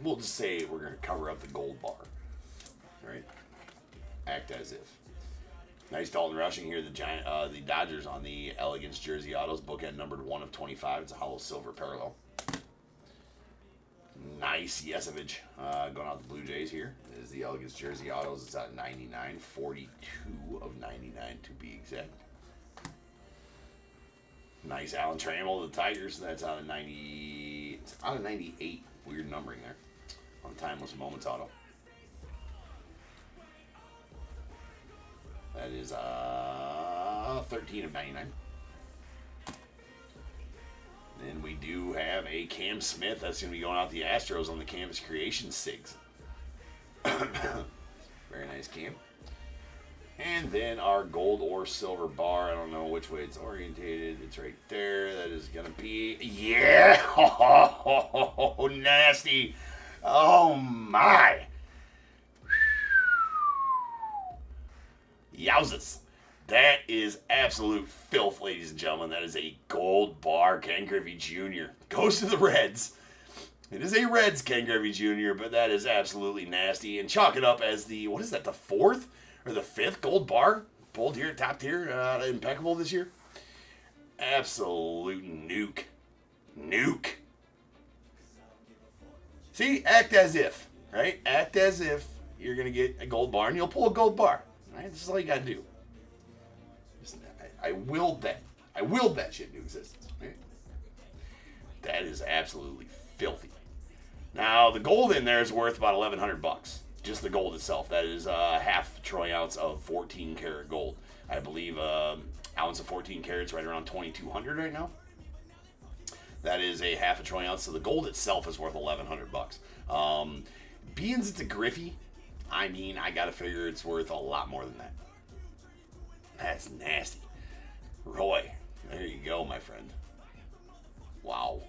we'll just say we're going to cover up the gold bar. All right? Act as if. Nice Dalton Rushing here, the Dodgers on the Elegance jersey autos, bookend numbered 1 of 25. It's a hollow silver parallel. Nice Yesevich going out the Blue Jays here. Is the Elegance jersey autos. It's at 99, 42 of 99 to be exact. Nice Alan Trammell, the Tigers. That's out of 90. It's out of 98. Weird numbering there on Timeless Moments auto. That is 13 of 99. Then we do have a Cam Smith. That's going to be going out the Astros on the Canvas Creation SIGs. Very nice Cam. And then our gold or silver bar. I don't know which way it's orientated. It's right there. That is going to be... Yeah! Oh, nasty. Oh, my. Yowzas. That is absolute filth, ladies and gentlemen. That is a gold bar Ken Griffey Jr. Goes to the Reds. It is a Reds Ken Griffey Jr., but that is absolutely nasty. And chalk it up as the, what is that, the 4th or the 5th gold bar? Pulled here, top tier, Impeccable this year. Absolute nuke. Nuke. See, act as if, right? Act as if you're going to get a gold bar, and you'll pull a gold bar. Right? This is all you got to do. I willed that. I willed that shit into existence. Right? That is absolutely filthy. Now, the gold in there is worth about $1,100. Just the gold itself. That is half troy ounce of 14 karat gold. I believe ounce of 14 carats right around 2,200 right now. That is a half a troy ounce. So the gold itself is worth $1,100. Being it's a Griffey, I mean, I gotta figure it's worth a lot more than that. That's nasty. Roy, there you go, my friend. Wow.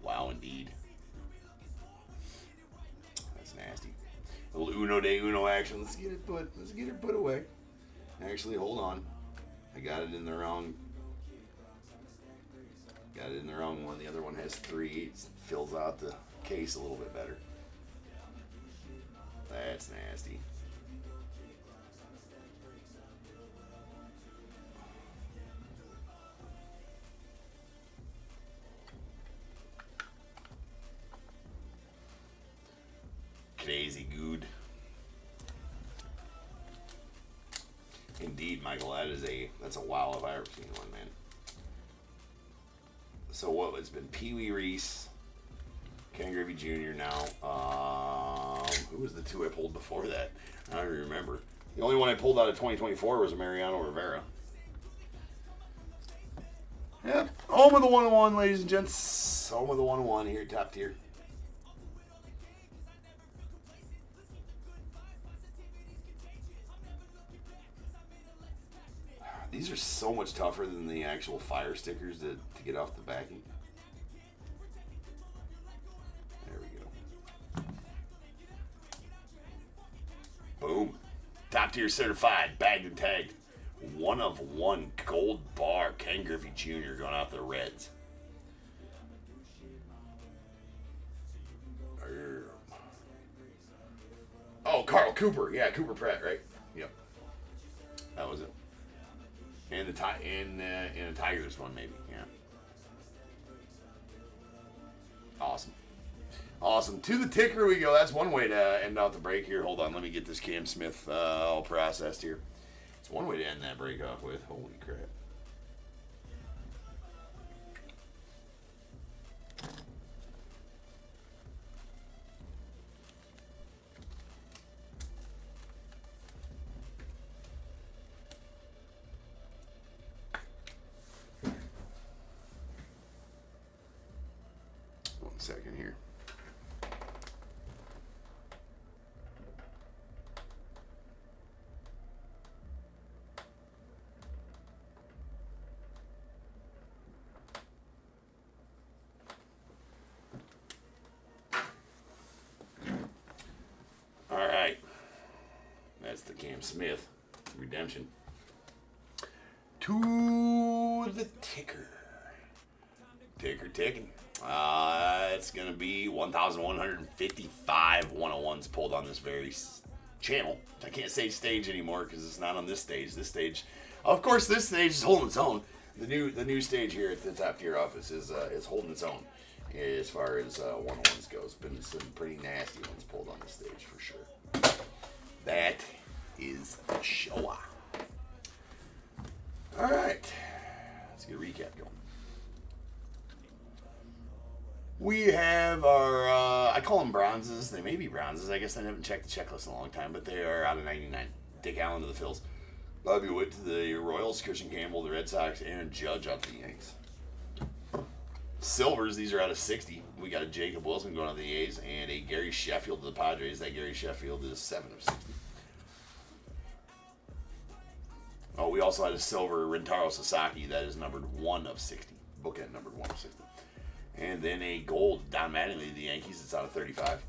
Wow, indeed. That's nasty. A little Uno de Uno action. Let's get it put away. Actually, hold on. I got it in the wrong. Got it in the wrong one. The other one has 3. It fills out the case a little bit better. That's nasty. Crazy good. Indeed, Michael, that's a wow if I ever seen one, man. So what, it's been Pee Wee Reese, Ken Griffey Jr. now. Who was the 2 I pulled before that? I don't even remember. The only one I pulled out of 2024 was Mariano Rivera. Yep, home of the 101, ladies and gents. Home of the 101 here, top tier. These are so much tougher than the actual fire stickers to get off the backing. There we go. Boom. Top tier certified, bagged and tagged. 1 of 1 gold bar, Ken Griffey Jr. going out the Reds. Oh, Carl Cooper. Yeah, Cooper Pratt, right? Yep. That was it. And a Tigers one, maybe. Yeah. Awesome. Awesome. To the ticker we go. That's one way to end out the break here. Hold on. Let me get this Cam Smith all processed here. It's one way to end that break off with. Holy crap. Second here. All right. That's the Cam Smith redemption. To the ticker. Ticker ticking. It's going to be 1,155 101s pulled on this very channel. I can't say stage anymore because it's not on this stage. This stage, of course, this stage is holding its own. The new stage here at the top tier office is holding its own as far as 101s goes. Been some pretty nasty ones pulled on this stage for sure. That is the show. All right, let's get a recap going. We have our, I call them bronzes. They may be bronzes. I guess I haven't checked the checklist in a long time, but they are out of 99. Dick Allen to the Phils. Bobby Wood to the Royals. Christian Campbell to the Red Sox. Aaron Judge out to the Yanks. Silvers, these are out of 60. We got a Jacob Wilson going to the A's and a Gary Sheffield to the Padres. That Gary Sheffield is 7 of 60. Oh, we also had a silver Rintaro Sasaki. That is numbered 1 of 60. Bookend numbered 1 of 60. And then a gold Don Mattingly to the Yankees. It's out of 35.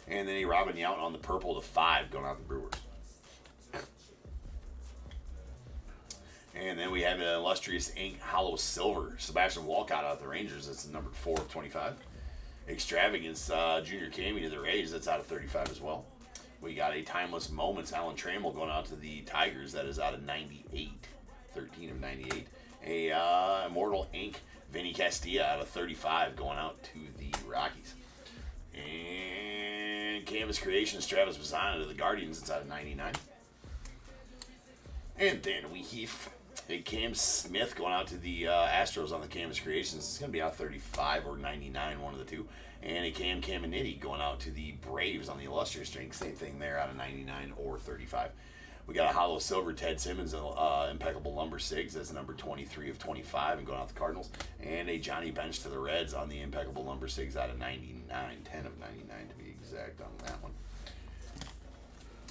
And then a Robin Yount on the purple to 5 going out to the Brewers. And then we have an illustrious ink hollow silver Sebastian Walcott out of the Rangers. That's numbered 4 of 25. Extravagance Junior Cammy to the Rays. That's out of 35 as well. We got a Timeless Moments Alan Trammell going out to the Tigers. That is out of 98. 13 of 98. A Immortal Inc. Vinny Castilla out of 35 going out to the Rockies. And Canvas Creations Travis Bassano to the Guardians. It's out of 99. And then we have a Cam Smith going out to the Astros on the Canvas Creations. It's going to be out 35 or 99, one of the two. And a Cam Caminiti going out to the Braves on the Illustrious string. Same thing there, out of 99 or 35. We got a hollow silver Ted Simmons, Impeccable Lumber Sigs. That's number 23 of 25 and going out to the Cardinals. And a Johnny Bench to the Reds on the Impeccable Lumber Sigs out of 99. 10 of 99 to be exact on that one.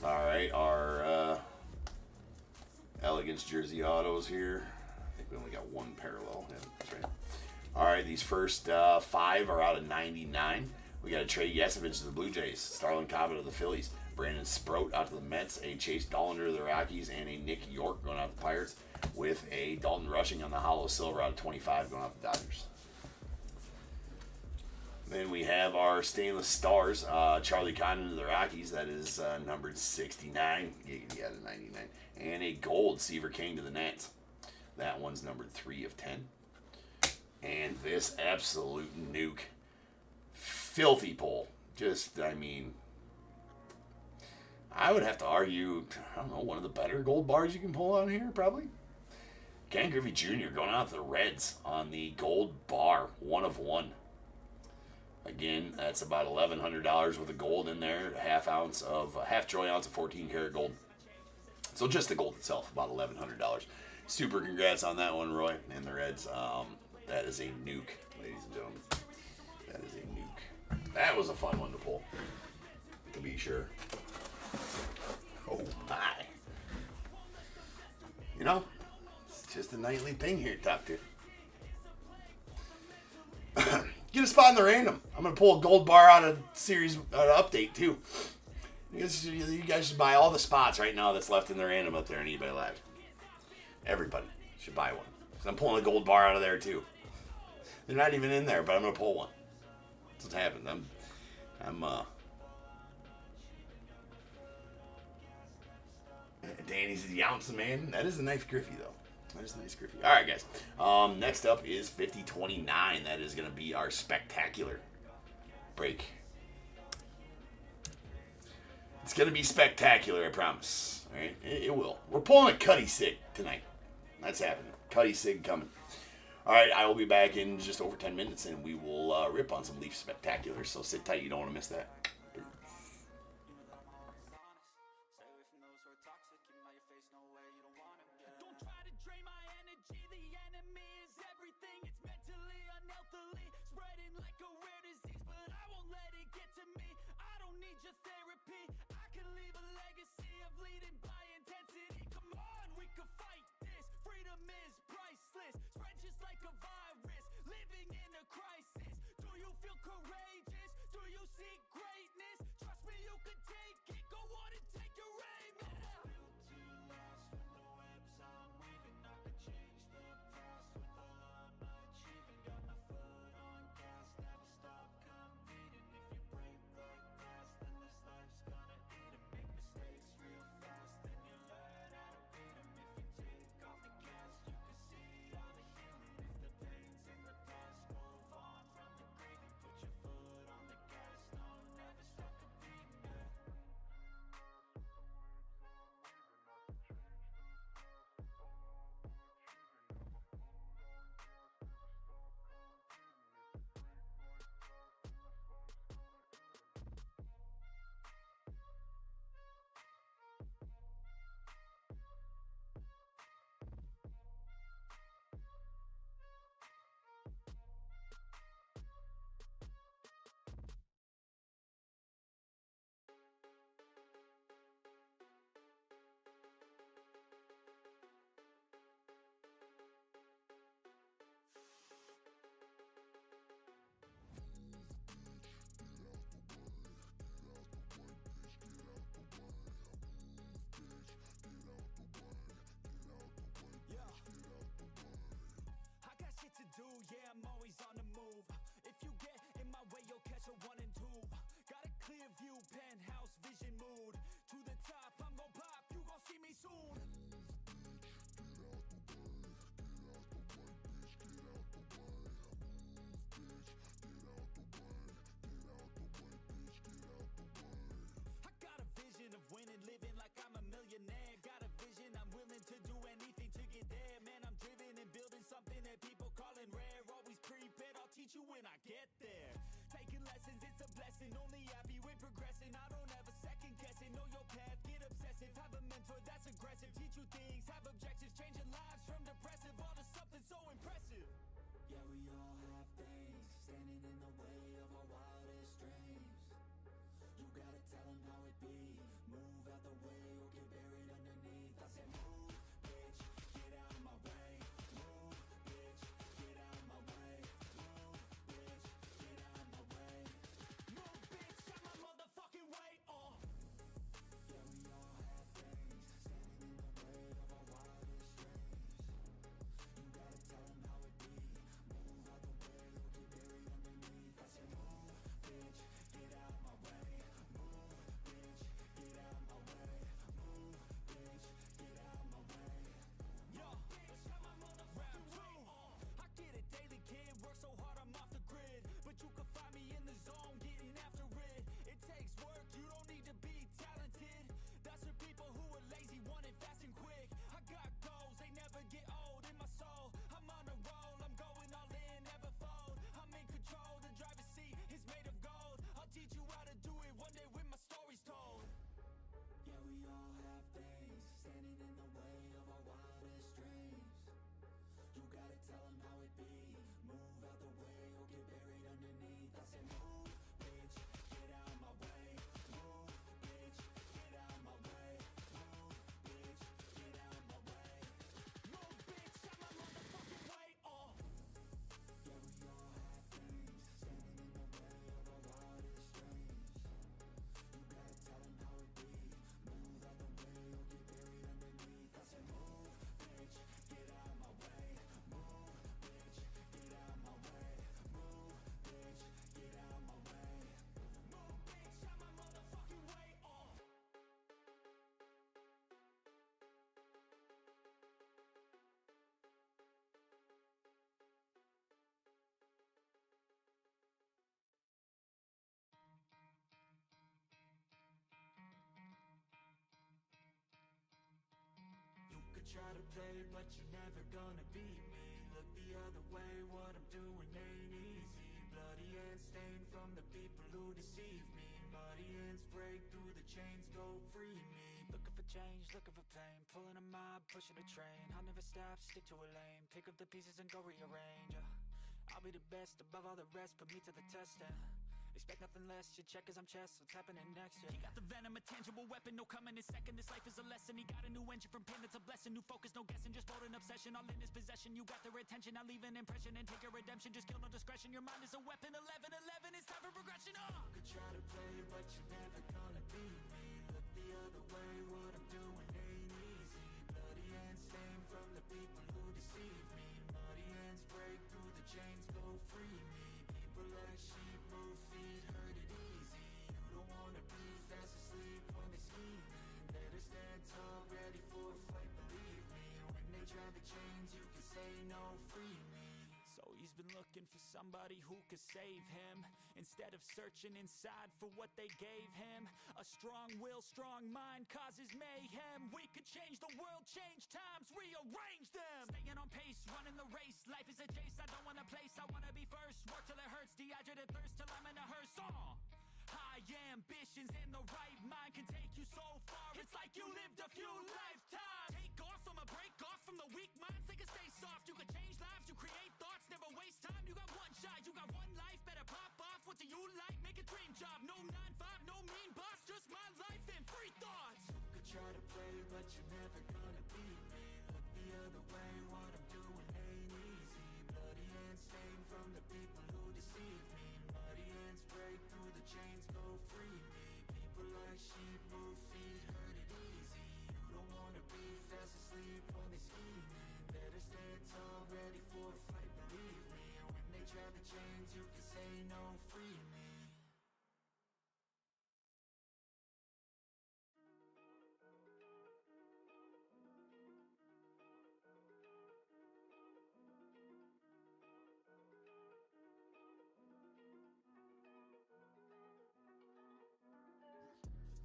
All right, our Elegance Jersey Autos here. I think we only got one parallel. Yeah, that's right. All right, these first 5 are out of 99. We got a Trey Yesevich to the Blue Jays, Starlin Cobbett to the Phillies, Brandon Sproat out to the Mets, a Chase Dollander to the Rockies, and a Nick York going out to the Pirates, with a Dalton Rushing on the hollow silver out of 25 going out to the Dodgers. Then we have our Stainless Stars, Charlie Condon to the Rockies. That is numbered 69. Yeah, to 99. And a gold Seaver King to the Nats. That one's numbered 3 of 10. And this absolute nuke. Filthy pull. Just, I mean, I would have to argue, I don't know, one of the better gold bars you can pull on here, probably. Ken Griffey Jr. going out to the Reds on the gold bar, 1 of 1. Again, that's about $1,100 worth of gold in there. Half troy ounce of 14 karat gold. So just the gold itself, about $1,100. Super congrats on that one, Roy, and the Reds. That is a nuke, ladies and gentlemen. That is a nuke. That was a fun one to pull, to be sure. Oh my. You know, it's just a nightly thing here, Top Tier. Get a spot in the random. I'm going to pull a gold bar out of series update, too. You guys should buy all the spots right now that's left in the random up there on eBay Live. Everybody should buy one. I'm pulling a gold bar out of there, too. They're not even in there, but I'm going to pull one. That's what's happened. Danny's the ounce man. That is a nice Griffey, though. That is a nice Griffey. All right, guys. Next up is 5029. That is going to be our spectacular break. It's going to be spectacular, I promise. All right? It will. We're pulling a Cuddy Sig tonight. That's happening. Cuddy Sig coming. All right, I will be back in just over 10 minutes, and we will rip on some Leaf Spectaculars. So sit tight. You don't want to miss that. Yeah, I'm always on the move. If you get in my way, you'll catch a 1 and 2. Got a clear view, penthouse vision mood. To the top, I'm gon' pop, you gon' see me soon. lesson. Only happy with progressing, I don't ever second guess it. Know your path, get obsessive. Have a mentor that's aggressive. Teach you things, have objectives. Changing lives from depressive all to something so impressive. Yeah, we all have things standing in the way of our wildest dreams. You gotta tell them how it be. Move out the way or get buried underneath. I said move, bitch, get out of my way. Move, bitch, get out of my way. Move, bitch, get out of my way. Move, bitch, out my motherfucking way. Oh. Yeah, we all have things standing in the way of our wildest dreams. You gotta tell them how it be. Move out the way or get buried underneath. I said move, bitch, get out of my way. Move, bitch, get out of my way. Move, bitch, get out of my way. Yo, bitch, out my motherfucking way. I get it daily, kid, work so hard I'm off the grid. But you can find me in the zone, getting after it. It takes work, you don't need to be talented. That's for people who are lazy, want it fast and quick. I got goals, they never get old in my soul. I'm on a roll, I'm going all in, never fold. I'm in control, the driver's seat is made of gold. I'll teach you how to do it one day when my story's told. Yeah, we all have things standing in the way of our wildest dreams. You gotta tell them how it be. Move out the way or get buried underneath. I said move, bitch, get out of my way. Move, bitch, get out of my way. Move, bitch, get out of my way. Move, bitch, out my motherfucking way. Oh. Yeah, we all have things standing in the way of our wildest dreams. You gotta tell them how it be. Move out the way or get buried underneath. I said move, bitch, get out of my way. Move, bitch, get out of my way. Move, bitch, get out of my way. Move, bitch, out my motherfucking way. Oh. You could try to play, but you're never gonna beat me. Look the other way, what I'm doing ain't easy. Bloody hands stained from the people who deceive me. Muddy hands break through the chains, go free me. Looking for change, looking for pain. Pulling a mob, pushing a train. I'll never stop, stick to a lane. Pick up the pieces and go rearrange. I'll be the best above all the rest, put me to the test and expect nothing less, your check as I'm chess, what's happening next, yeah. He got the venom, a tangible weapon, no coming in second. This life is a lesson, he got a new engine from pain, it's a blessing. New focus, no guessing, just bold an obsession. All in his possession, you got their attention. I'll leave an impression and take your redemption. Just kill no discretion, your mind is a weapon. 11-11, it's time for progression, You could try to play, but you're never gonna beat me. Look the other way, what I'm doing ain't easy. Bloody hands stained from the people who deceive me. Muddy hands break through the chains, go free me. People like sheep move feet, hurt it easy. You don't wanna be fast asleep when they're scheming. Better stand tall, ready for a fight, believe me. When they try the chains, you can say no, free me. So he's been looking for somebody who could save him, instead of searching inside for what they gave him. A strong will, strong mind causes mayhem. We could change the world, change times, rearrange them. Staying on pace, running the race. Life is a chase, I don't want a place, I wanna be first. Work till it hurts, dehydrated thirst till I'm in a hearse. High ambitions and the right mind can take you so far. It's like you lived a few lifetimes. Take off from a break off from the weak minds. They can stay soft, you can change lives, you create thoughts, never waste time. You got one shot, you got one life, better pop off. What do you like? Make a dream job. No 9-5, no mean boss, just my life and free thoughts. You could try to play, but you're never gonna beat me. Look the other way, what I'm doing ain't easy. Bloody hands stained from the people who deceive me. Muddy hands break through the chains, go free me. People like sheep move feet, hurt it easy. You don't wanna be fast asleep when they're scheming. Better stand tall, ready for a fight, believe me. When they try the chains, you can say no, free me.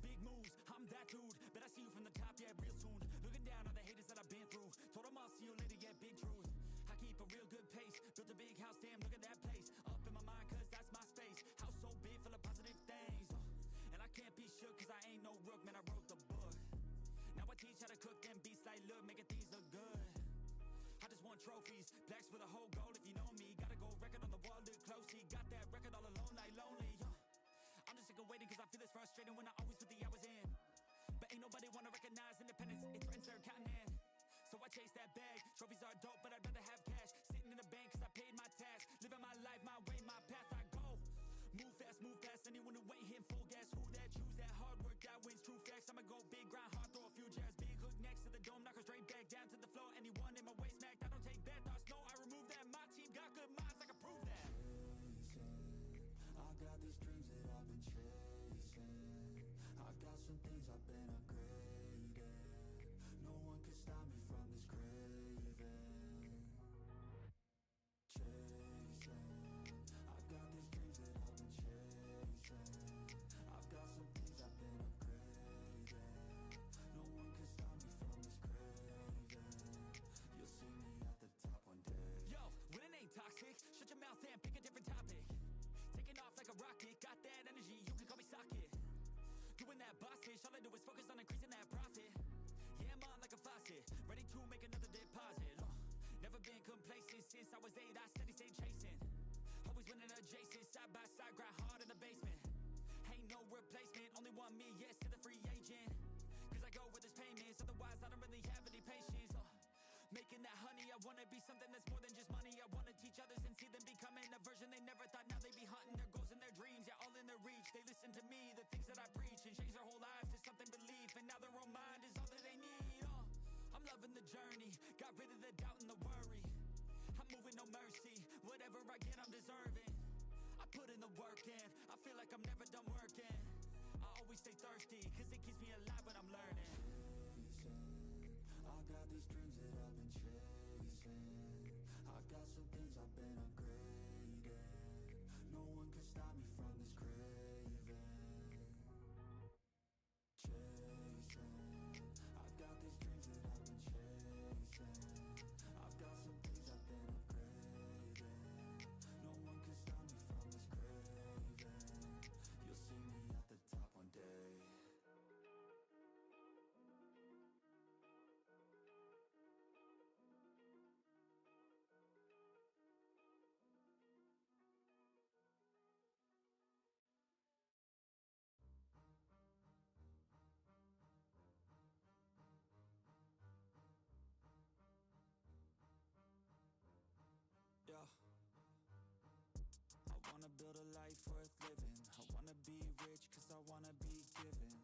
Big moves, I'm that dude. Bet I see you from the top, yeah, real soon. Looking down on the haters that I've been through. Told them I'll see you later, yeah, big truth. I keep a real good pace. Built a big house, damn, look at that place. Up in my mind, cause that's my space. House so big, full of positive trophies. Blacks with a whole goal if you know me. Got a gold record on the wall, look closely. Got that record all alone like lonely. I'm just sick of waiting cause I feel it's frustrating when I always put the hours in. But ain't nobody wanna recognize independence, it threatens their continent. So I chase that bag, trophies are dope but I'd rather have cash. Sitting in the bank cause I paid my tax. Living my life, my way, my path, I go. Move fast, anyone who ain't hitting full gas. Who that, choose that, hard work, that wins, true facts. I'ma go big, grind hard, throw a few jabs. Big hook next to the dome, knock her straight back down to the floor. Anyone in my way smacked, I don't take bad thoughts, no, I remove that. My team got good minds, I can prove that. I got these dreams that I've been chasing. I got some things I've been upgrading. No one can stop me from this craving. Chasing. I've got these dreams that I've been chasing. I've got some things I've been upgrading. No one can stop me from this craving. You'll see me at the top one day. Yo, winning ain't toxic, shut your mouth and pick a different topic. Taking off like a rocket, got that energy, you can call me socket. Doing that boss ish, all I do is focus on increasing that profit. Yeah, I'm on like a faucet, ready to make another deposit. Never been complacent since I was 8, I steady stayed chasing. Always winning adjacent, side by side, grind hard in the basement. Ain't no replacement, only one me, yes to the free agent. Cause I go where there's payments, otherwise I don't really have any patience. Making that honey, I wanna be something that's more than just money. I wanna teach others and see them becoming a version they never thought. Now they be hunting their goals and their dreams, yeah, all in their reach. They listen to me, the things that I preach, and change their whole lives to something belief. And now their own mind is all that they need. I'm loving the journey, got rid of the doubt and the worry. I'm moving no mercy, whatever I get I'm deserving. I put in the work in, I feel like I'm never done working. I always stay thirsty, cause it keeps me alive when I'm learning. I got these dreams that I've been chasing. I got some things I've been upgrading. No one can stop me from this craving. Chasing. I've got these dreams that I've been chasing. I've got some things I've been upgrading. No one can stop me from this craving. You'll see me at the top one day. Yeah. I wanna build a life worth living. I wanna be rich cause I wanna be given.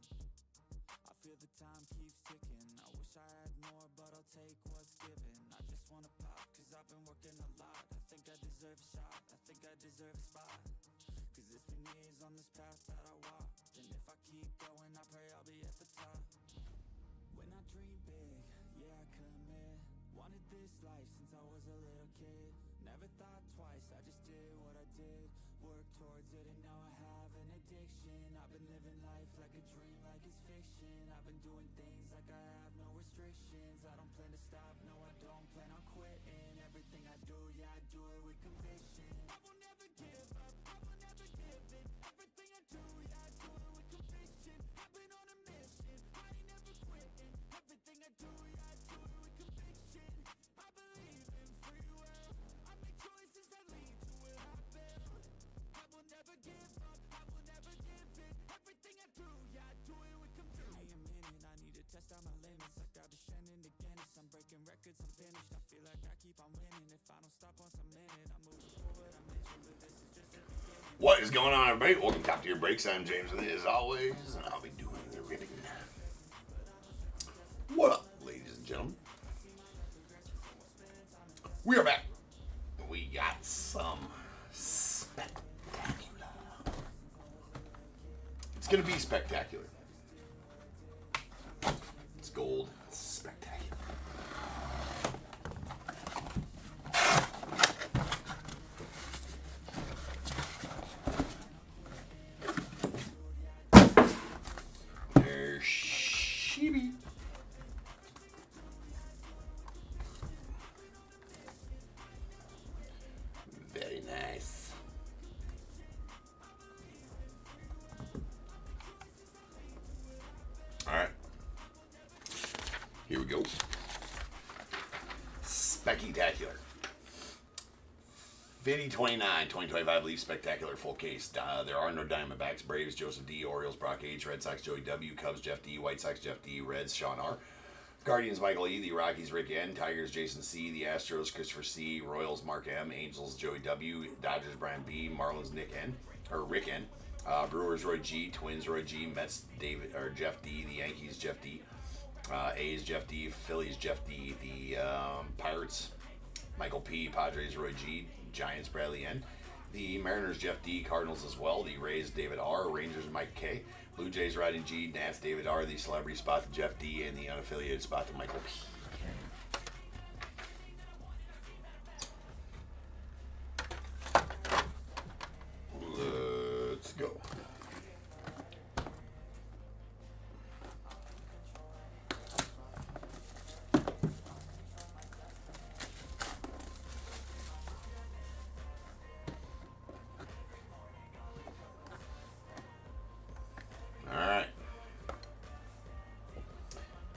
I feel the time keeps ticking. I wish I had more but I'll take what's given. I just wanna pop cause I've been working a lot. I think I deserve a shot, I think I deserve a spot. Cause it's been years on this path that I walked. And if I keep going I pray I'll be at the top. When I dream big, yeah I commit. Wanted this life since I was a little kid. Never thought twice, I just did what I did. Worked towards it and now I have an addiction. I've been living life like a dream, like it's fiction. I've been doing things like I have no restrictions. I don't plan to stop, no I don't plan on quitting. Everything I do, yeah I do it with conviction. I will never give up, I will never give in. Everything I do, yeah I do it with conviction. I've been on a mission, I ain't never quitting. Everything I do, yeah I do it with conviction. I believe in free will, I make choices that lead to where I build. I will never give up, I will never give in. Everything I do, yeah I do it with conviction. Give me a minute, I need to test out my limits. Like I've been shining to Guinness, I'm breaking records, I'm finished. I feel like I keep on winning. If I don't stop once I'm in it, I'm moving forward, I'm mentioned. But this is just the beginning. What is going on, everybody? Welcome to Top Tier Breaks. I'm James, and as always, I'll be doing the ribbing. What up, ladies and gentlemen? We are back. We got some spectacular. It's gonna be spectacular. It's gold. It's spectacular. There's Sheeby. Very nice. All right. Spectacular. 50-29, 2025 Leafs Spectacular full case. There are no Diamondbacks. Braves, Joseph D. Orioles, Brock H. Red Sox, Joey W. Cubs, Jeff D. White Sox, Jeff D. Reds, Sean R. Guardians, Michael E. The Rockies, Rick N. Tigers, Jason C. The Astros, Christopher C. Royals, Mark M. Angels, Joey W. Dodgers, Brian B. Marlins, Nick N. Or Rick N. Brewers, Roy G. Twins, Roy G. Mets, Jeff D. The Yankees, Jeff D. A's, Jeff D. Phillies, Jeff D. The Pirates, Michael P. Padres, Roy G. Giants, Bradley N. The Mariners, Jeff D. Cardinals as well. The Rays, David R. Rangers, Mike K. Blue Jays, Rodney G. Nats, David R. The Celebrity spot to Jeff D. And the unaffiliated spot to Michael P. Let's go.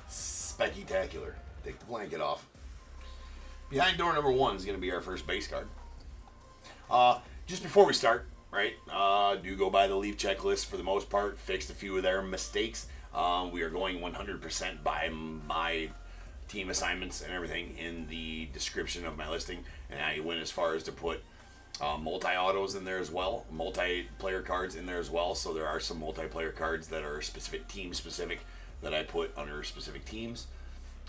Spectacular. Take the blanket off. Behind door number 1 is going to be our first base card. Just before we start, right, do go by the Leaf checklist for the most part. Fixed a few of their mistakes. We are going 100% by my team assignments and everything in the description of my listing. And I went as far as to put multi-autos in there as well. Multiplayer cards in there as well. So there are some multiplayer cards that are specific team specific that I put under specific teams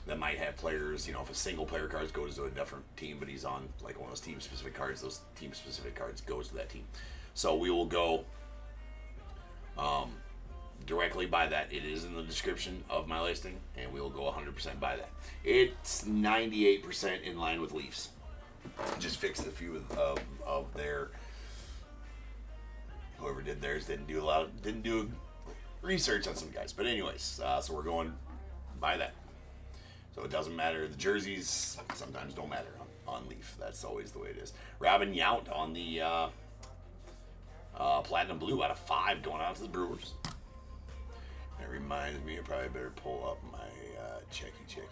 that might have players, if a single player card goes to a different team, but he's on like one of those team specific cards, those team specific cards goes to that team. So we will go directly by that. It is in the description of my listing, and we will go 100% by that. It's 98% in line with Leafs. Just fixed a few of their, whoever did theirs didn't do research on some guys, but anyways, so we're going by that. So it doesn't matter. The jerseys sometimes don't matter on Leaf. That's always the way it is. Robin Yount on the Platinum Blue out of 5 going out to the Brewers. That reminds me, I probably better pull up my checky here.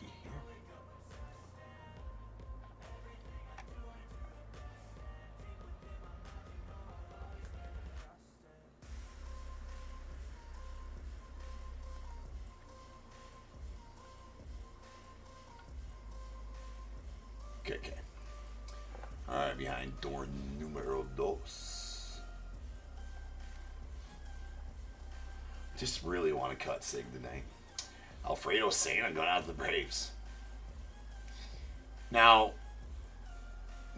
Okay. Alright, behind door numero 2. Just really want to cut Sig tonight. Alfredo Santa going out to the Braves. Now,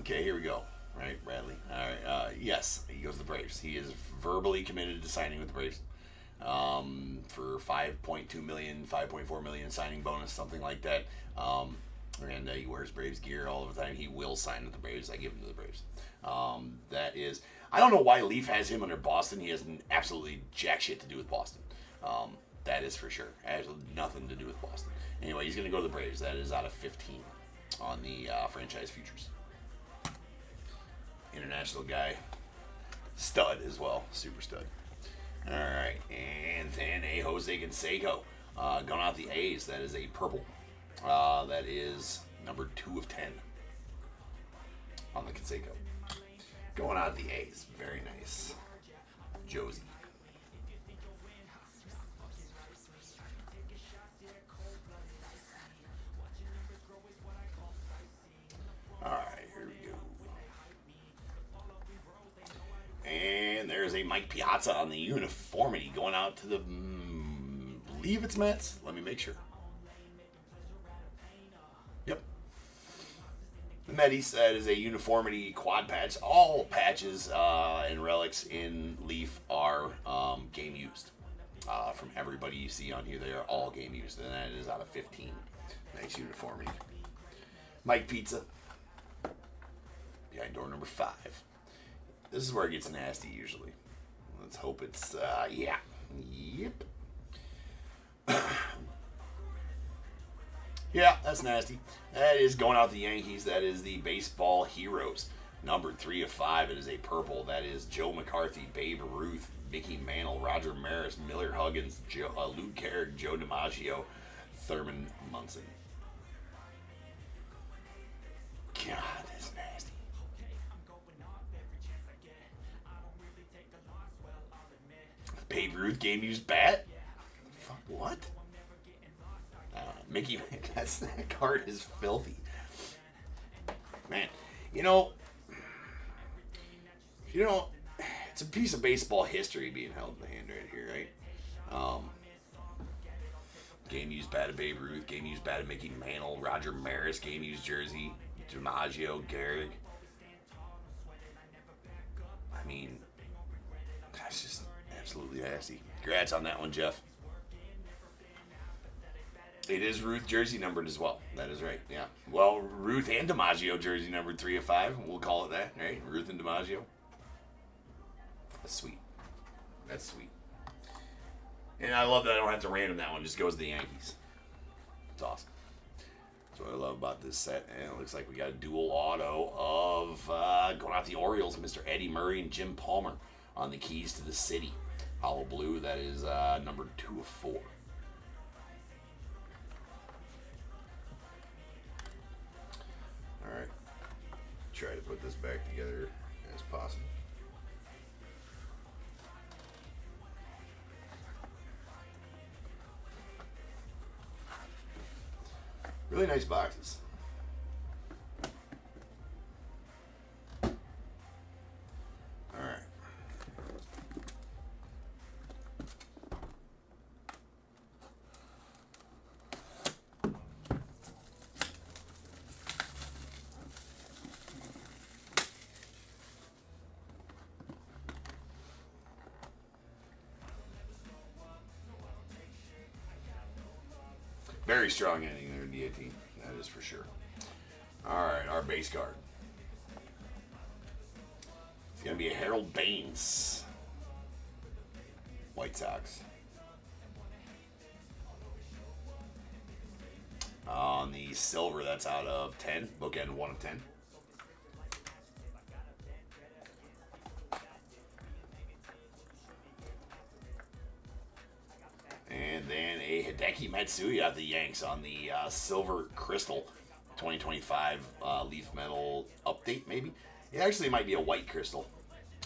okay, here we go. Right, Bradley? Alright, yes, he goes to the Braves. He is verbally committed to signing with the Braves. For $5.2 million, $5.4 million signing bonus, something like that. And he wears Braves gear all the time. He will sign with the Braves. I give him to the Braves. That is, I don't know why Leaf has him under Boston. He has absolutely jack shit to do with Boston. That is for sure. Absolutely nothing to do with Boston. Anyway, he's going to go to the Braves. That is out of 15 on the franchise futures. International guy. Stud as well. Super stud. All right. And then a Jose Canseco. Going out the A's. That is a purple. That is number 2 of 10 on the Canseco. Going out the A's. Very nice. Josie. Alright, here we go. And there's a Mike Piazza on the uniformity going out to the, believe it's Mets. Let me make sure. Yep. The Metis, that is a uniformity quad patch. All patches and relics in Leaf are game used. From everybody you see on here, they are all game used. And that is out of 15. Nice uniformity. Mike Pizza. Behind door number 5. This is where it gets nasty usually. Let's hope it's, yeah. Yep. Yeah, that's nasty. That is going out the Yankees. That is the Baseball Heroes. Number 3 of 5. It is a purple. That is Joe McCarthy, Babe Ruth, Mickey Mantle, Roger Maris, Miller Huggins, Luke Carrick, Joe DiMaggio, Thurman Munson. God, that's nasty. Babe Ruth game used bat? Fuck, what? Mickey, that card is filthy. Man, you know, it's a piece of baseball history being held in the hand right here, right? Game used bat of Babe Ruth, game used bat of Mickey Mantle, Roger Maris, game used jersey, DiMaggio, Gehrig. I mean, that's just absolutely nasty. Congrats on that one, Jeff. It is Ruth jersey numbered as well. That is right, yeah. Well, Ruth and DiMaggio jersey numbered 3 of 5. We'll call it that, right? Ruth and DiMaggio. That's sweet. That's sweet. And I love that I don't have to random that one. Just goes to the Yankees. It's awesome. That's what I love about this set. And it looks like we got a dual auto of going out the Orioles, Mr. Eddie Murray and Jim Palmer on the keys to the city. Hollow blue. That is number 2 of 4. All right. Try to put this back together as possible. Really nice boxes. All right. Very strong ending there, D18. That is for sure. All right, our base card. It's going to be a Harold Baines. White Sox. On the silver, that's out of 10. Bookend 1 of 10. And then a Hideki Matsui out the Yanks on the silver crystal 2025 leaf metal update, maybe. It actually might be a white crystal.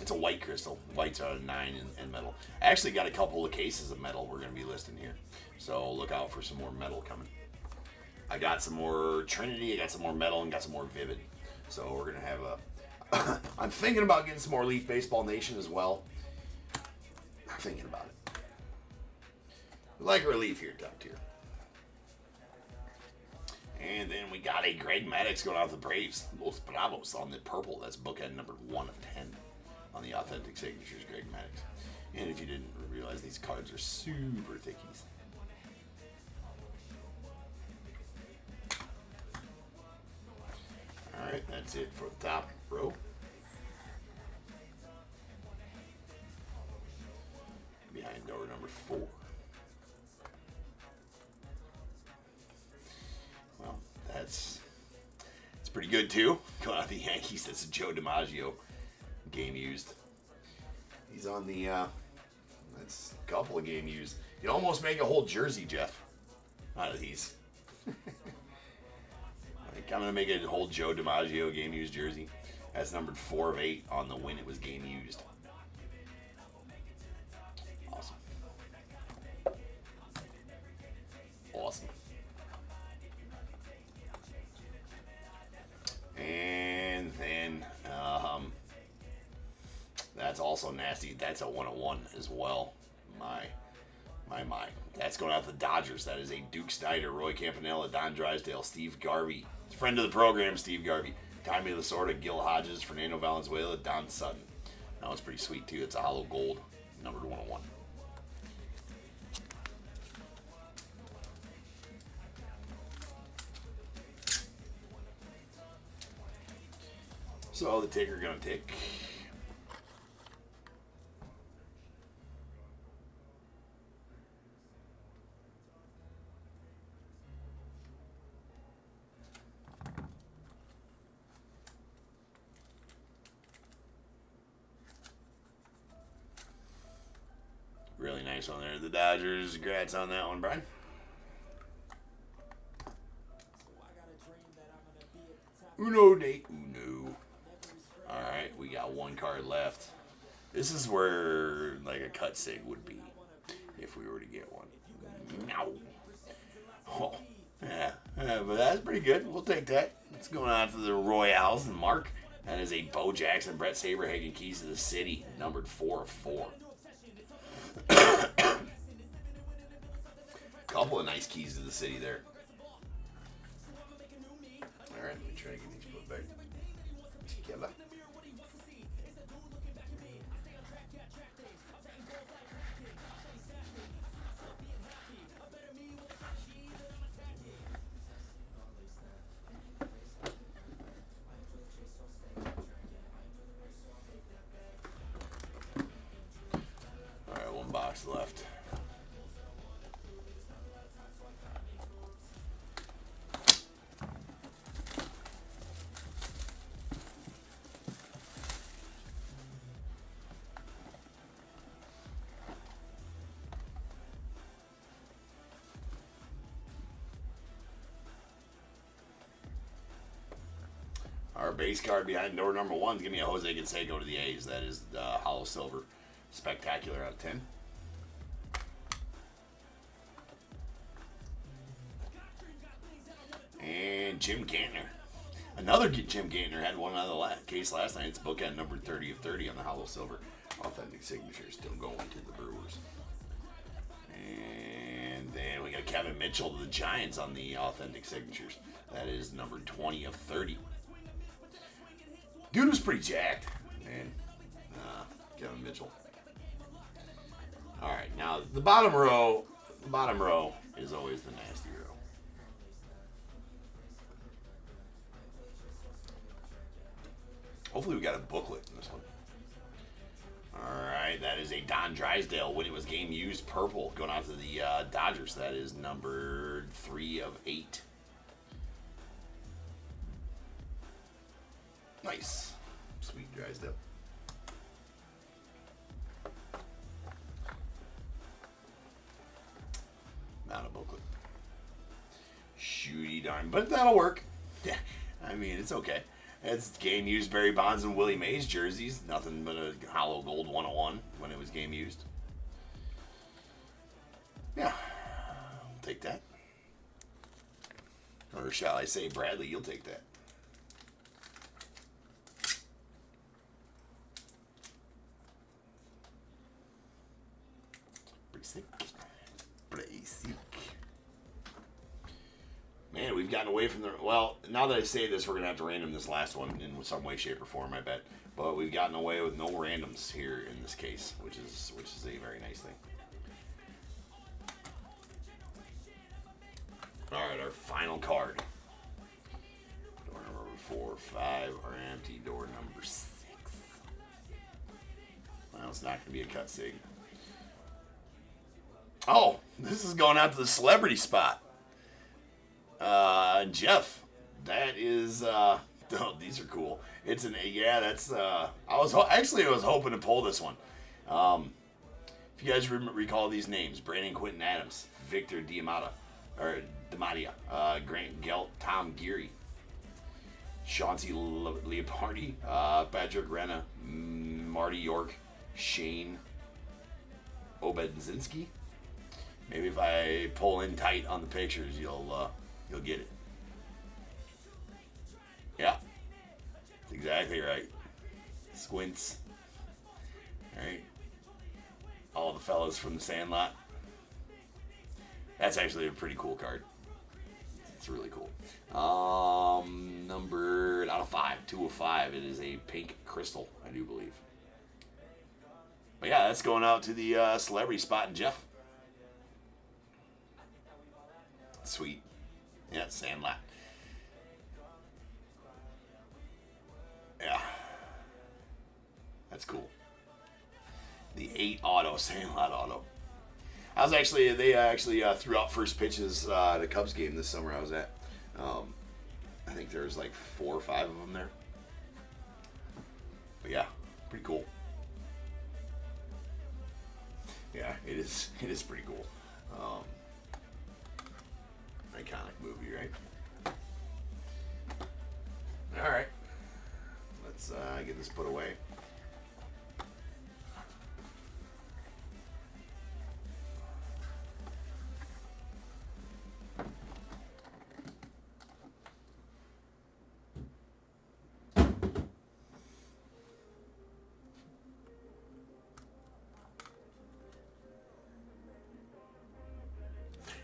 It's a white crystal. Whites are 9 and metal. I actually got a couple of cases of metal we're going to be listing here. So look out for some more metal coming. I got some more Trinity, I got some more metal, and got some more Vivid. So we're going to have a... I'm thinking about getting some more Leaf Baseball Nation as well. I'm thinking about it. Like a relief here, top tier. And then we got a Greg Maddux going out the Braves. Los Bravos on the purple. That's bookend number 1 of 10 on the authentic signatures, Greg Maddux. And if you didn't realize, these cards are super thickies. All right, that's it for the top row. Behind door number 4. It's pretty good too. Going out the Yankees. That's a Joe DiMaggio game used. He's on the that's a couple of game used. You almost make a whole jersey, Jeff, out of these. Like, I'm gonna make a whole Joe DiMaggio game used jersey. That's numbered 4 of 8 on the when it was game used. Awesome. Awesome. And then that's also nasty. That's a 101 as well. My. That's going out to the Dodgers. That is a Duke Snyder, Roy Campanella, Don Drysdale, Steve Garvey. Friend of the program, Steve Garvey. Tommy Lasorda, Gil Hodges, Fernando Valenzuela, Don Sutton. That one's pretty sweet too. It's a hollow gold, numbered 101. So the taker gonna take. Really nice on there. The Dodgers. Congrats on that one, Brian. Uno de uno. Alright, we got one card left. This is where, like, a cut sig would be. If we were to get one. No. Oh, yeah. But that's pretty good. We'll take that. Let's go on to the Royals and Mark. That is a Bo Jackson, Brett Saberhagen, Keys to the City, numbered 4 of 4. Couple of nice Keys to the City there. Alright, let me try to get these put back together. Alright, one box left. Our base card behind door number 1 is going to be a Jose Canseco to the A's. That is the Hollow Silver. Spectacular out of 10. And Jim Gantner. Another Jim Gantner had one out of the case last night. It's bookend number 30 of 30 on the Hollow Silver. Authentic signature still going to the Brewers. And then we got Kevin Mitchell to the Giants on the authentic signatures. That is number 20 of 30. Dude was pretty jacked, man. Kevin Mitchell. All right, now the bottom row is always the nasty row. Hopefully we got a booklet in this one. All right, that is a Don Drysdale when it was game used purple going out to the Dodgers. That is numbered 3 of 8. Nice. Sweet Drysdale. Not a booklet. Shooty darn. But that'll work. Yeah. I mean, it's okay. It's game used Barry Bonds and Willie Mays jerseys. Nothing but a hollow gold 101 when it was game used. Yeah. I'll take that. Or shall I say, Bradley, you'll take that. Pretty sick. Man, we've gotten away from the... Well, now that I say this, we're going to have to random this last one in some way, shape, or form, I bet. But we've gotten away with no randoms here in this case, which is a very nice thing. All right, our final card. Door number 4, 5 are empty. Door number 6. Well, it's not going to be a cut sig. Oh, this is going out to the celebrity spot. Jeff, that is, oh, these are cool. It's an, yeah, that's, I was hoping to pull this one. If you guys recall these names, Brandon Quinton Adams, Victor Diamata, Grant Gelt, Tom Geary, Chauncey Leopardi, Patrick Renna, Marty York, Shane Obedzinski. Maybe if I pull in tight on the pictures, you'll get it. Yeah, that's exactly right. Squints. All right. All the fellas from the Sandlot. That's actually a pretty cool card. It's really cool. Numbered out of 5, 2 of 5. It is a pink crystal, I do believe. But yeah, that's going out to the celebrity spot in Jeff. Sweet. Yeah, Sandlot. Yeah. That's cool. The 8 auto, Sandlot auto. They actually threw out first pitches at a Cubs game this summer I was at. I think there was like 4 or 5 of them there. But yeah, pretty cool. Yeah, it is pretty cool. Iconic movie, right? All get this put away.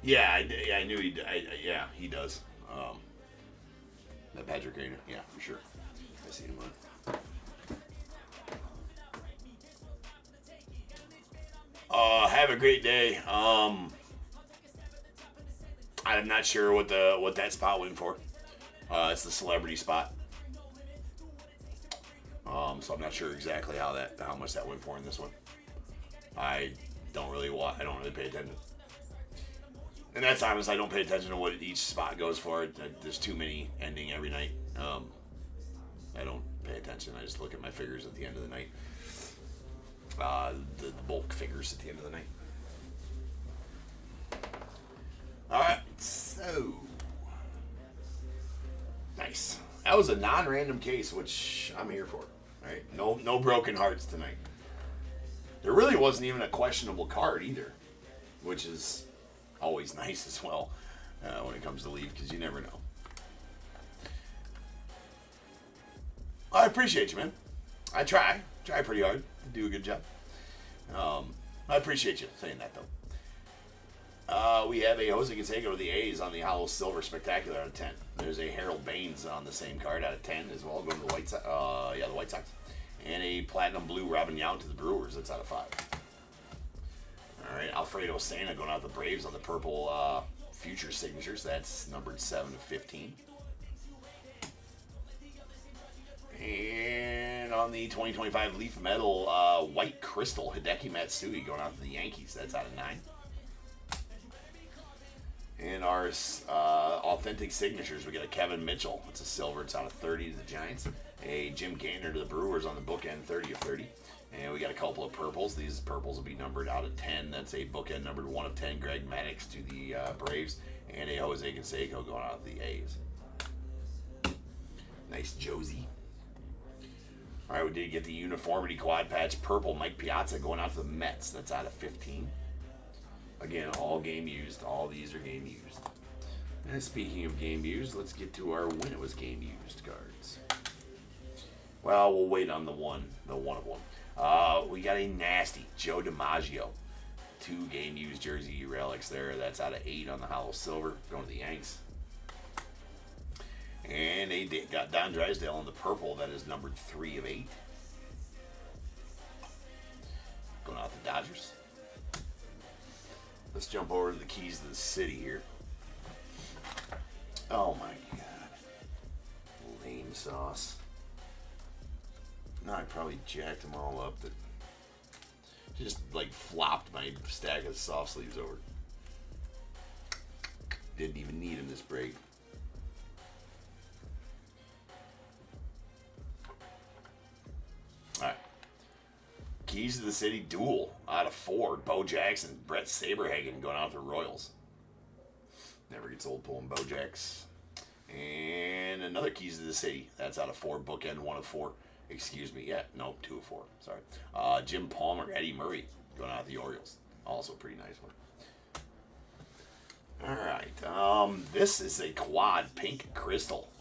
Yeah, I knew he. Yeah, he does. That Patrick Reina, yeah, for sure. I see him on. Have a great day. I'm not sure what that spot went for. It's the celebrity spot. So I'm not sure exactly how much that went for in this one. I don't really pay attention. And that's honest. I don't pay attention to what each spot goes for. There's too many ending every night. I don't pay attention. I just look at my figures at the end of the night. The bulk figures at the end of the night. All right. So nice. That was a non-random case, which I'm here for. All right. No broken hearts tonight. There really wasn't even a questionable card either, which is always nice as well when it comes to leave, because you never know. I appreciate you, man. I try pretty hard to do a good job. I appreciate you saying that, though. We have a Jose Canseco to the A's on the Hollow Silver Spectacular out of 10. There's a Harold Baines on the same card out of 10 as well, going to the White Sox. The White Sox. And a Platinum Blue Robin Yount to the Brewers. That's out of 5. All right, Alfredo Sena going out the Braves on the purple future signatures. That's numbered 7 of 15. And on the 2025 Leaf Metal White Crystal, Hideki Matsui going out to the Yankees. That's out of 9. And our authentic signatures, we got a Kevin Mitchell. It's a silver. It's out of 30 to the Giants. A Jim Gaynor to the Brewers on the bookend, 30 of 30. And we got a couple of purples. These purples will be numbered out of 10. That's a bookend numbered 1 of 10. Greg Maddux to the Braves. And a Jose Canseco going out to the A's. Nice Josie. All right, we did get the uniformity quad patch purple Mike Piazza going out to the Mets. That's out of 15. Again, all game used. All these are game used. And speaking of game used, let's get to our when it was game used cards. Well, we'll wait on the one of one. We got a nasty Joe DiMaggio. 2 game used jersey relics there. That's out of 8 on the Hollow Silver. Going to the Yanks. And they got Don Drysdale on the purple. That is numbered 3 of 8. Going out the Dodgers. Let's jump over to the keys to the city here. Oh my god. Lame sauce. No, I probably jacked them all up. That just like flopped my stack of soft sleeves over. Didn't even need them this break. Alright. Keys to the City duel out of 4. Bo Jackson, Brett Saberhagen going out to the Royals. Never gets old pulling Bo Jacks. And another Keys to the City. That's out of 4. Bookend 1 of 4. Excuse me. Yeah, no, 2 of 4. Sorry. Jim Palmer, Eddie Murray going out to the Orioles. Also a pretty nice one. All right. This is a quad pink crystal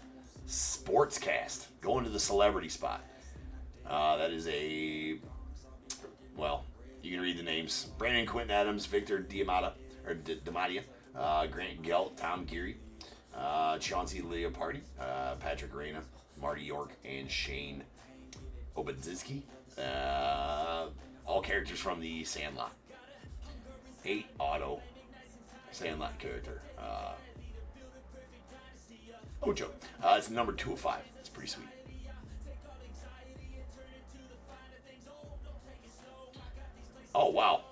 sportscast going to the celebrity spot. That is a, well, you can read the names. Brandon Quinton Adams, Victor Diamata, Grant Gelt, Tom Geary, Chauncey Leopardi, Patrick Reina, Marty York, and Shane Obadzinski. All characters from the Sandlot. 8 auto Sandlot character. Ocho. It's number 2 of 5. It's pretty sweet. Oh, wow.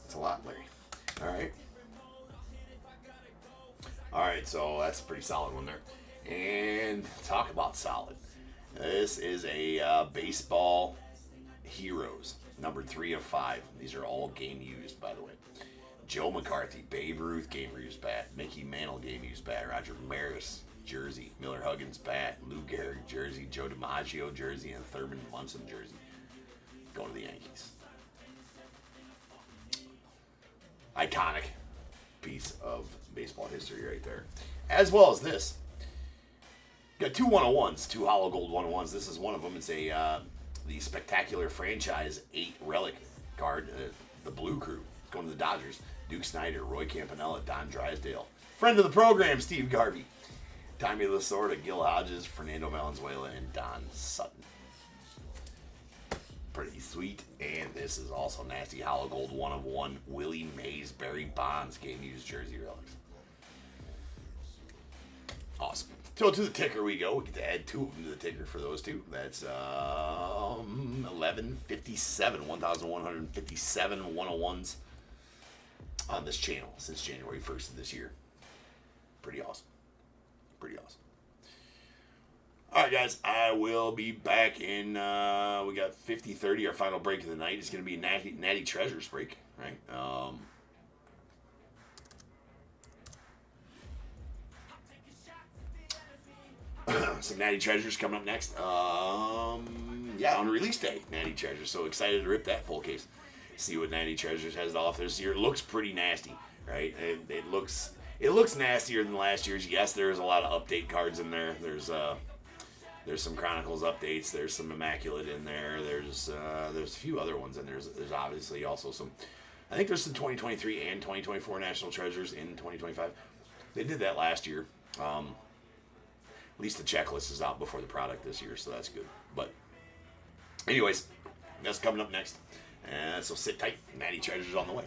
That's a lot, Larry. Alright. Alright, so that's a pretty solid one there. And talk about solid. This is a baseball heroes. Number 3 of 5. These are all game used, by the way. Joe McCarthy, Babe Ruth game used bat. Mickey Mantle game used bat. Roger Maris jersey, Miller Huggins bat, Lou Gehrig jersey, Joe DiMaggio jersey, and Thurman Munson jersey. Going to the Yankees. Iconic piece of baseball history right there. As well as this. Got two 101s, two hollow gold 101s. This is one of them. It's the Spectacular Franchise 8 relic card. The Blue Crew. Going to the Dodgers. Duke Snider, Roy Campanella, Don Drysdale. Friend of the program, Steve Garvey. Tommy Lasorda, Gil Hodges, Fernando Valenzuela, and Don Sutton. Pretty sweet. And this is also nasty. Hollow gold 1 of 1. Willie Mays, Barry Bonds game used jersey relics. Awesome. So to the ticker we go. We get to add 2 of them to the ticker for those two. That's 1157, 1,157 101s on this channel since January 1st of this year. Pretty awesome. Pretty awesome. All right, guys, I will be back in, we got 50-30, our final break of the night. It's going to be a Natty Treasures break, right? Some Natty Treasures coming up next. Yeah, on release day, Natty Treasures. So excited to rip that full case. See what Natty Treasures has to offer this year. It looks pretty nasty, right? It looks nastier than last year's. Yes, there's a lot of update cards in there. There's some Chronicles updates. There's some Immaculate in there. There's a few other ones, and there's obviously also some. I think there's some 2023 and 2024 National Treasures in 2025. They did that last year. At least the checklist is out before the product this year, so that's good. But anyways, that's coming up next. So sit tight. Natty Treasures on the way.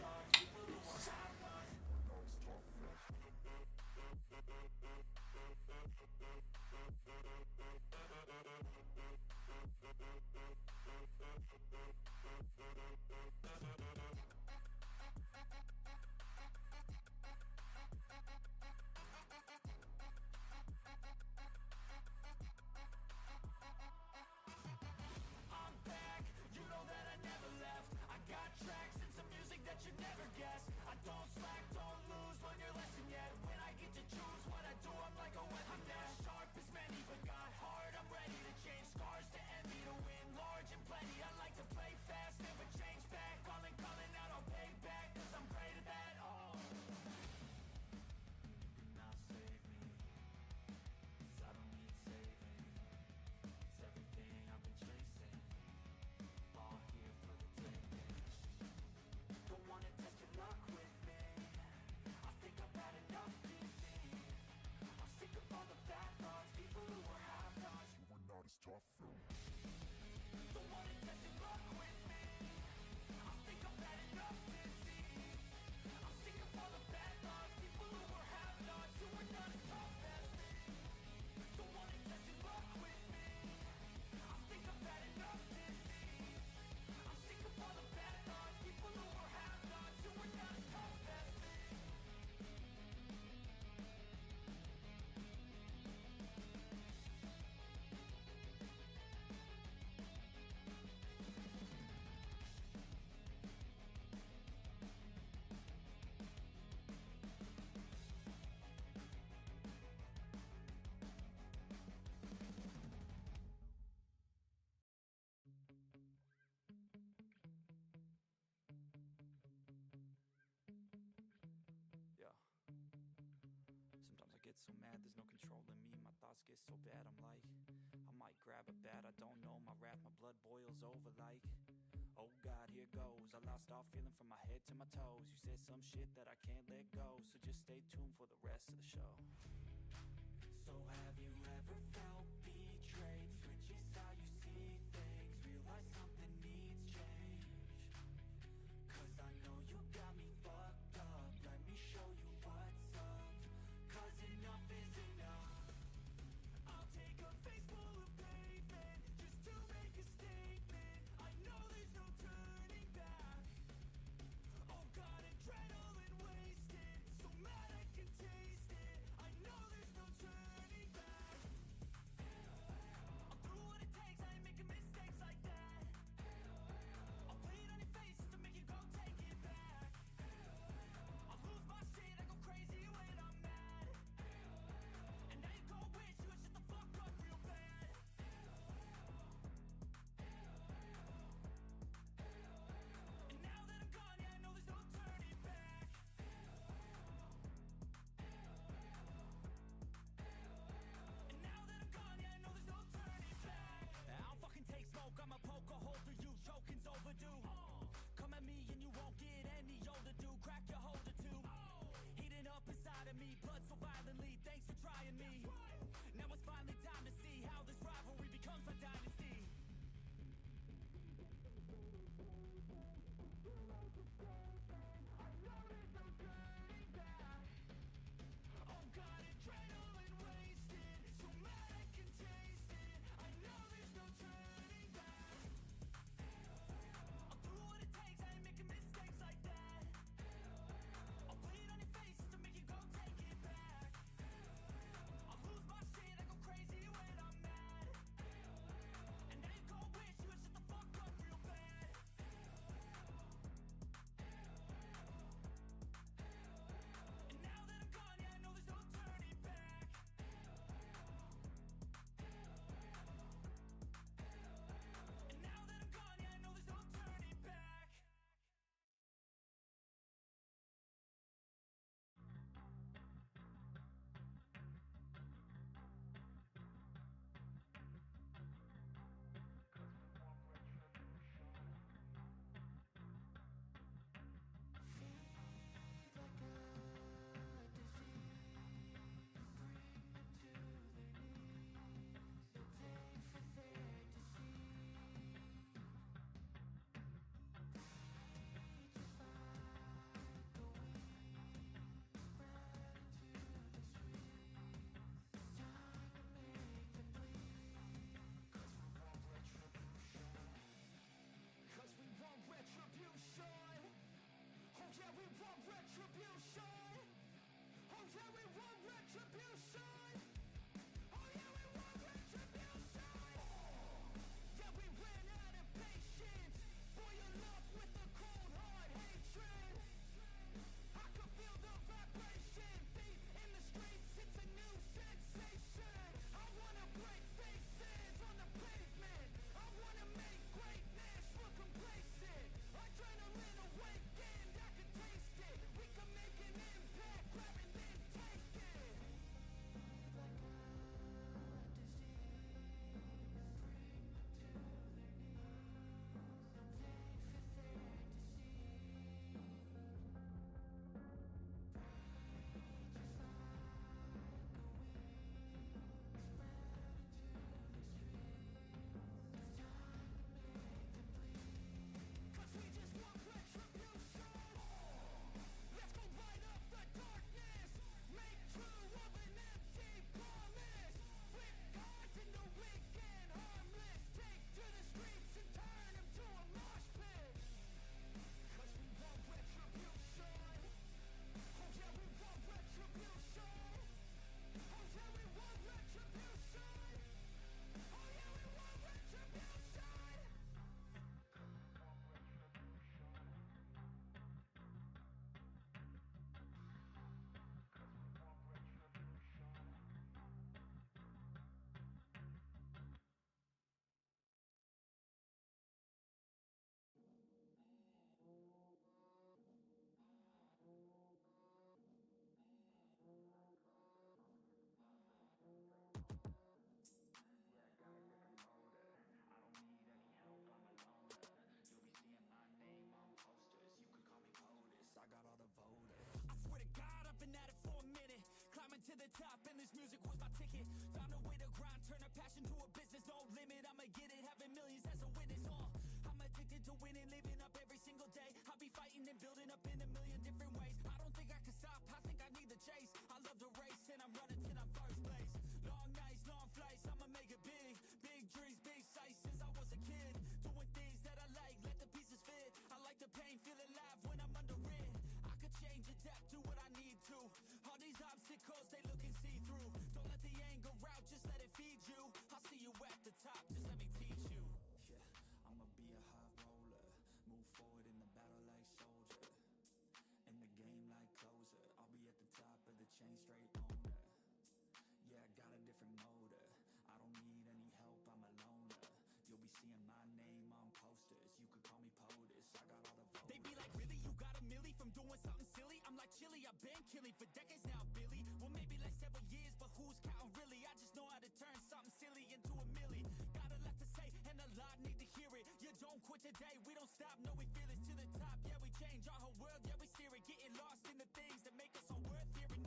So mad, there's no controlling me. My thoughts get so bad, I'm like, I might grab a bat, I don't know. My wrath, my blood boils over like, oh God, here goes. I lost all feeling from my head to my toes. You said some shit that I can't let go, so just stay tuned for the rest of the show. So have you ever felt betrayed? Switches how you see things, realize something needs change. Cause I know you got me fucked up, let me show you what's up. Cause enough is enough. I'll take a face full of pavement just to make a statement. I know there's no turning back. Oh God, adrenaline wasted, so mad I can taste it. I know there's no turning back. hole through you, choking's overdue. Come at me and you won't get any older, dude. Crack your holder too. Heating up inside of me, blood so violently. Thanks for trying me. Now it's finally time to see how this rivalry becomes a dynasty. Oh God, adrenaline wasted. So mad I can taste it. I know there's no turning back. I'll do what it takes, I ain't making mistakes like that. I'll put it on your face to make you go take it back. I'll lose my shit, I go crazy when I'm mad. And now you gon' wish you would shut the fuck up real bad. And now that I'm gone, yeah, I know there's no turning back. And now that I'm gone, yeah, I know there's no turning back. Cause we want retribution. Oh yeah, we want retribution. Oh yeah, we want retribution. Oh yeah, we want retribution. Yeah, we ran out of patience. Boil up with the cold hard hatred. I can feel the vibration. Feet in the streets, it's a new sensation. I wanna break faces on the pavement. I wanna make greatness look complacent. Adrenaline awakened, I can taste it. We can make an impact, grab and then take it. Cause we just want retribution. Let's go light up the darkness. Make true of an empty promise. Flip cards into weak and harmless. Take to the streets and turn them to a mosh pit. Cause we want retribution. Oh yeah, we want retribution. Oh yeah, we want retribution. Oh yeah, we want retribution. I got all the voters. I swear to God, I've been at it for a minute. Climbing to the top, and this music was my ticket. Found a way to grind, turn a passion to a business. No limit, I'ma get it, having millions as a witness. I'm addicted to winning, living up every single day. I'll be fighting and building up in a million different ways. I don't think I can stop, I think I need the chase. I love the race, and I'm running till I'm first place. Long nights, long flights, I'ma make it big. Big dreams, big sights since I was a kid. Doing things that I like, let the pieces fit. I like the pain, feel alive when I'm under it. I could change, adapt, do what I need to. All these obstacles, they looking see-through. Don't let the anger out, just let it feed you. I'll see you at the top, just let me teach you. Yeah, I'ma be a high roller. Move forward in the battle like soldier. In the game like closer. I'll be at the top of the chain, straight owner. Yeah, I got a different motor. I don't need any help, I'm a loner. You'll be seeing my name on posters. You could call me POTUS, I got all the voters. They be like, really, you got a milli from doing something silly? I'm like, chilly, I've been killing for decades now, Billy. Well, maybe like several years, but who's counting really? I just know how to turn something silly into a milli. Got a lot to say, and a lot need to hear it. You're Don't quit today, we don't stop, no, we feel it to the top. Yeah, we change our whole world, yeah, we steer it. Getting lost in the things that make us all worth hearing.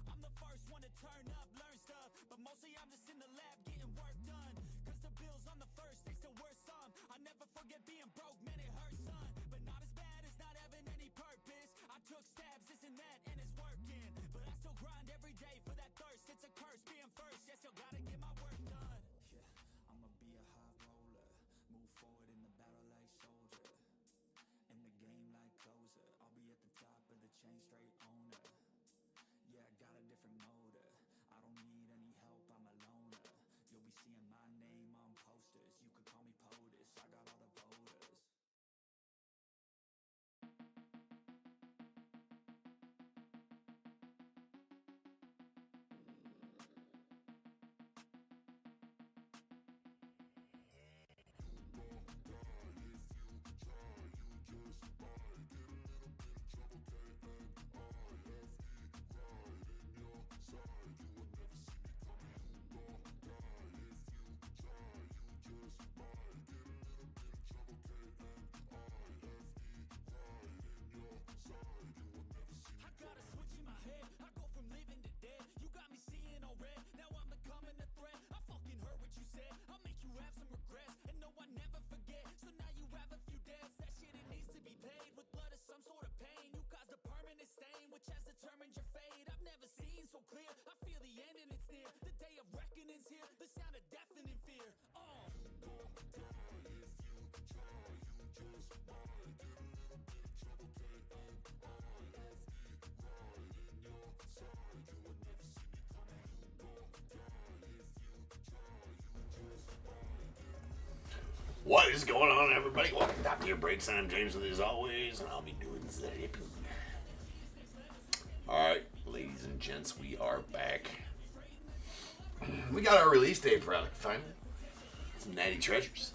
I'm the first one to turn up, learn stuff, but mostly I'm just in the lab getting work done. Cause the bills on the first, they still worth some. I never forget being broke, man, it hurts, son. But not as bad as not having any purpose. I took stabs, this and that, and it's working. But I still grind every day for that thirst. It's a curse being first, yeah, still gotta get my work done. Yeah, I'ma be a high roller, move forward in the battle like soldier. In the game like closer, I'll be at the top of the chain, straight owner. Yeah, I got a different motive, I don't need any help, I'm a loner. You'll be seeing my name on posters, you could call me POTUS, I got all the voters. I got a switch in my head, I go from living to dead. You got me seeing all red, now I'm becoming a threat. I fucking heard what you said, I'll make you have some regrets. And no, I never forget, so now you have a few debts. That shit, it needs to be paid with blood or some sort of pain. You caused a permanent stain, which has determined your fate. I've never seen so clear, I feel the end and it's near. The day of reckoning's here, the sound of deafening fear. What is going on, everybody? Welcome to Top Tier Breaks. I'm James with you as always, and I'll be doing zipping. Alright, ladies and gents, we are back. We got our release day product finally. Some Natty Treasures.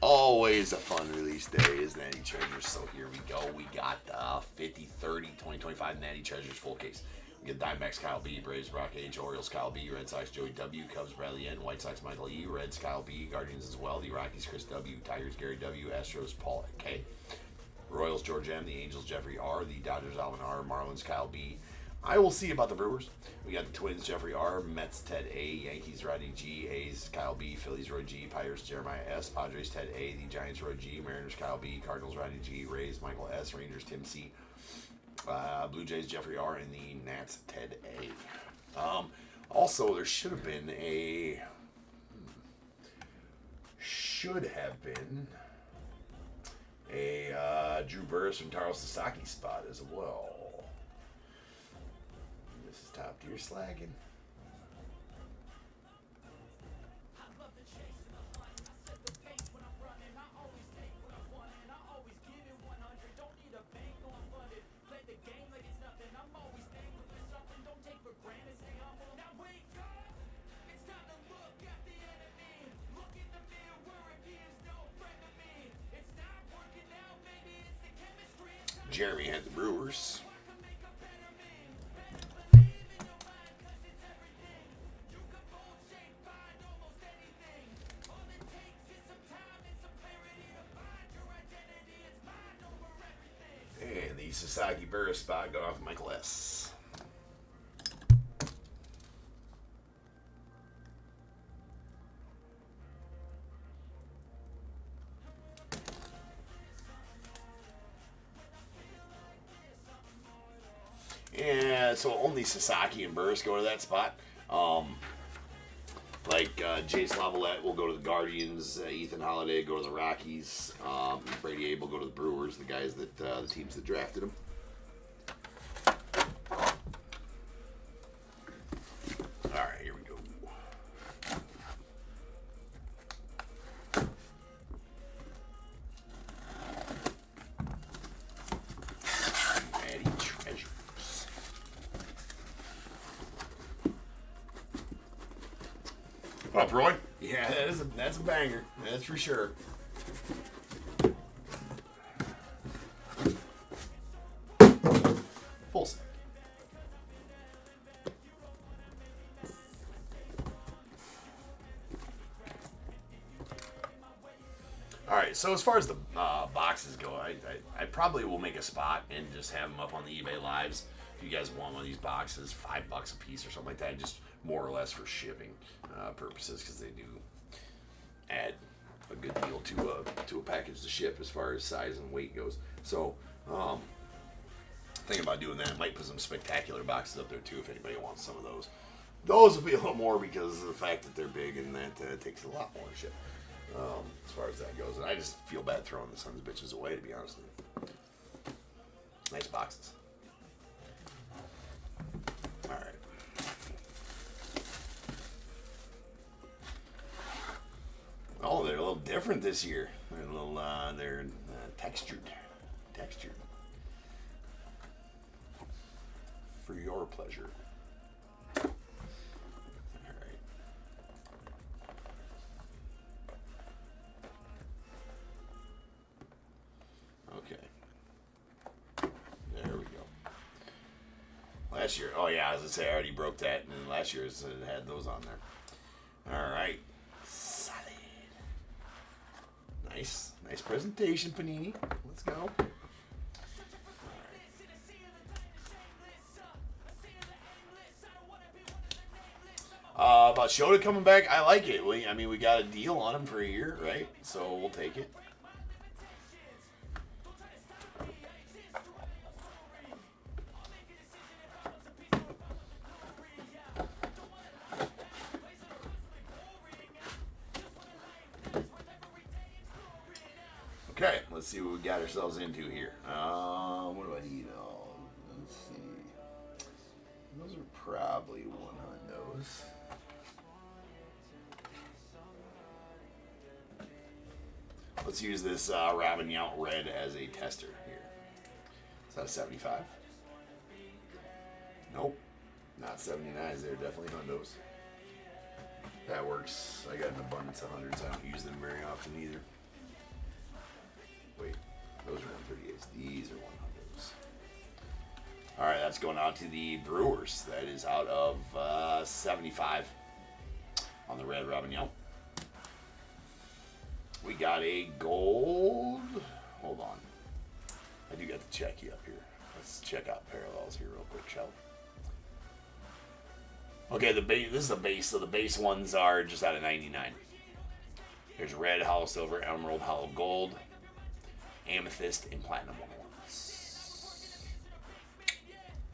Always a fun release day is Natty Treasures. So here we go. We got 50-30-2025 Natty Treasures full case. We get Diamondbacks Kyle B, Braves Brock H, Orioles Kyle B, Red Sox Joey W, Cubs Bradley N, White Sox Michael E, Reds Kyle B, Guardians as well, the Rockies Chris W, Tigers Gary W, Astros Paul K, Royals George M, the Angels Jeffrey R, the Dodgers Alvin R, Marlins Kyle B. I will see about the Brewers. We got the Twins Jeffrey R, Mets Ted A, Yankees Rodney G, A's Kyle B, Phillies Roy G, Pirates Jeremiah S, Padres Ted A, the Giants Roy G, Mariners Kyle B, Cardinals Rodney G, Rays Michael S, Rangers Tim C, Blue Jays Jeffrey R, and the Nats Ted A. Also, there should have been a Drew Burris from Taro Sasaki spot as well. This is Top Tier Slagging. Jeremy had the Brewers. And the Sasaki Burris spot got off Michael S. Yeah, so only Sasaki and Burris go to that spot. Jace Lavalette will go to the Guardians. Ethan Holiday go to the Rockies. Brady Abel go to the Brewers. The guys that the teams that drafted him. All right, here we go. Natty Treasures. What up, Roy? Yeah, that's a banger. That's for sure. Full set. All right, so as far as the boxes go, I probably will make a spot and just have them up on the eBay Lives. If you guys want one of these boxes, $5 a piece or something like that, just more or less for shipping purposes, because they do add a good deal to a package to ship as far as size and weight goes. So, thinking about doing that. I might put some spectacular boxes up there too if anybody wants some of those. Those will be a little more because of the fact that they're big and that it takes a lot more to ship. As far as that goes, and I just feel bad throwing the sons of bitches away, to be honest with you. Nice boxes. All right. Oh, they're a little different this year. They're a little, they're textured. For your pleasure. Last year, oh yeah, as I say, I already broke that, and last year it had those on there. All right, solid, nice presentation, Panini. Let's go. About Shota coming back, I like it. I mean, we got a deal on him for a year, right? So we'll take it. Okay, let's see what we got ourselves into here. What do I need? Oh, let's see. Those are probably one on those. Let's use this Robin Yount Red as a tester here. Is that a 75? Nope. Not 79s. They're definitely hundos. That works. I got an abundance of hundreds. I don't use them very often either. Wait, those are 138s. These are 100s. All right, that's going out to the Brewers. That is out of 75 on the red Robin Yount. We got a gold. Hold on. I do got to check you up here. Let's check out parallels here real quick, shall we? Okay, the base. This is the base. So the base ones are just out of 99. There's red, hollow silver, emerald, hollow gold, amethyst, and platinum 101s.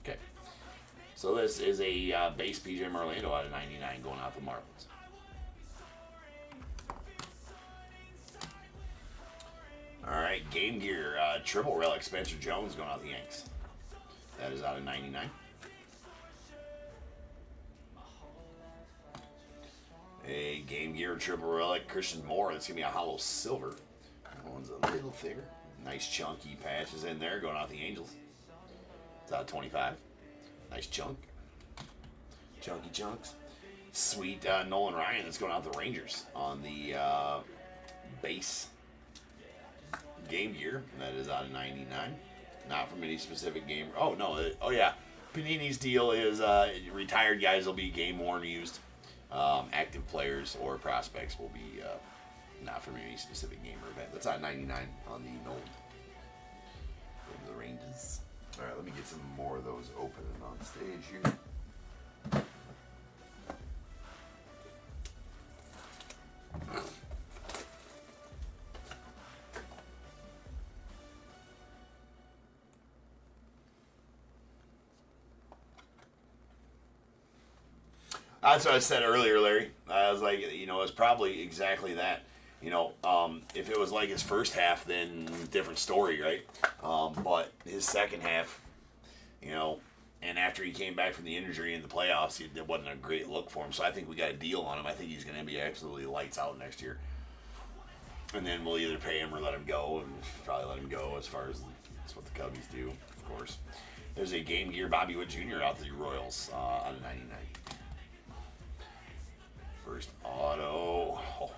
Okay. So this is a base PJ Orlando out of 99 going out the Marlins. All right, Game Gear Triple Relic Spencer Jones going out the Yanks. That is out of 99. A Game Gear Triple Relic Christian Moore. That's going to be a hollow silver. That one's a little thicker. Nice chunky patches in there going out the Angels. It's out of 25. Nice chunk. Chunky chunks. Sweet Nolan Ryan. That's going out the Rangers on the base Game Gear. That is out of 99. Not from any specific game. Oh, no. Oh, yeah. Panini's deal is retired guys will be game worn used. Active players or prospects will be not from any specific game or event. That's out of 99 on the Nolan. Go to the Rangers. All right, let me get some more of those open and on stage here. That's what I said earlier, Larry. I was like, it's probably exactly that. If it was like his first half, then different story, right? But his second half, and after he came back from the injury in the playoffs, it wasn't a great look for him. So I think we got a deal on him. I think he's going to be absolutely lights out next year. And then we'll either pay him or let him go, and probably let him go as far as that's what the Cubbies do, of course. There's a Game Gear Bobby Wood Jr. out to the Royals out of 99. First auto. Oh,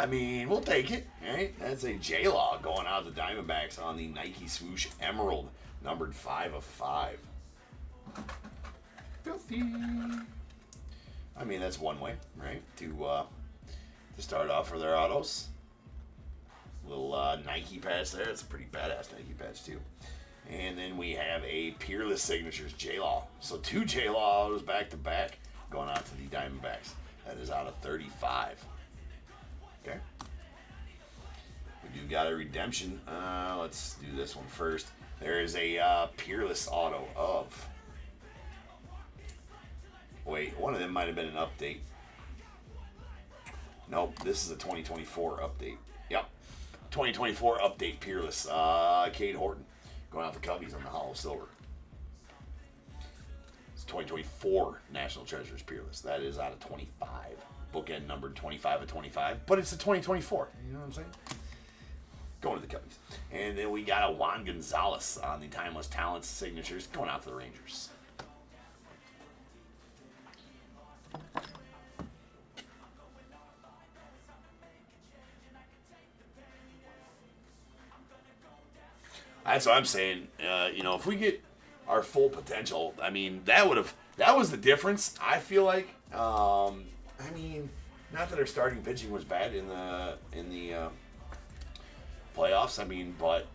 we'll take it, right? That's a J-Law going out to the Diamondbacks on the Nike Swoosh Emerald, numbered 5 of 5. Filthy. That's one way, right? To start off for their autos. Little Nike patch there. It's a pretty badass Nike patch too. And then we have a Peerless Signatures J-Law. So 2 J-Laws back to back going out to the Diamondbacks. That is out of 35. Okay. We do got a redemption. Let's do this one first. There is a Peerless auto of... Wait, one of them might have been an update. Nope, this is a 2024 update. Yep. 2024 update Peerless. Cade Horton. Going out the Cubbies on the Hollow Silver. It's 2024 National Treasures Peerless. That is out of 25. Bookend numbered 25 of 25. But it's a 2024. You know what I'm saying? Going to the Cubbies. And then we got a Juan Gonzalez on the Timeless Talents signatures. Going out to the Rangers. That's what I'm saying. You know, if we get our full potential, I mean, that was the difference. I feel like. I mean, not that our starting pitching was bad in the playoffs. I mean, but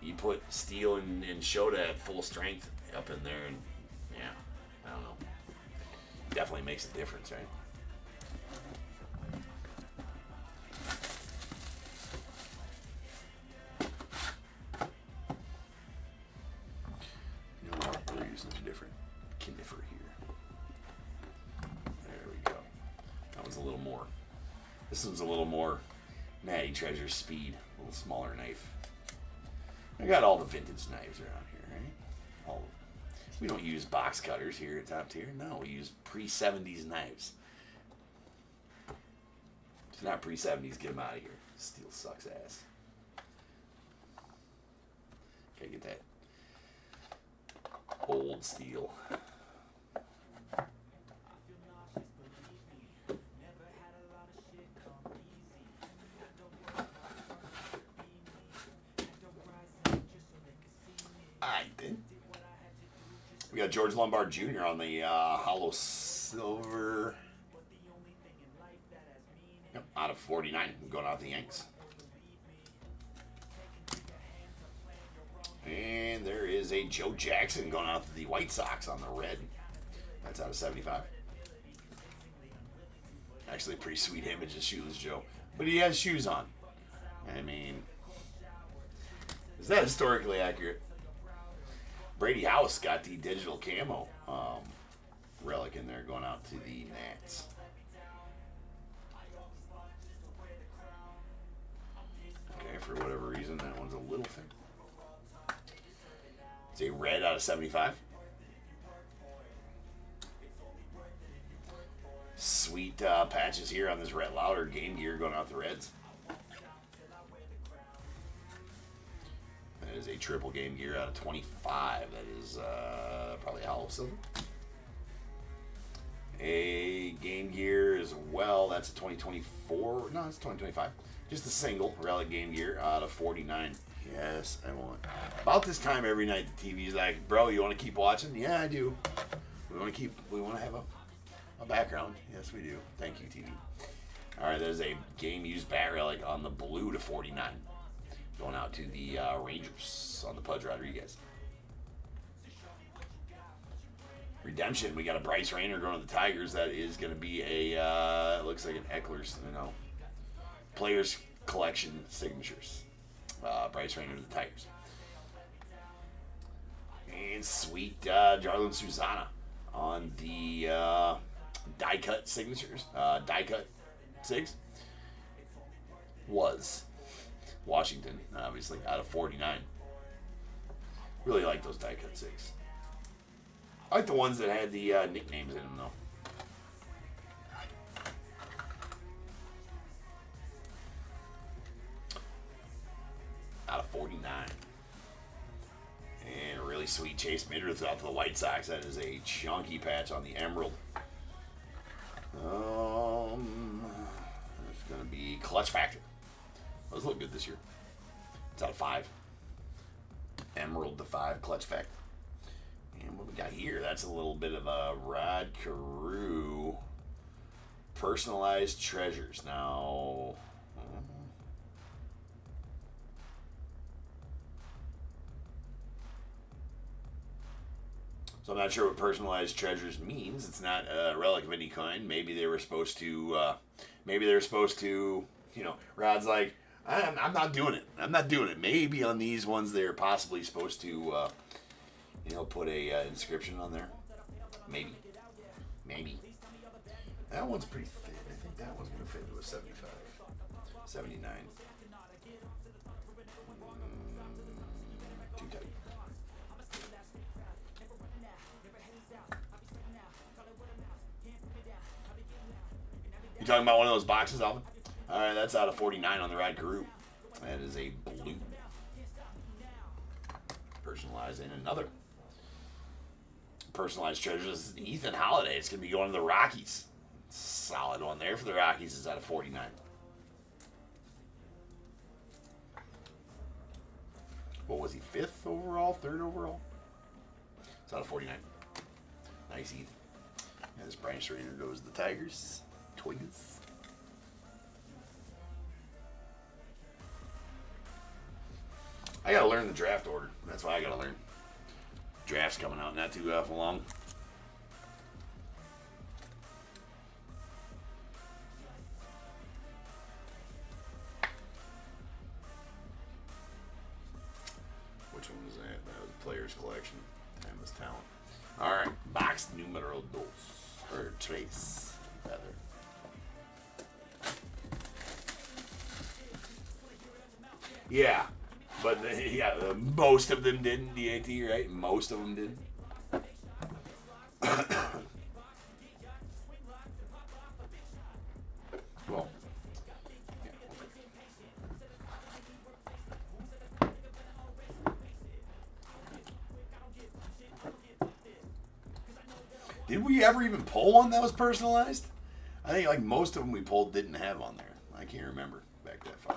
you put Steele and Shota at full strength up in there, and yeah, I don't know. Definitely makes a difference, right? We're using a different Kinnifer here. There we go. That one's a little more. This one's a little more Natty Treasure speed. A little smaller knife. I got all the vintage knives around here, right? All of them. We don't use box cutters here at Top Tier. No, we use pre-70s knives. If they're not pre-70s, get them out of here. Steel sucks ass. Okay, get that old steel. I did. We got George Lombard Jr. on the Hollow Silver. Yep, out of 49. Going out the Yanks. And there is a Joe Jackson going out to the White Sox on the red. That's out of 75. Actually, a pretty sweet image of Shoeless Joe. But he has shoes on. I mean, is that historically accurate? Brady House got the digital camo relic in there going out to the Nats. Okay, for whatever reason, that one's a little thick. It's a red out of 75. Sweet patches here on this Rhett Lauder game gear going out the Reds. That is a triple game gear out of 25. That is probably Hollow Silver. A game gear as well. That's a 2024. No, it's 2025. Just a single relic game gear out of 49. Yes, I want. About this time every night, the TV's like, bro, you want to keep watching? Yeah, I do. We want to have a background. Yes, we do. Thank you, TV. All right, there's a game used bat relic on the blue to 49. Going out to the Rangers on the Pudge Rodriguez. Redemption, we got a Bryce Rayner going to the Tigers. That is going to be a, it looks like an Eckler's, Players Collection Signatures. Bryce Rayner to the Tigers. And sweet Jarlin Susana on the die cut signatures. Die cut SIGs. Was Washington, obviously, out of 49. Really like those die cut SIGs. I like the ones that had the nicknames in them, though. Out of 49. And a really sweet Chase Midrith out to the White Sox. That is a chunky patch on the Emerald. It's going to be Clutch Factor. Those look good this year. It's out of 5. Emerald to 5, Clutch Factor. And what we got here, that's a little bit of a Rod Carew Personalized Treasures. Now, So I'm not sure what personalized treasures means. It's not a relic of any kind. Maybe they were supposed to. Rod's like, I'm not doing it. I'm not doing it. Maybe on these ones they're possibly supposed to, put a inscription on there. Maybe. That one's pretty thin. I think that one's gonna fit into a 75, 79. Too tight. You talking about one of those boxes, Alvin? All right, that's out of 49 on the Rod Carew. That is a blue. Personalized in another. Personalized treasures. Ethan Holiday. It's going to be going to the Rockies. Solid one there for the Rockies. It's out of 49. What was he? 5th overall? 3rd overall? It's out of 49. Nice, Ethan. And this Brian Schrader goes to the Tigers. Twins. I gotta learn the draft order. That's why I gotta learn. Draft's coming out not too awful long. Which one was that? That was Players Collection. Timeless Talent. Alright, box numero dos. Or tres, rather. Yeah, but most of them didn't, DAT, right? Most of them did. Well, yeah, did we ever even pull one that was personalized? I think like most of them we pulled didn't have on there. I can't remember back that far.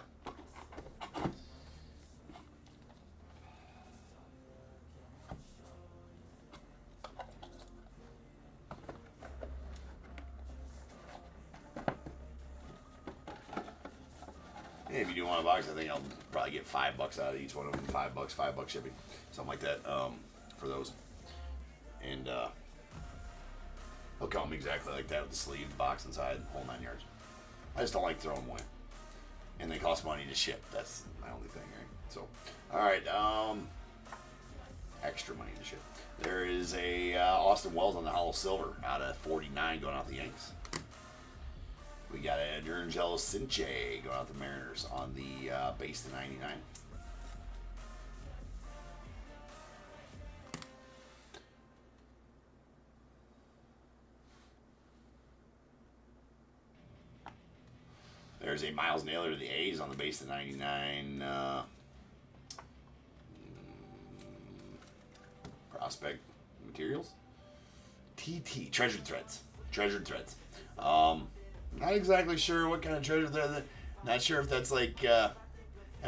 If you do want a box, I think I'll probably get $5 out of each one of them. $5 shipping, something like that, for those. And they'll come exactly like that with the sleeve, the box inside, whole 9 yards. I just don't like throwing them away, and they cost money to ship. That's my only thing, right? So, all right, extra money to ship. There is a Austin Wells on the Hollow Silver out of 49 going out the Yanks. We got a Durangelo Cinche going out the Mariners on the base to 99. There's a Miles Naylor to the A's on the base to 99. Prospect materials. TT, Treasured Threads. Not exactly sure what kind of treasure thread. Not sure if that's like, that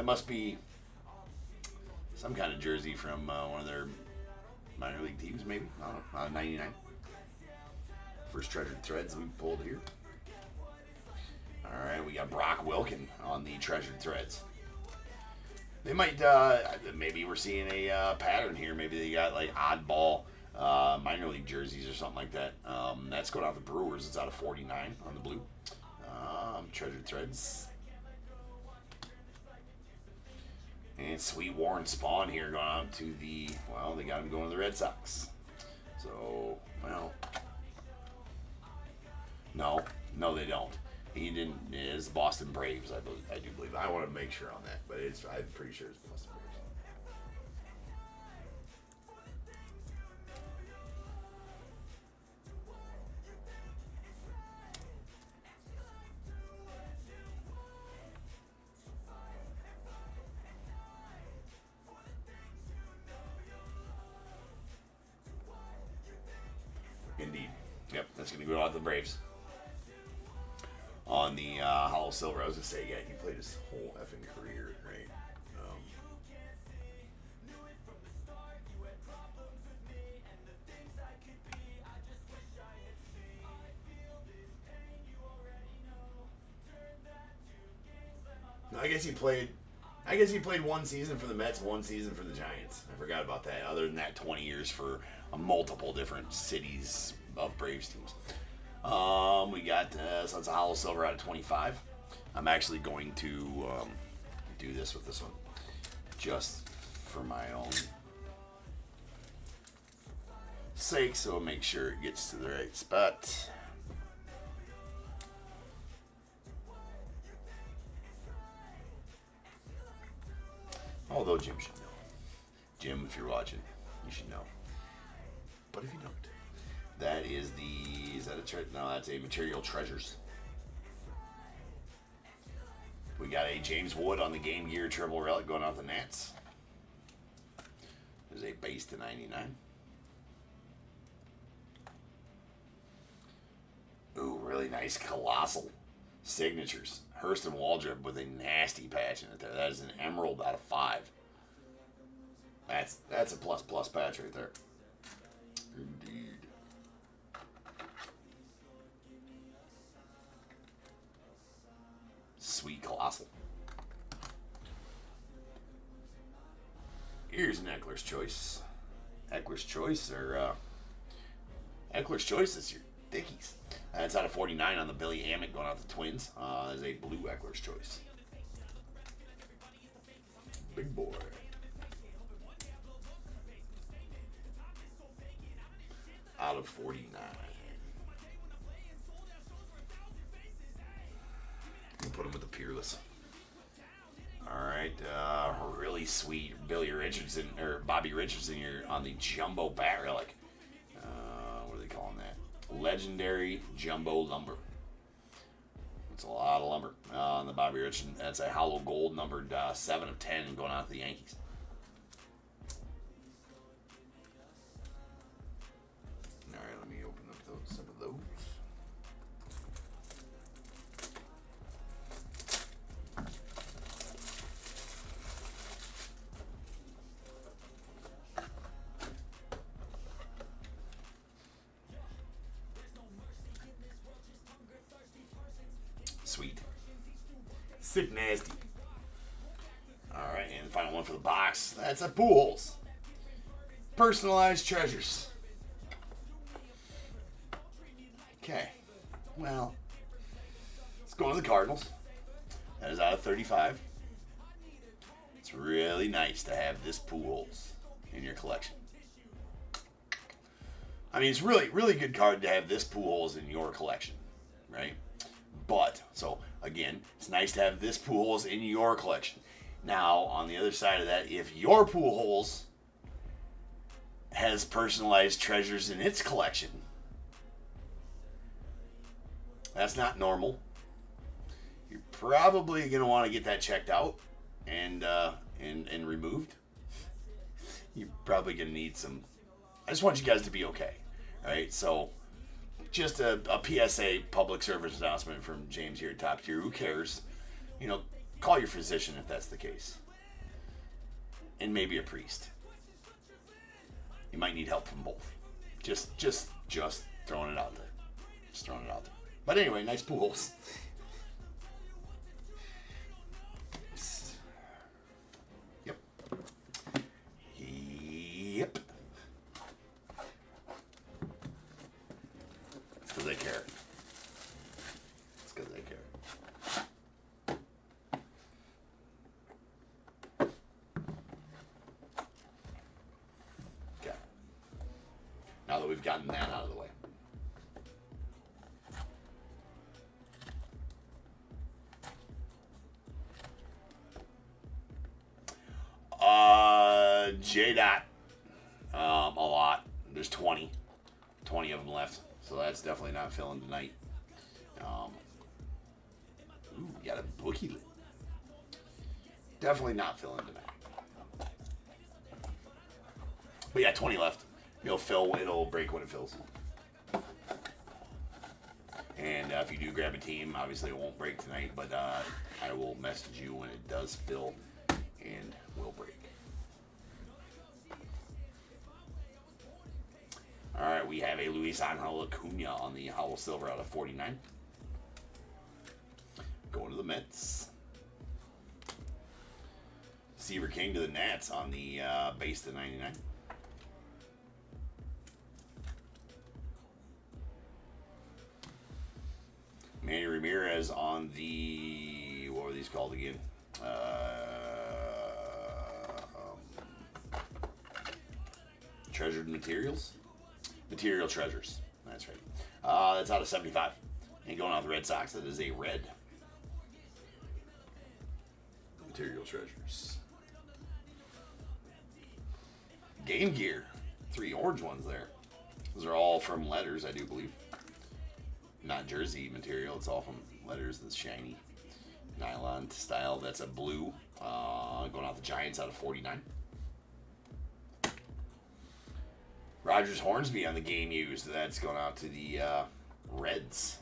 must be some kind of jersey from one of their minor league teams, maybe. I don't know. 99. First Treasured Threads we pulled here. All right, we got Brock Wilken on the Treasured Threads. They might, maybe we're seeing a pattern here. Maybe they got like oddball minor league jerseys or something like that. That's going out the Brewers. It's out of 49 on the blue. Treasured Threads. And sweet Warren Spawn here going out to the, well, they got him going to the Red Sox. So, well, no, they don't. He didn't. It's Boston Braves, I do believe. I want to make sure on that, but I'm pretty sure it's Boston Braves. Indeed. Yep, that's going to go out to the Braves. On the Hollow Silver, I was going to say, yeah, he played his whole effing career, right? I guess he played I guess he played one season for the Mets, one season for the Giants. I forgot about that. Other than that, 20 years for multiple different cities of Braves teams. We got, so it's a hollow silver out of 25. I'm actually going to do this with this one, just for my own sake, so make sure it gets to the right spot. Although Jim should know. Jim, if you're watching, you should know. But if you don't, that is the, is that a, no, that's a Material Treasures. We got a James Wood on the Game Gear Triple Relic going out the Nats. There's a base to 99. Ooh, really nice Colossal Signatures. Hurst and Waldrop with a nasty patch in it there. That is an Emerald out of 5. That's a plus patch right there. Indeed. Sweet Colossal. Here's an Eckler's Choice. Eckler's Choice is your Dickies. That's out of 49 on the Billy Amick going out the Twins. There's a blue Eckler's Choice. Big boy. Out of 49. We'll put him with the Peerless. Alright, really sweet Bobby Richardson here on the Jumbo Bat Relic. What are they calling that? Legendary Jumbo Lumber. That's a lot of lumber on the Bobby Richardson. That's a hollow gold numbered 7 of 10 going out to the Yankees. Alright, let me open up some of those. Sweet. Sick nasty. Alright, and the final one for the box. That's a Pujols. Personalized Treasures. Okay. Well, let's go to the Cardinals. That is out of 35. It's really nice to have this Pujols in your collection. I mean, it's really, really good card to have this Pujols in your collection, right? But, so, again, it's nice to have this Pujols in your collection. Now, on the other side of that, if your Pujols has personalized treasures in its collection, that's not normal. You're probably going to want to get that checked out and removed. You're probably going to need some... I just want you guys to be okay, right? So... just a PSA, public service announcement from James here at Top Tier. Who cares? You know, call your physician if that's the case. And maybe a priest. You might need help from both. Just throwing it out there. Just throwing it out there. But anyway, nice Pujols. Yep. Yep. Because they care. It's because they care. Okay. Now that we've gotten that out of the way. J-Dot. A lot. There's 20 of them left. So that's definitely not filling tonight. Ooh, we got a bookie lid. Definitely not filling tonight. But yeah, 20 left. It'll break when it fills. And if you do grab a team, obviously it won't break tonight, but I will message you when it does fill and will break. All right, we have a Luis Angel Acuna on the hollow silver out of 49. Going to the Mets. Seaver King to the Nats on the base to 99. Manny Ramirez on the, what were these called again? Treasured Materials? Material Treasures. That's right. That's out of 75. And going on the Red Sox, that is a red. Material Treasures. Game Gear. 3 orange ones there. Those are all from letters, I do believe. Not jersey material. It's all from letters. That's shiny. Nylon style. That's a blue. Going out the Giants out of 49. Rogers Hornsby on the game used. That's going out to the Reds.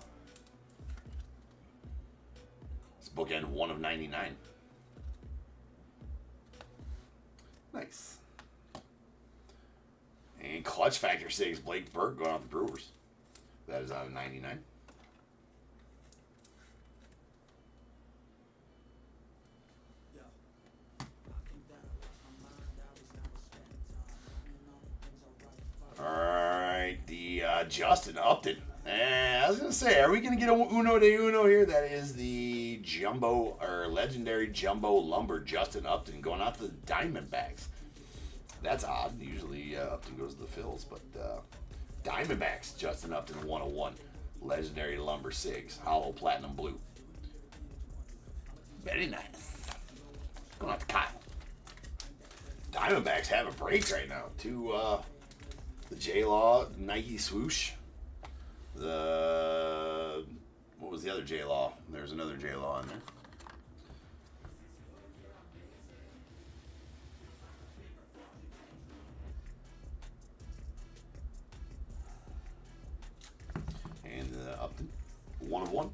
It's bookend 1 of 99. Nice. And Clutch Factor 6, Blake Burke going out the Brewers. That is out of 99. Alright, the Justin Upton. I was going to say, are we going to get a Uno de Uno here? That is the Jumbo, or Legendary Jumbo Lumber Justin Upton going out to the Diamondbacks. That's odd. Usually Upton goes to the Phils, but Diamondbacks, Justin Upton 101. Legendary Lumber 6, Hollow Platinum Blue. Very nice. Going out to Kyle. Diamondbacks have a break right now. The J-Law Nike swoosh. What was the other J-Law? There's another J-Law in there. And Upton, 1 of 1.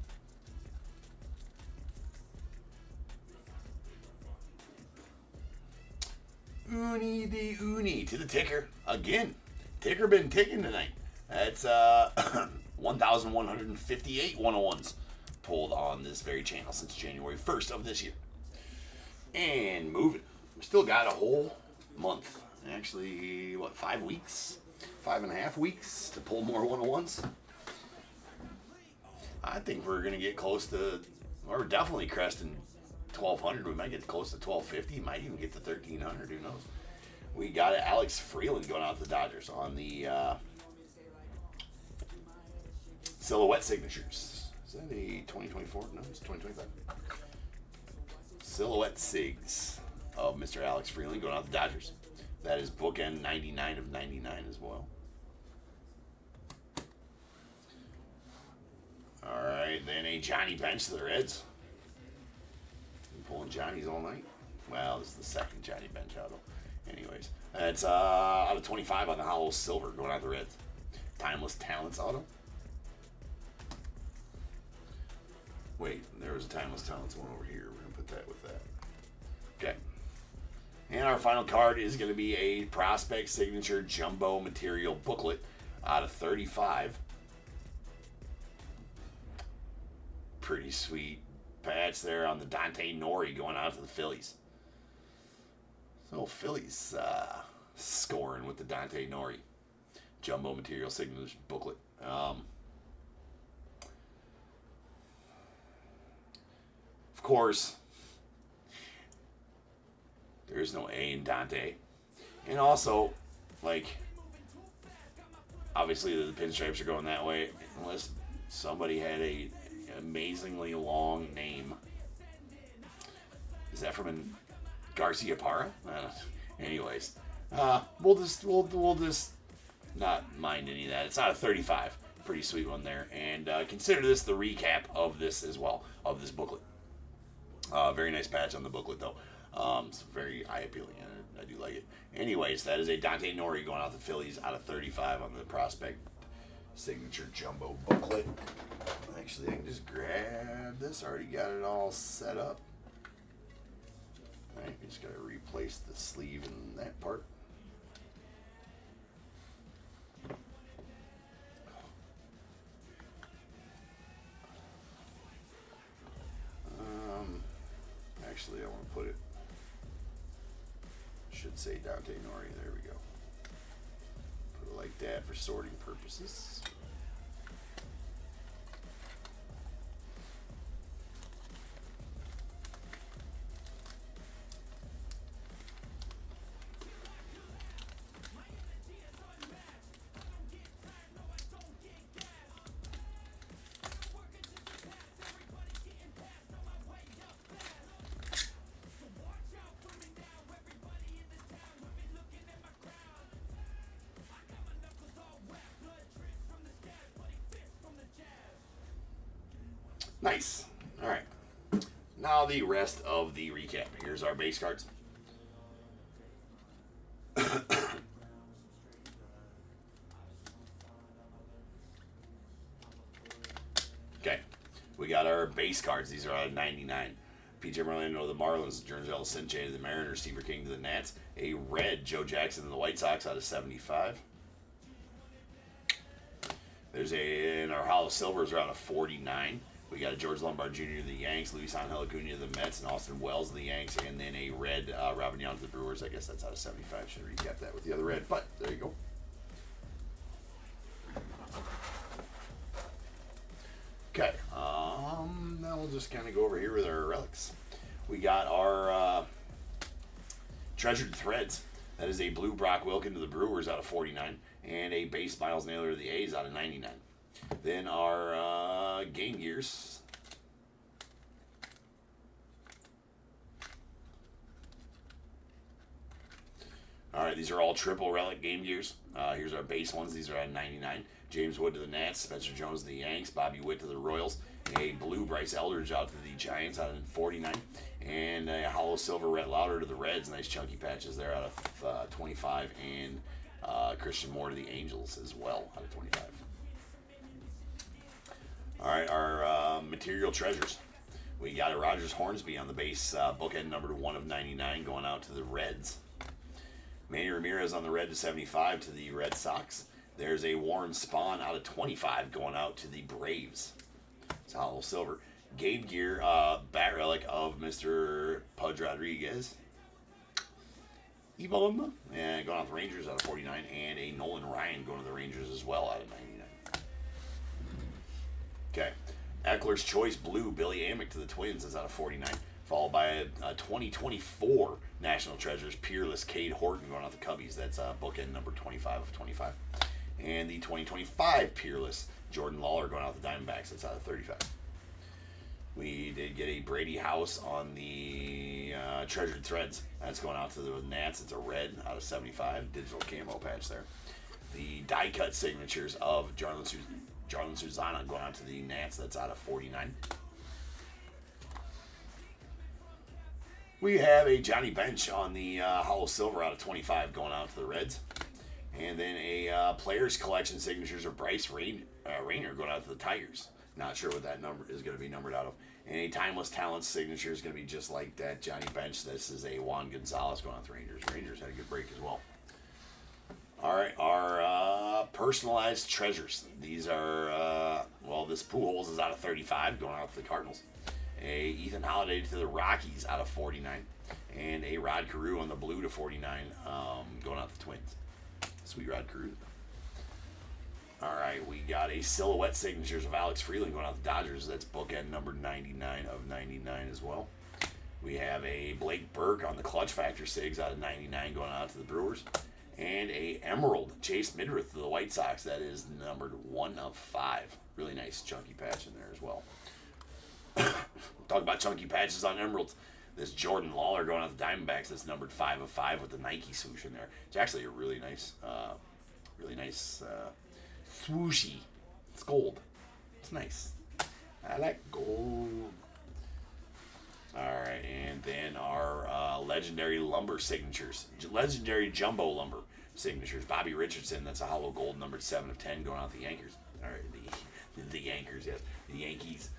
Uni the Uni to the ticker again. Ticker been ticking tonight. That's 1,158 101s pulled on this very channel since January 1st of this year. And moving. We still got a whole month. Actually, what, 5 weeks? 5.5 weeks to pull more 101s. I think we're going to get close to, or we're definitely cresting 1,200. We might get close to 1,250. Might even get to 1,300. Who knows? We got Alex Freeland going out to the Dodgers on the Silhouette Signatures. Is that a 2024? No, it's 2025. Silhouette Sigs of Mr. Alex Freeland going out to the Dodgers. That is bookend 99 of 99 as well. All right, then a Johnny Bench to the Reds. Been pulling Johnnies all night. Well, this is the second Johnny Bench auto. Anyways, that's out of 25 on the Hollow Silver going out the Reds. Timeless Talents auto. Wait, there was a Timeless Talents one over here. We're going to put that with that. Okay. And our final card is going to be a Prospect Signature Jumbo Material booklet out of 35. Pretty sweet patch there on the Dante Nori going out to the Phillies. So Phillies scoring with the Dante Nori Jumbo Material Signature booklet. Of course, there is no A in Dante. And also, like, obviously the pinstripes are going that way unless somebody had a amazingly long name. Is that from an Garcia Parra? Anyways, we'll just not mind any of that. It's out of 35. Pretty sweet one there. And consider this the recap of this as well, of this booklet. Very nice patch on the booklet, though. It's very eye-appealing. I do like it. Anyways, that is a Dante Nori going out the Phillies out of 35 on the Prospect Signature Jumbo booklet. Actually, I can just grab this. I already got it all set up. Alright, we just got to replace the sleeve in that part. Actually, I want to put it Should say Dante Nori. There we go. Put it like that for sorting purposes. Nice. All right. Now the rest of the recap. Here's our base cards. Okay. We got our base cards. These are out of 99. PJ Merlando to the Marlins, Jurngel Sinche to the Mariners, Steve King to the Nats. A red Joe Jackson to the White Sox out of 75. There's in our hollow silvers are out of 49. We got a George Lombard Jr. to the Yanks, Luis Angel Acuna to the Mets, and Austin Wells to the Yanks, and then a red Robin Young to the Brewers. I guess that's out of 75. Should have recapped that with the other red, but there you go. Okay, now we'll just kind of go over here with our relics. We got our Treasured Threads. That is a blue Brock Wilken to the Brewers out of 49, and a base Miles Naylor to the A's out of 99. Then our Game Gears. All right, these are all triple relic Game Gears. Here's our base ones. These are at 99. James Wood to the Nats, Spencer Jones to the Yanks, Bobby Witt to the Royals, a blue Bryce Eldridge out to the Giants out of 49, and a hollow silver Rhett Lauder to the Reds. Nice chunky patches there out of 25, and Christian Moore to the Angels as well out of 25. All right, our material treasures. We got a Rogers Hornsby on the base, bookend numbered 1 of 99, going out to the Reds. Manny Ramirez on the red to 75 to the Red Sox. There's a Warren Spahn out of 25 going out to the Braves. It's hollow silver. Gabe Gear, bat relic of Mr. Pudge Rodriguez. Ebomba, and going out to the Rangers out of 49, and a Nolan Ryan going to the Rangers as well out of 99. Okay, Eckler's Choice Blue, Billy Amick to the Twins is out of 49, followed by a 2024 National Treasures Peerless Cade Horton going out the Cubbies. That's bookend number 25 of 25. And the 2025 Peerless Jordan Lawler going out the Diamondbacks. That's out of 35. We did get a Brady House on the Treasured Threads. That's going out to the Nats. It's a red out of 75. Digital camo patch there. The die cut signatures of Jarlin Susana going out to the Nats. That's out of 49. We have a Johnny Bench on the hollow silver out of 25 going out to the Reds. And then a Players Collection signatures of Bryce Rayner going out to the Tigers. Not sure what that number is going to be numbered out of. And a Timeless Talents signature is going to be just like that Johnny Bench. This is a Juan Gonzalez going out to the Rangers. Rangers had a good break as well. All right, our personalized treasures. These are, this Pujols is out of 35 going out to the Cardinals. A Ethan Holiday to the Rockies out of 49. And a Rod Carew on the blue to 49 going out to the Twins. Sweet Rod Carew. All right, we got a Silhouette Signatures of Alex Freeland going out to the Dodgers. That's bookend number 99 of 99 as well. We have a Blake Burke on the Clutch Factor Sigs out of 99 going out to the Brewers. And a Emerald Chase Midrith to the White Sox. That is numbered 1 of 5. Really nice chunky patch in there as well. Talk about chunky patches on Emeralds. This Jordan Lawler going out the Diamondbacks. That's numbered 5 of 5 with the Nike swoosh in there. It's actually a really nice swooshy. It's gold. It's nice. I like gold. All right, and then our legendary lumber signatures, legendary jumbo lumber signatures. Bobby Richardson. That's a hollow gold, numbered 7 of 10, going out the Yankees. All right, the Yankees. Yes, the Yankees.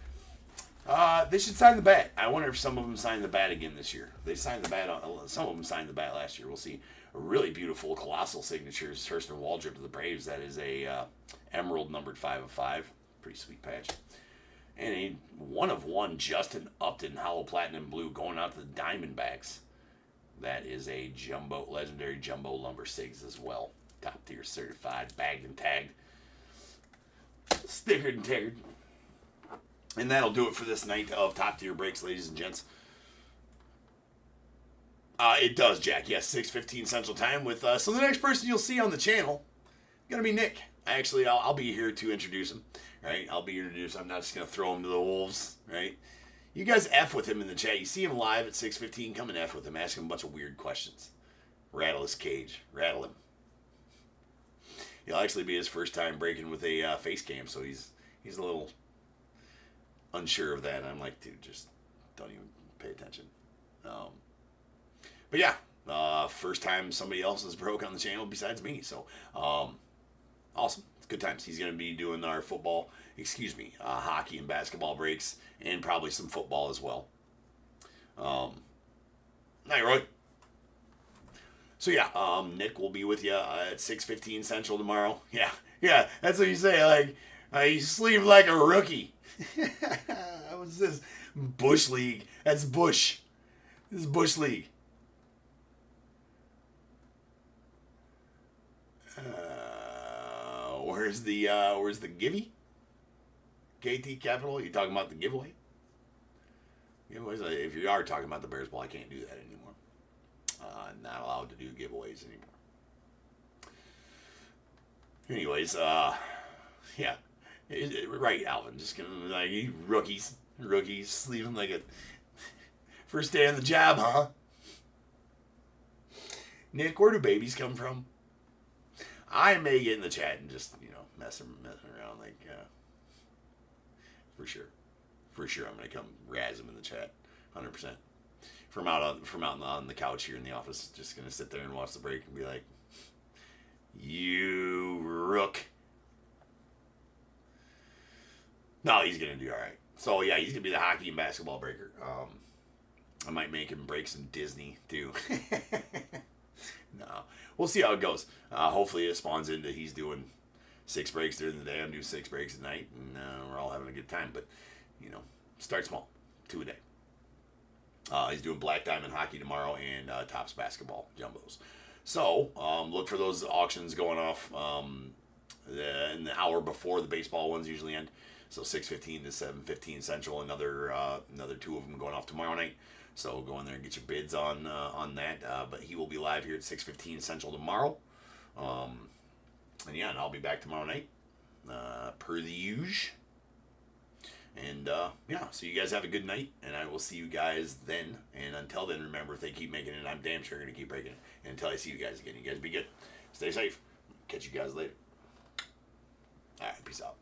They should sign the bat. I wonder if some of them signed the bat again this year. They signed the bat. Some of them signed the bat last year. We'll see. A really beautiful colossal signatures. Hurston Waldrop to the Braves. That is a emerald numbered 5 of 5. Pretty sweet patch. And a 1 of 1 Justin Upton hollow platinum blue going out to the Diamondbacks. That is a jumbo, legendary jumbo lumber SIGs as well. Top tier certified, bagged and tagged, stickered and taggered. And that'll do it for this night of top tier breaks, ladies and gents. It does, Jack. Yes, 6:15 Central Time with so the next person you'll see on the channel gonna be Nick. Actually, I'll be here to introduce him. Right? I'll be here to introduce him. I'm not just gonna throw him to the wolves. Right? You guys F with him in the chat. You see him live at 6:15. Come and F with him. Ask him a bunch of weird questions. Rattle his cage. Rattle him. It'll actually be his first time breaking with a face cam, so he's a little unsure of that. And I'm like, dude, just don't even pay attention. But yeah, first time somebody else has broke on the channel besides me. So awesome. It's good times. He's going to be doing our hockey and basketball breaks, and probably some football as well. Night, Roy. So yeah, Nick will be with you at 6:15 Central tomorrow. Yeah, that's what you say. Like, you sleep like a rookie. What's this? Bush League. That's Bush. This is Bush League. Where's the givey? KT Capital? You talking about the giveaway? Giveaways? If you are talking about the Bears Bowl, I can't do that anymore. I'm not allowed to do giveaways anymore. Anyways, yeah. Right, Alvin. Just gonna, like, you rookies sleeping like a first day on the job, huh? Nick, where do babies come from? I may get in the chat and just, messing around, like, for sure I'm gonna come razz him in the chat, 100%. From out on the couch here in the office, just gonna sit there and watch the break and be like, you rook. No, he's gonna do all right. So yeah, he's gonna be the hockey and basketball breaker. I might make him break some Disney too. No, we'll see how it goes. Hopefully it spawns into he's doing 6 breaks during the day. I'm doing 6 breaks at night, and we're all having a good time. But start small, 2 a day. He's doing Black Diamond hockey tomorrow and Tops basketball jumbos. So look for those auctions going off in the hour before the baseball ones usually end. So 6:15 to 7:15 Central. Another 2 of them going off tomorrow night. So go in there and get your bids on that. But he will be live here at 6:15 Central tomorrow. And I'll be back tomorrow night per the usual. And so you guys have a good night, and I will see you guys then. And until then, remember, if they keep making it, I'm damn sure going to keep breaking it. And until I see you guys again, you guys be good. Stay safe. Catch you guys later. All right, peace out.